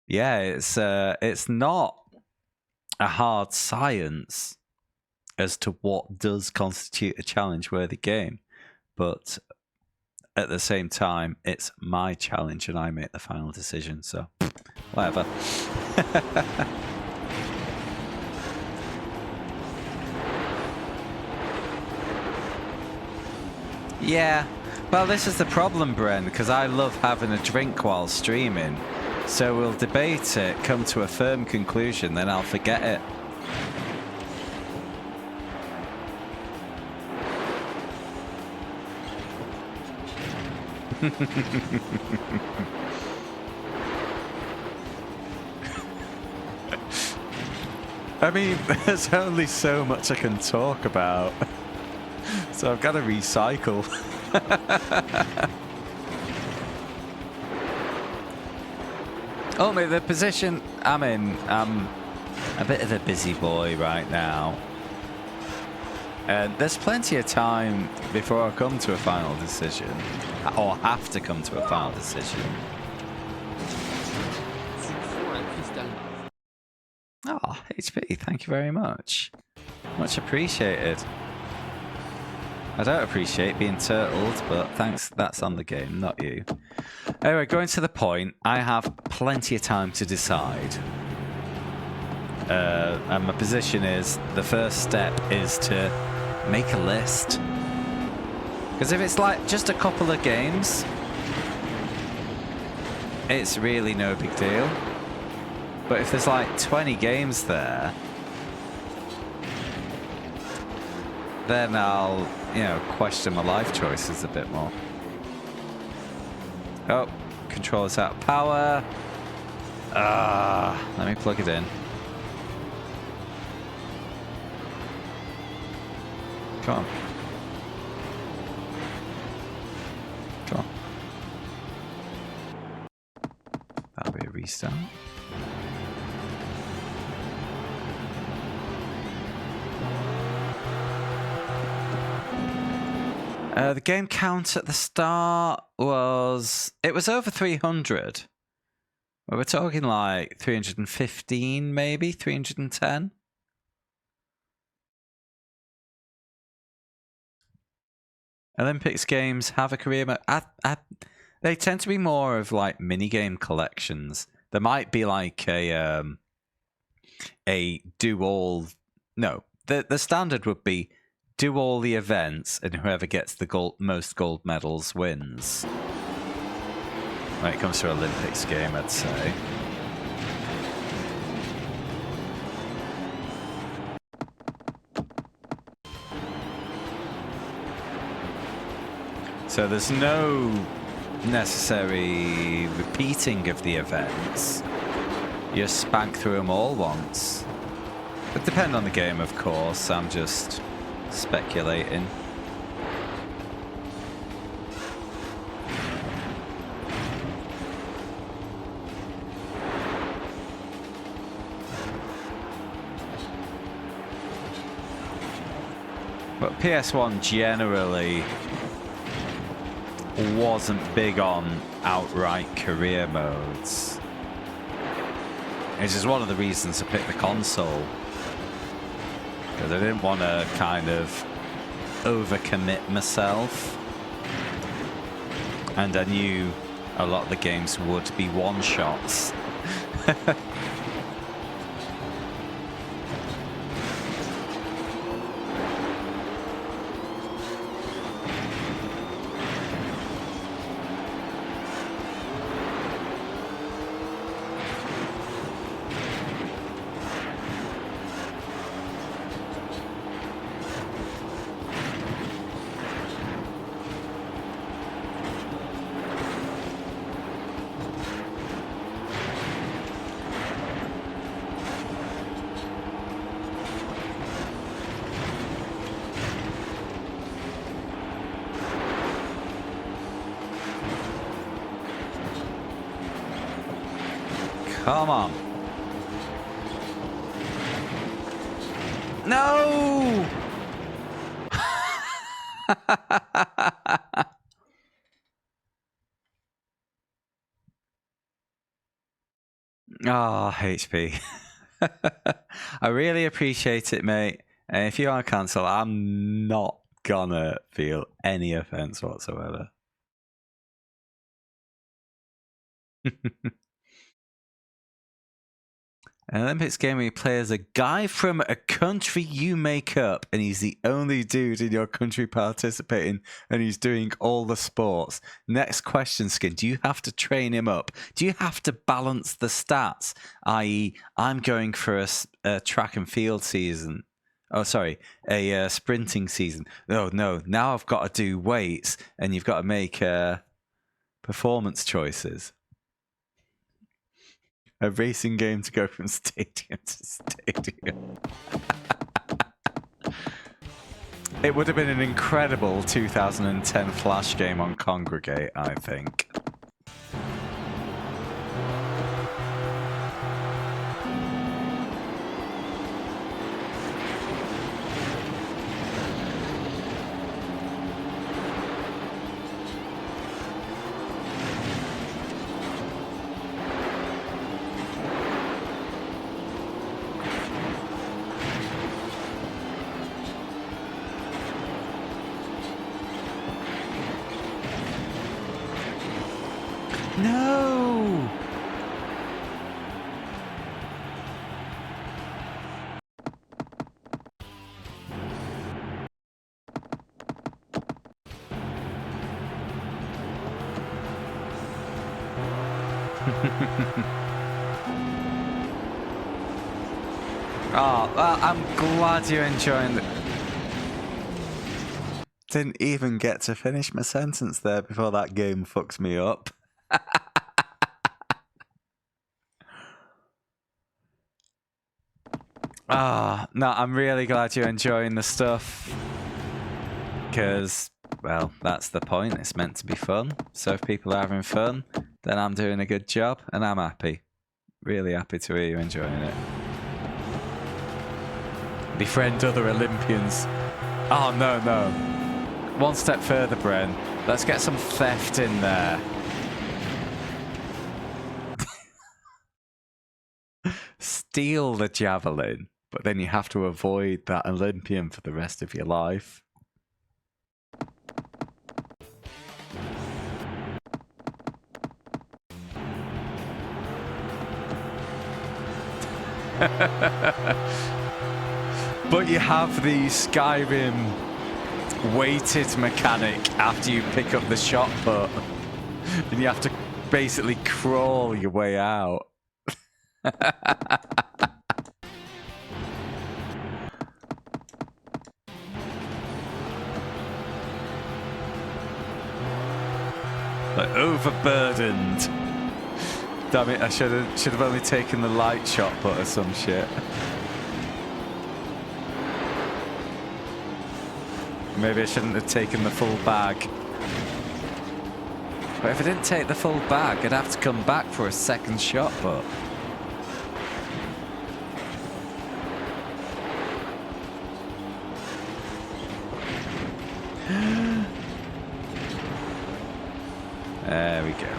yeah, it's not a hard science as to what does constitute a challenge-worthy game, but at the same time, it's my challenge and I make the final decision. So, whatever. Yeah. Well, this is the problem, Bren, because I love having a drink while streaming. So we'll debate it, come to a firm conclusion, then I'll forget it. I mean, there's only so much I can talk about. So I've got to recycle. Oh, mate, the position I'm in, I'm a bit of a busy boy right now. And there's plenty of time before I come to a final decision, or have to come to a final decision. Oh, HP, thank you very much. Much appreciated. I don't appreciate being turtled, but thanks, that's on the game, not you. Anyway, going to the point, I have plenty of time to decide. And my position is, the first step is to make a list. Because if it's like just a couple of games, it's really no big deal. But if there's like 20 games there, then I'll, you know, question my life choices a bit more. Oh, controller's out of power. Let me plug it in. Come on. Come on. That'll be a restart. The game count at the start was... It was over 300. We're talking like 315 maybe, 310. Olympics games have a career mode. They tend to be more of like minigame collections. There might be like a do all. No, the standard would be do all the events, and whoever gets the most gold medals wins. When it comes to Olympics game, I'd say. So there's no necessary repeating of the events. You just spank through them all once. It depends on the game, of course. I'm just speculating. But PS1 generally wasn't big on outright career modes. Which is one of the reasons I picked the console. Because I didn't want to kind of overcommit myself. And I knew a lot of the games would be one-shots. Come on. No! Oh, HP. I really appreciate it, mate. And if you are cancel, I'm not gonna feel any offense whatsoever. An Olympics game where you play as a guy from a country you make up, and he's the only dude in your country participating, and he's doing all the sports. Next question, Skin. Do you have to train him up? Do you have to balance the stats? I.e., I'm going for a track and field season. Oh, sorry, a sprinting season. Oh, no, now I've got to do weights, and you've got to make performance choices. A racing game to go from stadium to stadium. It would have been an incredible 2010 Flash game on Congregate, I think. No! Oh, well, I'm glad you're enjoying it. didn't even get to finish my sentence there before that game fucks me up. Ah, no, I'm really glad you're enjoying the stuff. Because, well, that's the point. It's meant to be fun. So if people are having fun, then I'm doing a good job and I'm happy. Really happy to hear you enjoying it. Befriend other Olympians. Oh, no, no. One step further, Bren. Let's get some theft in there. Steal the javelin, but then you have to avoid that Olympian for the rest of your life. But you have the Skyrim weighted mechanic after you pick up the shot put, and you have to basically crawl your way out. Like overburdened. Damn it! I should have only taken the light shot put or some shit. Maybe I shouldn't have taken the full bag. But if I didn't take the full bag, I'd have to come back for a second shot put. There we go.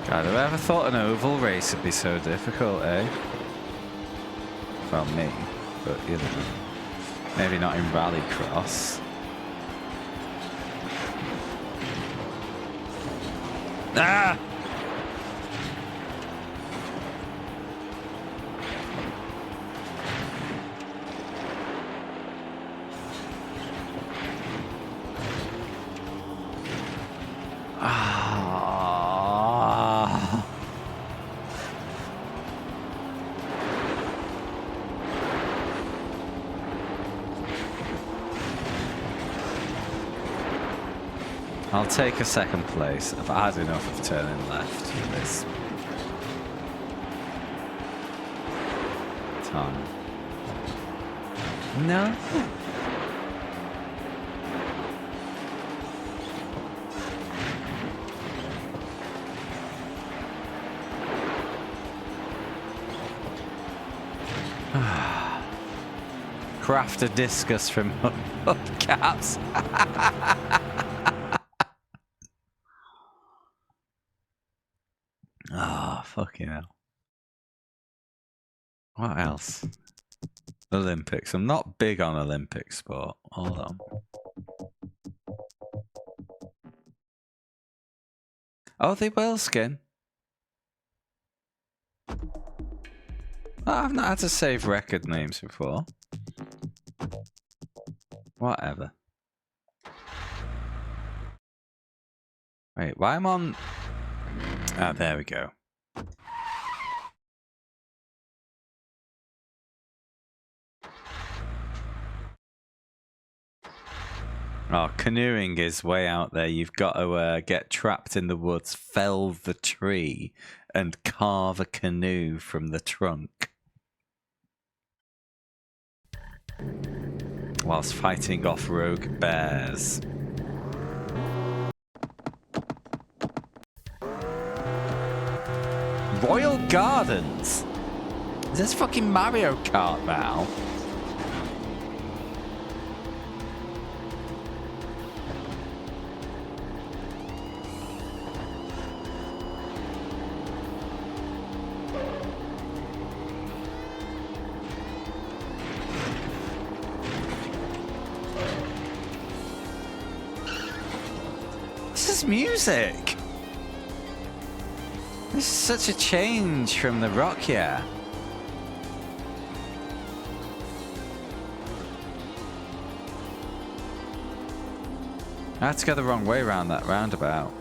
God, have I ever thought an oval race would be so difficult, eh? Well, me, but you know, maybe not in Rallycross. Ah! I'll take a second place. I've had enough of turning left this time. No? Craft a discus from hubcaps. Ah, fucking hell. What else? Olympics. I'm not big on Olympic sport. Hold on. Oh, they will skin. I've not had to save record names before. Whatever. Wait, why am I on... Ah, there we go. Oh, canoeing is way out there. You've got to get trapped in the woods, fell the tree, and carve a canoe from the trunk. Whilst fighting off rogue bears. Royal Gardens? Is this fucking Mario Kart now? this music? This is such a change from the rock, yeah. I had to go the wrong way around that roundabout.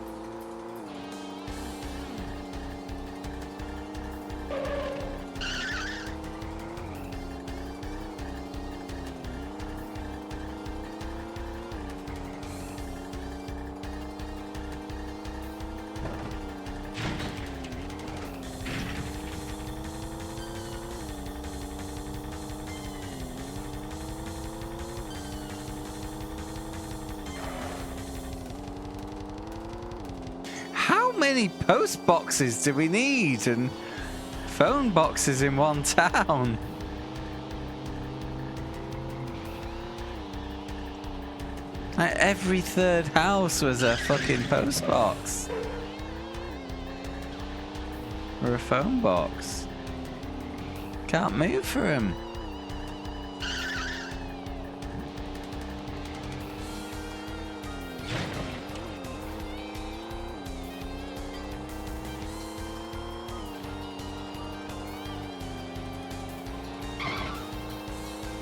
How many post boxes do we need and phone boxes in one town? Like every third house was a fucking post box. Or a phone box. Can't move for him.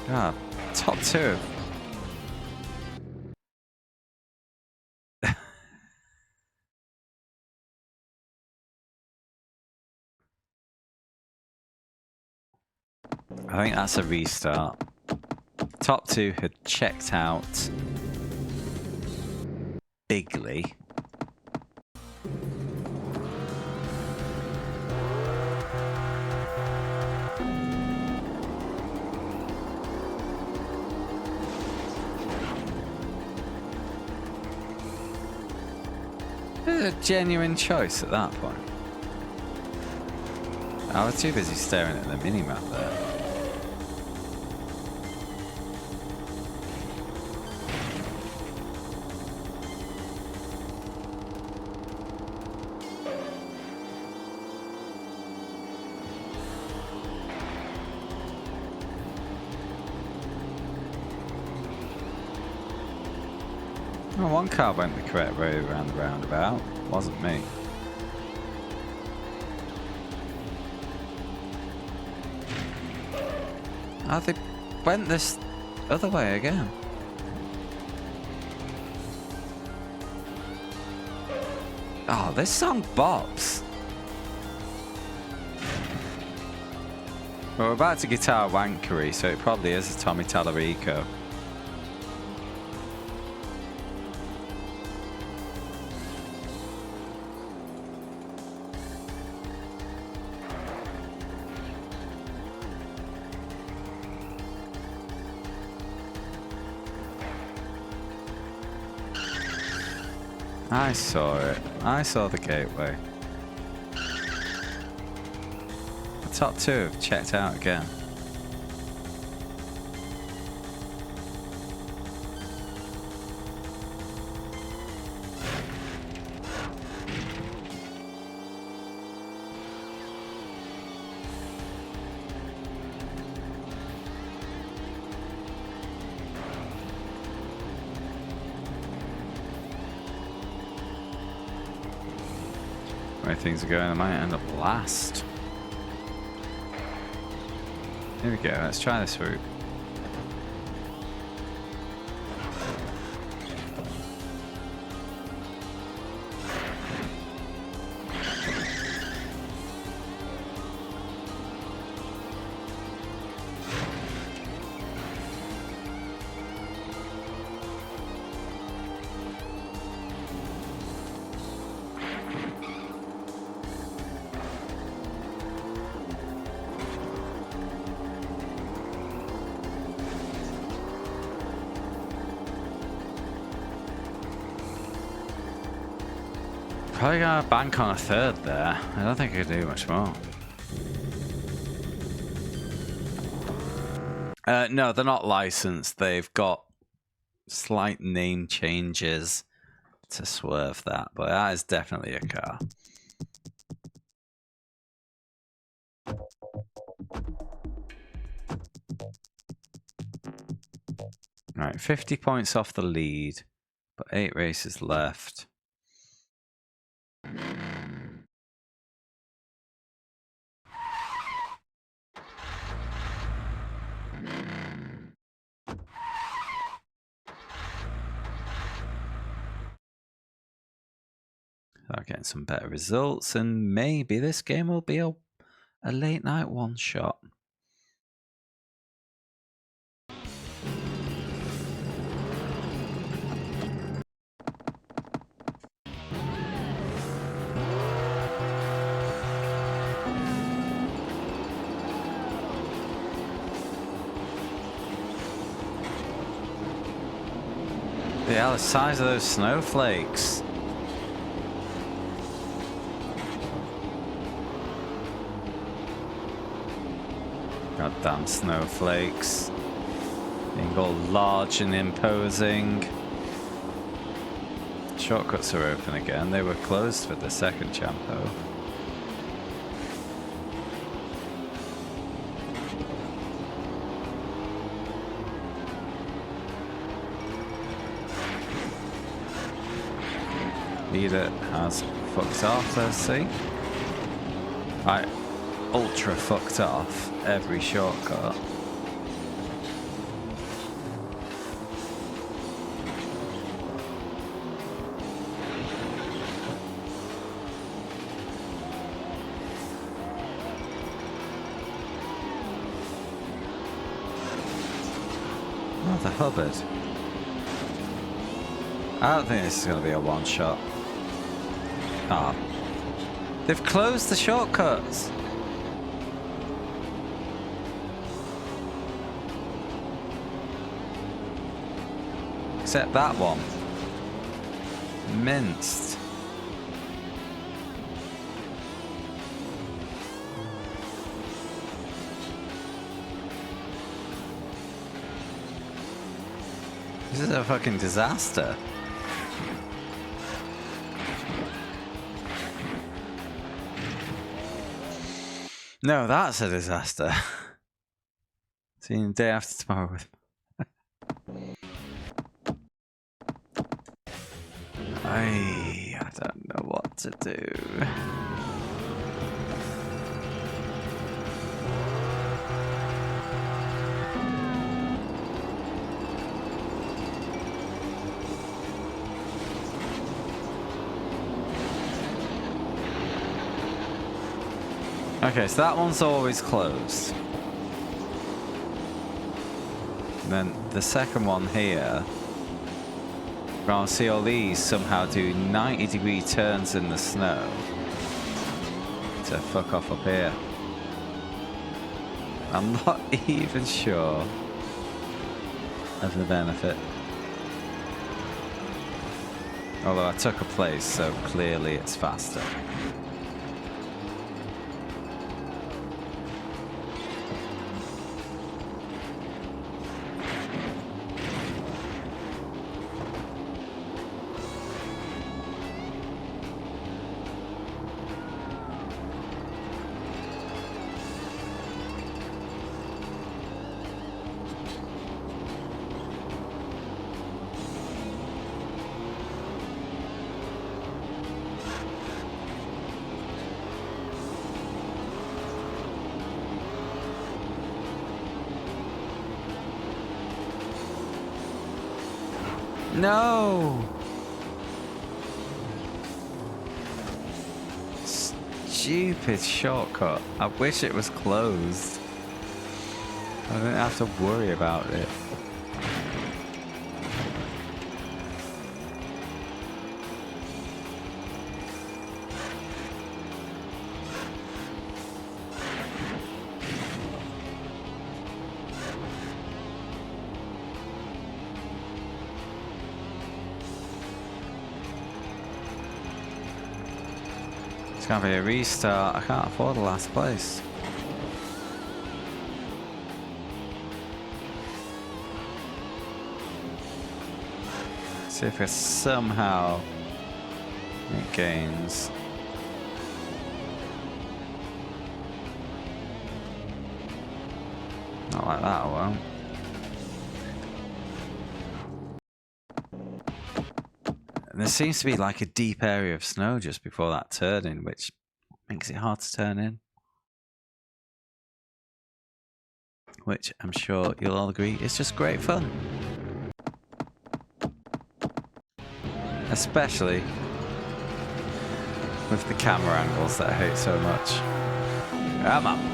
Ah, top two. I think that's a restart. Top two had checked out bigly. It was a genuine choice at that point. I was too busy staring at the minimap there. Well, one car went the correct way around the roundabout. Wasn't me. Oh, they went this other way again. Oh, this song bops. Well, we're about to guitar wankery, so it probably is a Tommy Tallarico. I saw it. I saw the gateway. The top two have checked out again. The way things are going, I might end up last. Here we go, let's try this route. Probably gonna bank on a third there. I don't think I could do much more. No, they're not licensed. They've got slight name changes to swerve that, but that is definitely a car. Right, 50 points off the lead, but 8 races left. Start getting some better results, and maybe this game will be a late night one shot. Yeah, the size of those snowflakes. Goddamn snowflakes. Being all large and imposing. Shortcuts are open again. They were closed for the second jump though. Leader has fucked off, let's see. I ultra fucked off every shortcut. Oh, the Hubbard. I don't think this is going to be a one shot. Ah. They've closed the shortcuts. Except that one. Minced. This is a fucking disaster. No, that's a disaster. See you the day after tomorrow with I don't know what to do. Okay, so that one's always closed. And then the second one here, I'll see all these somehow do 90-degree turns in the snow to fuck off up here. I'm not even sure of the benefit. Although I took a place, so clearly it's faster. No! Stupid shortcut. I wish it was closed. I didn't have to worry about it. It's gonna be a restart. I can't afford the last place. See if it somehow it gains. Not like that, I won't. And there seems to be like a deep area of snow just before that turn-in, which makes it hard to turn in. Which I'm sure you'll all agree is just great fun. Especially with the camera angles that I hate so much. Come on.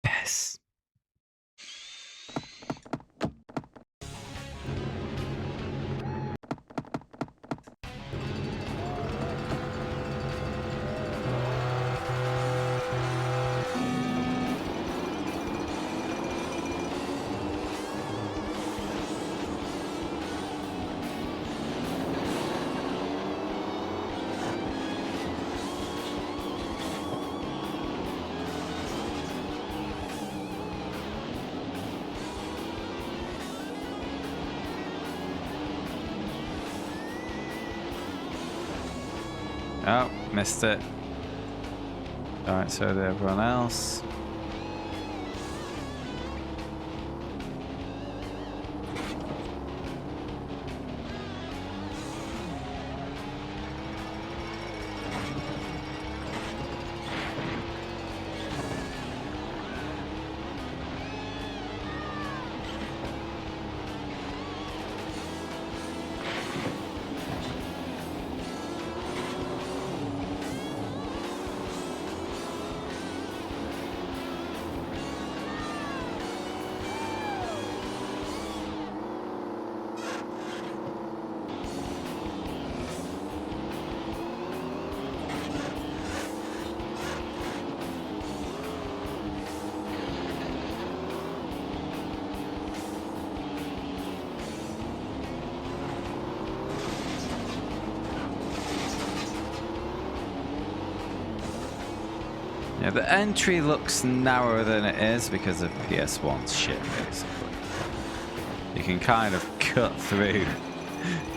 Yes. Oh, missed it. Alright, so did everyone else. Yeah, the entry looks narrower than it is because of PS1's shit, basically. You can kind of cut through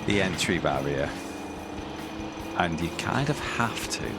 the entry barrier. And you kind of have to.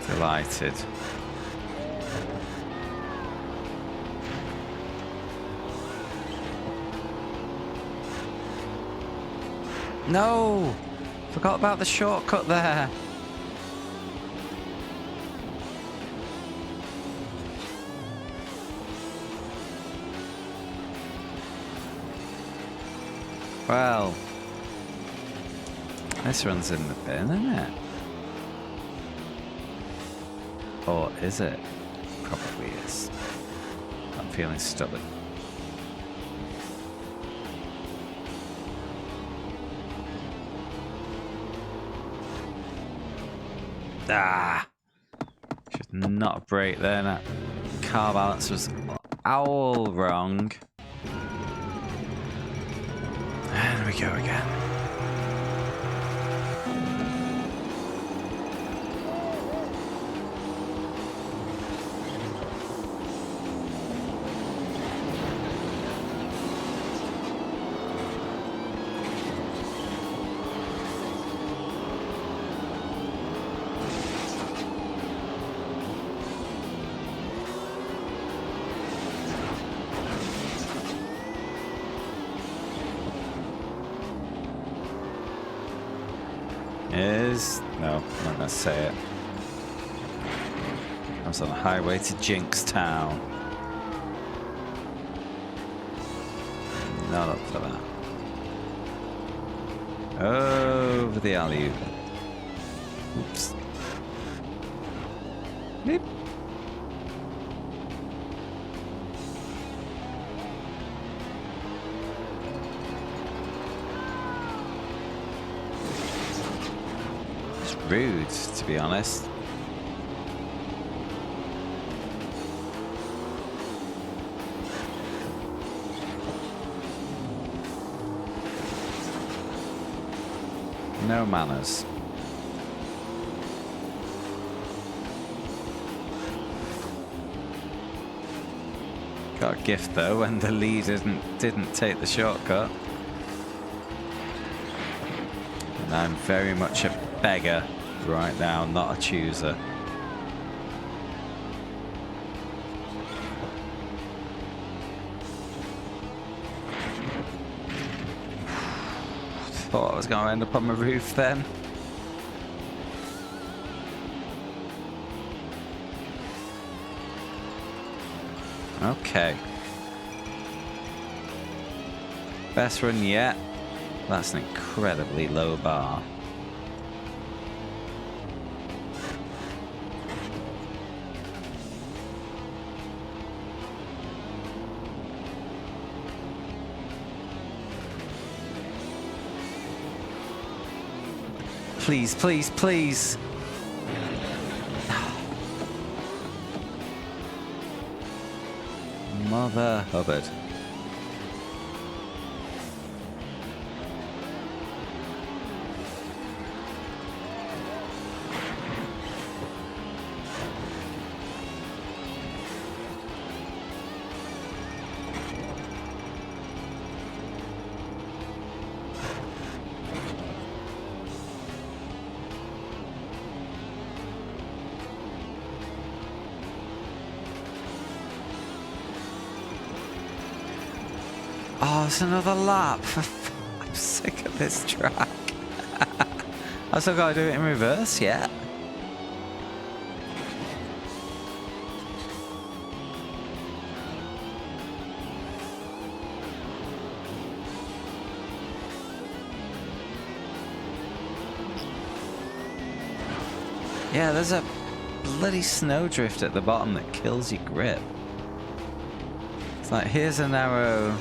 Delighted. No! Forgot about the shortcut there. Well, this one's in the bin, isn't it? Or is it? Probably is. I'm feeling stubborn. Ah! Should not brake there. That car balance was all wrong. And we go again. No, I'm not gonna say it. I was on the highway to Jinkstown. Not up for that. Over the alley-oop. Oops. Beep. It's rude, to be honest. No manners. Got a gift though when the lead didn't take the shortcut. And I'm very much a beggar right now, not a chooser. Thought I was going to end up on my roof then. Okay. Best run yet. That's an incredibly low bar. Please, please, please. Mother Hubbard. Oh, it's another lap. I'm sick of this track. I still gotta do it in reverse yet. Yeah, there's a bloody snowdrift at the bottom that kills your grip. It's like, here's a narrow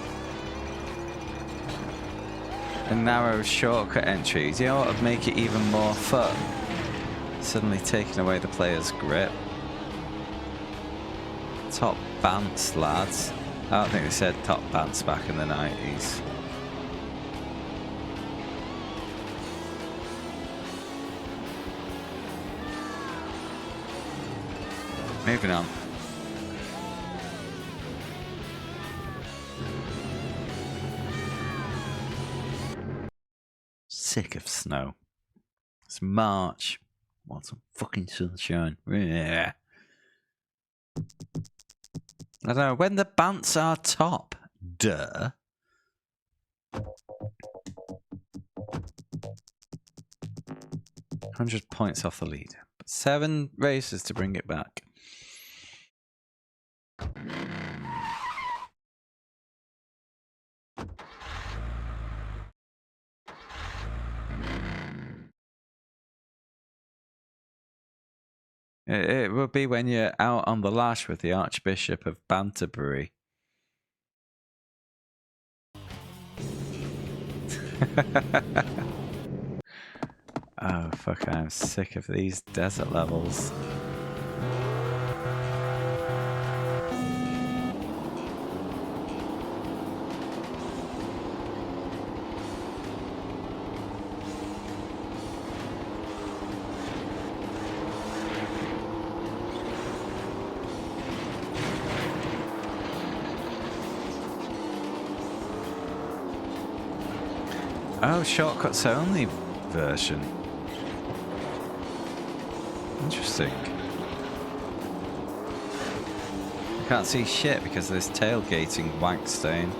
shortcut entry. Do you know what would make it even more fun? Suddenly taking away the player's grip. Top bounce, lads. I don't think they said top bounce back in the 90s. Moving on. Sick of snow. It's March. Want some fucking sunshine. Yeah. I don't know, when the bounce are top. Duh. $100 points off the lead. 7 races to bring it back. It will be when you're out on the lash with the Archbishop of Banterbury. Oh, fuck, I'm sick of these desert levels. Oh, shortcuts only version. Interesting. I can't see shit because of this tailgating wank stain.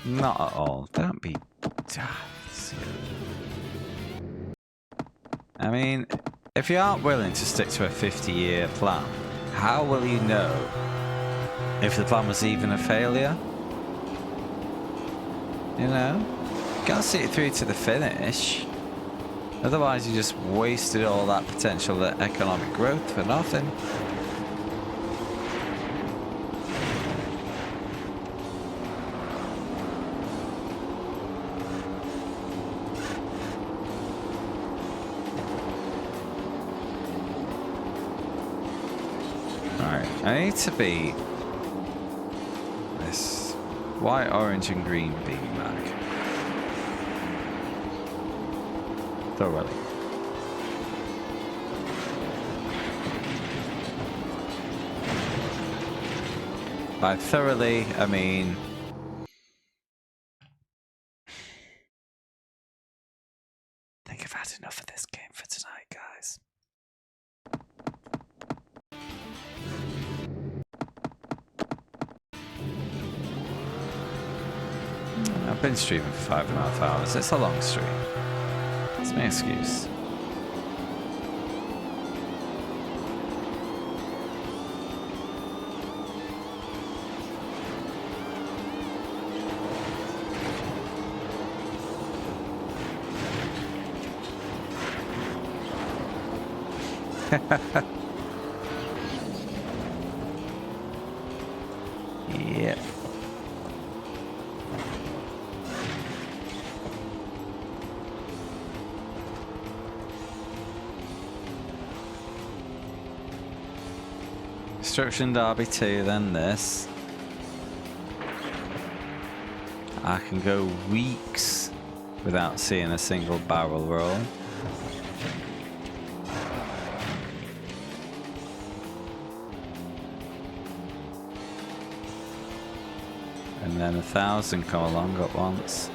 Not at all. Don't be daft. I mean, if you aren't willing to stick to a 50-year plan, how will you know if the plan was even a failure? You know? You gotta see it through to the finish. Otherwise, you just wasted all that potential economic growth for nothing. Alright, I need to be this white, orange, and green beanbag. Thoroughly. By thoroughly, I mean... I think I've had enough of this game for tonight, guys. I've been streaming for 5.5 hours. It's a long stream. It's my excuse. Yep. Destruction Derby 2, then this. I can go weeks without seeing a single barrel roll. And then 1,000 come along at once.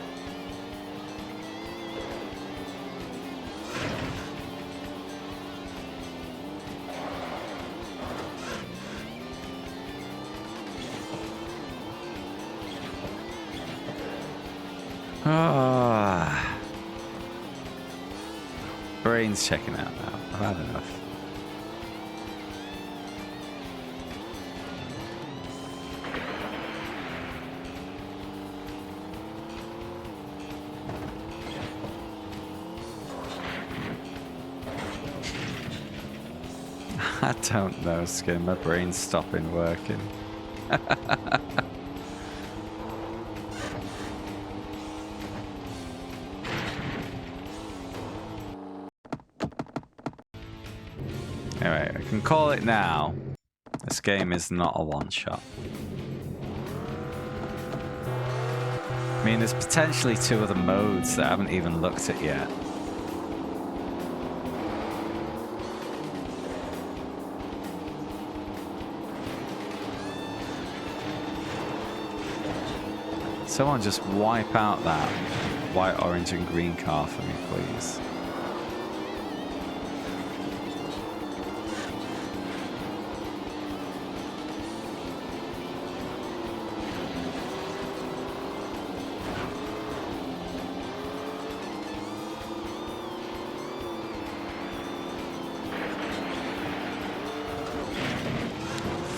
Ah, brain's checking out now. I've had enough. I don't know, Skin. My brain's stopping working. Anyway, I can call it now. This game is not a one-shot. I mean, there's potentially 2 other modes that I haven't even looked at yet. Someone just wipe out that white, orange, and green car for me, please.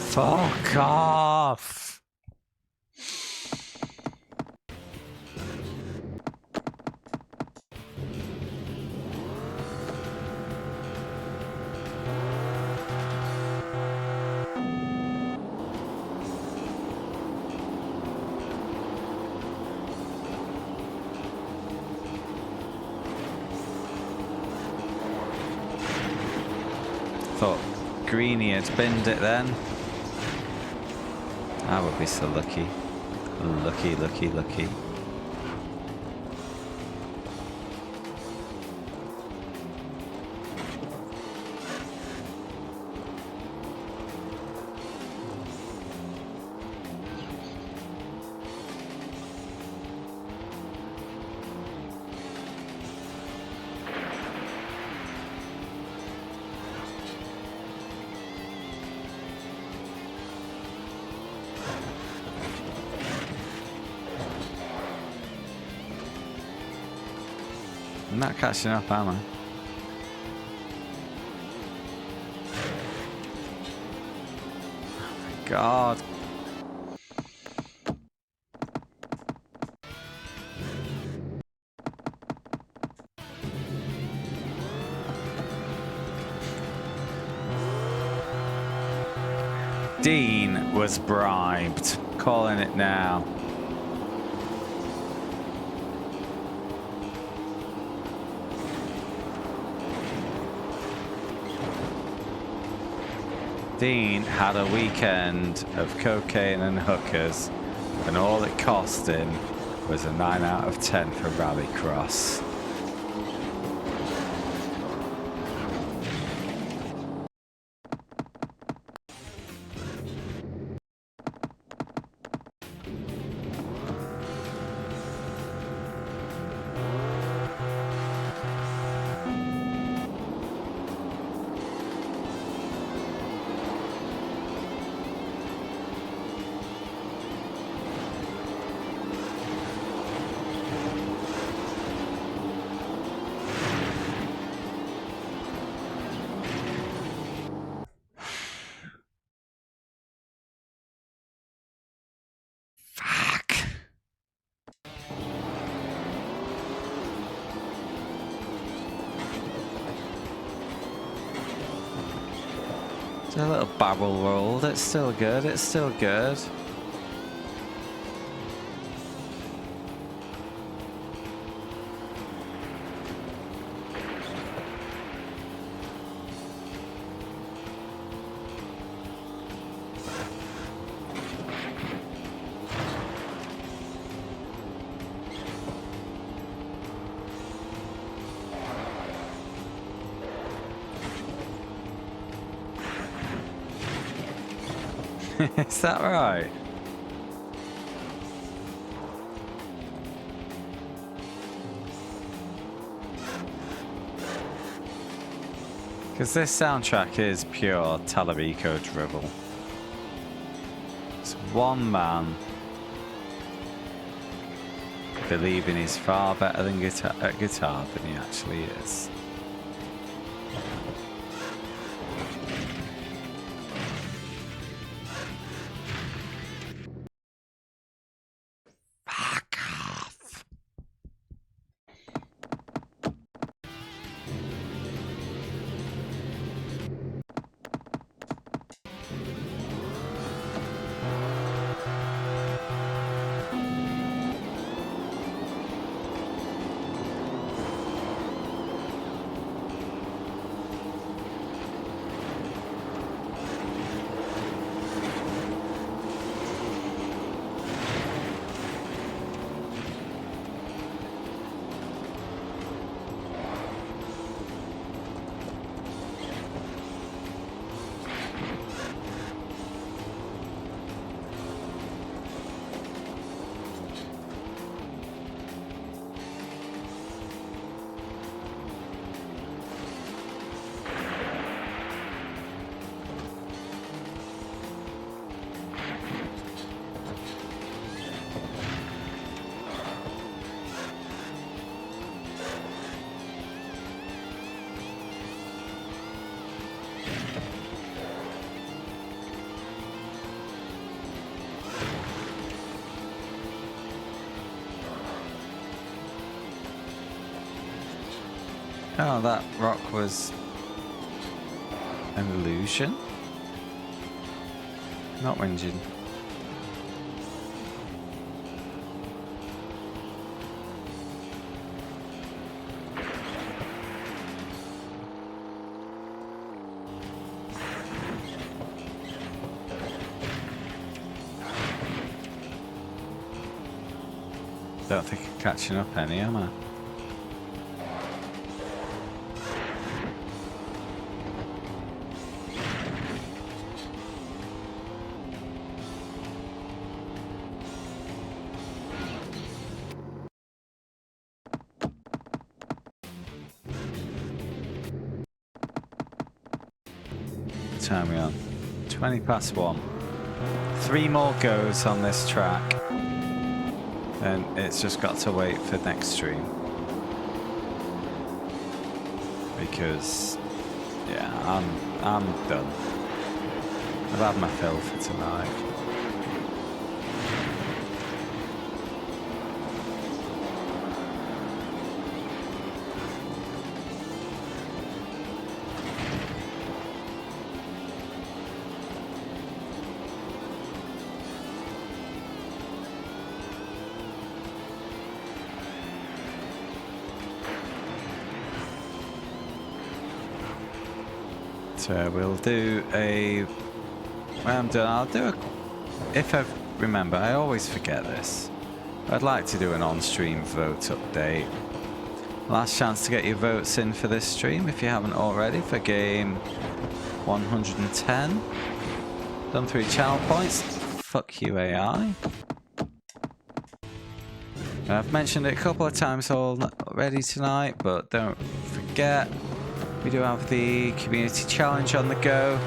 Fuck off! Thought Greenie had binned it then. I would be so lucky. Lucky, lucky, lucky. I'm not catching up, am I? God. Dean was bribed. Calling it now. Dean had a weekend of cocaine and hookers, and all it cost him was a 9 out of 10 for Rallycross. A little barrel roll. It's still good. It's still good. Is that right? Because this soundtrack is pure Talarico drivel. It's one man believing he's far better than at guitar than he actually is. Oh, that rock was an illusion? Not whinging. Don't think I'm catching up any, am I? Time we on? 20 past 1. 3 more goes on this track. And it's just got to wait for next stream. Because yeah, I'm done. I've had my fill for tonight. So we'll do a... When I'm done, I'll do a... If I remember, I always forget this. I'd like to do an on-stream vote update. Last chance to get your votes in for this stream, if you haven't already, for game 110. Done 3 channel points. Fuck you, AI. I've mentioned it a couple of times already tonight, but don't forget, we do have the community challenge on the go.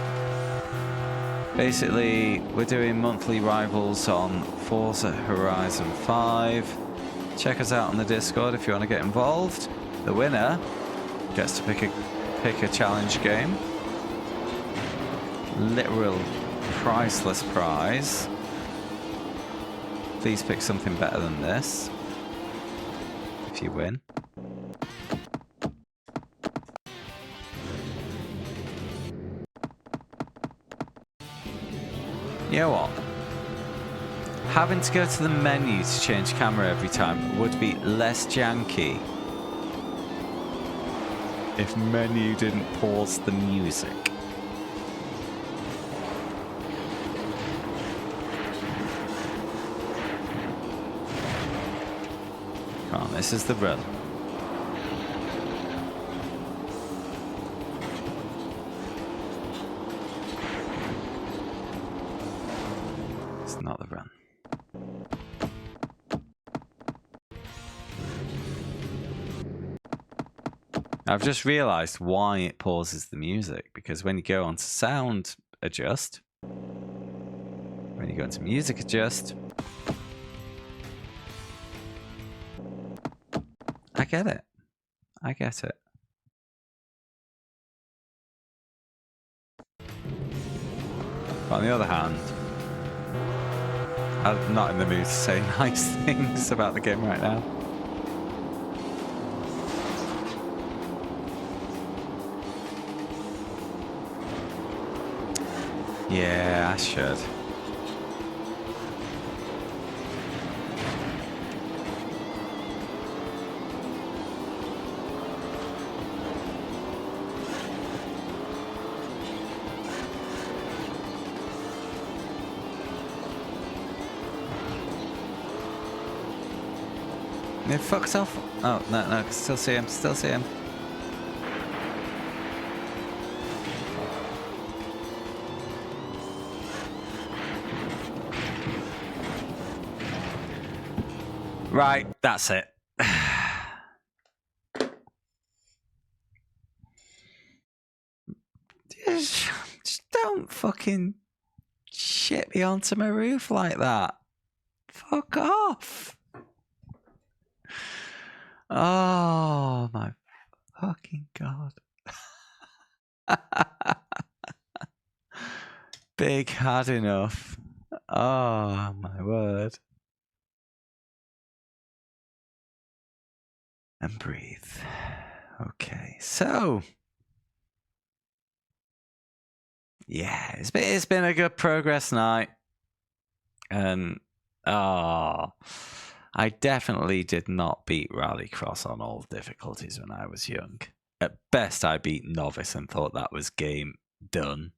Basically, we're doing monthly rivals on Forza Horizon 5. Check us out on the Discord if you want to get involved. The winner gets to pick a challenge game. Literal priceless prize. Please pick something better than this if you win. You know what? Having to go to the menu to change camera every time would be less janky if menu didn't pause the music. Come on, this is the run. It's not the run. I've just realized why it pauses the music, because when you go on to sound adjust, when you go into music adjust, I get it. I get it. But on the other hand, I'm not in the mood to say nice things about the game right now. Yeah, I should. It fucks off. Oh, no, no, still see him, still see him. Right, that's it. Just don't fucking shit me onto my roof like that. Fuck off. Oh my fucking god. Big had enough. Oh my word. And breathe. Okay, so yeah, it's been a good progress night, and I definitely did not beat Rallycross on all difficulties when I was young. At best, I beat Novice and thought that was game done,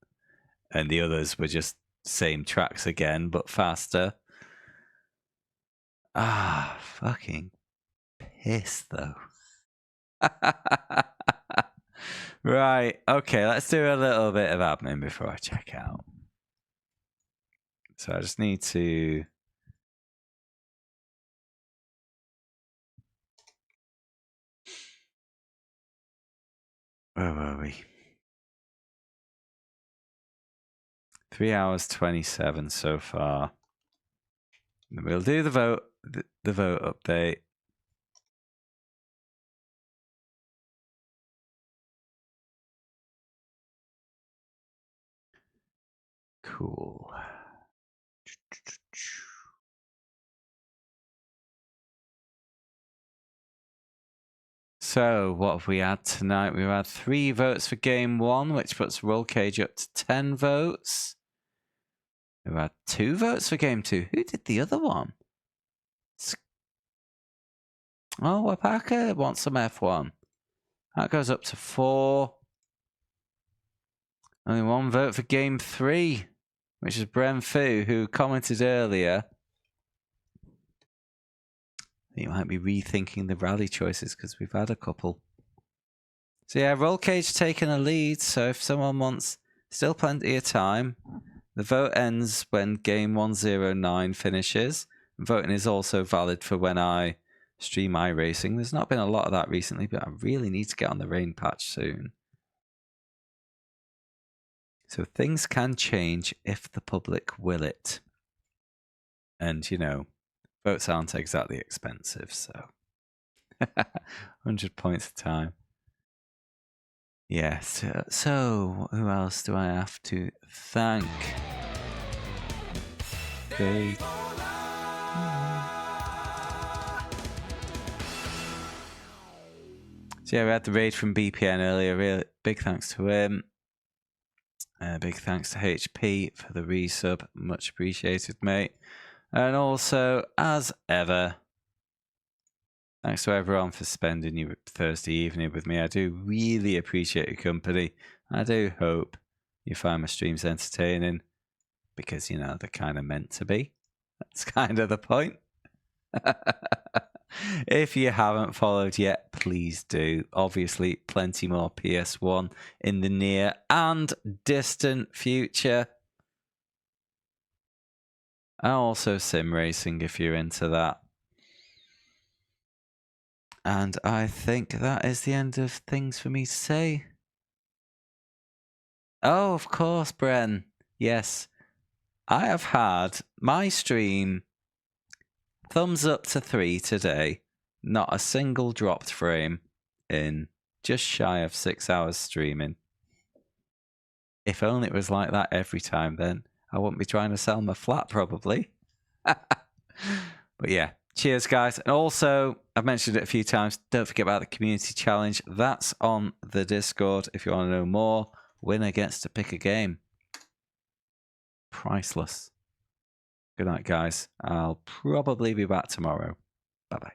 and the others were just same tracks again but faster. Fucking pissed though. Right, okay, let's do a little bit of admin before I check out. So I just need to... Where were we? 3 hours 27 so far. And we'll do the vote update. Cool. So, what have we had tonight? We've had 3 votes for game 1, which puts Roll Cage up to 10 votes. We've had 2 votes for game 2. Who did the other one? Oh, Wapaka wants some F1. That goes up to 4. Only 1 vote for game 3, which is Bren Fu, who commented earlier. You might be rethinking the rally choices because we've had a couple. So yeah, Roll Cage taking a lead. So if someone wants, still plenty of time. The vote ends when game 109 finishes. Voting is also valid for when I stream iRacing. There's not been a lot of that recently, but I really need to get on the rain patch soon. So things can change if the public will it. And, you know, votes aren't exactly expensive, so 100 points a time. Yes. So who else do I have to thank? Okay. So yeah, we had the raid from BPN earlier. Really big thanks to him. Big thanks to HP for the resub. Much appreciated, mate. And also, as ever, thanks to everyone for spending your Thursday evening with me. I do really appreciate your company. I do hope you find my streams entertaining because, you know, they're kind of meant to be. That's kind of the point. If you haven't followed yet, please do. Obviously, plenty more PS1 in the near and distant future. And also sim racing if you're into that. And I think that is the end of things for me to say. Oh, of course, Bren. Yes. I have had my stream thumbs up to 3 today. Not a single dropped frame in just shy of 6 hours streaming. If only it was like that every time, then I wouldn't be trying to sell my flat probably. But yeah, cheers guys. And also, I've mentioned it a few times, don't forget about the community challenge. That's on the Discord if you want to know more. Winner gets to pick a game. Priceless. Good night, guys. I'll probably be back tomorrow. Bye-bye.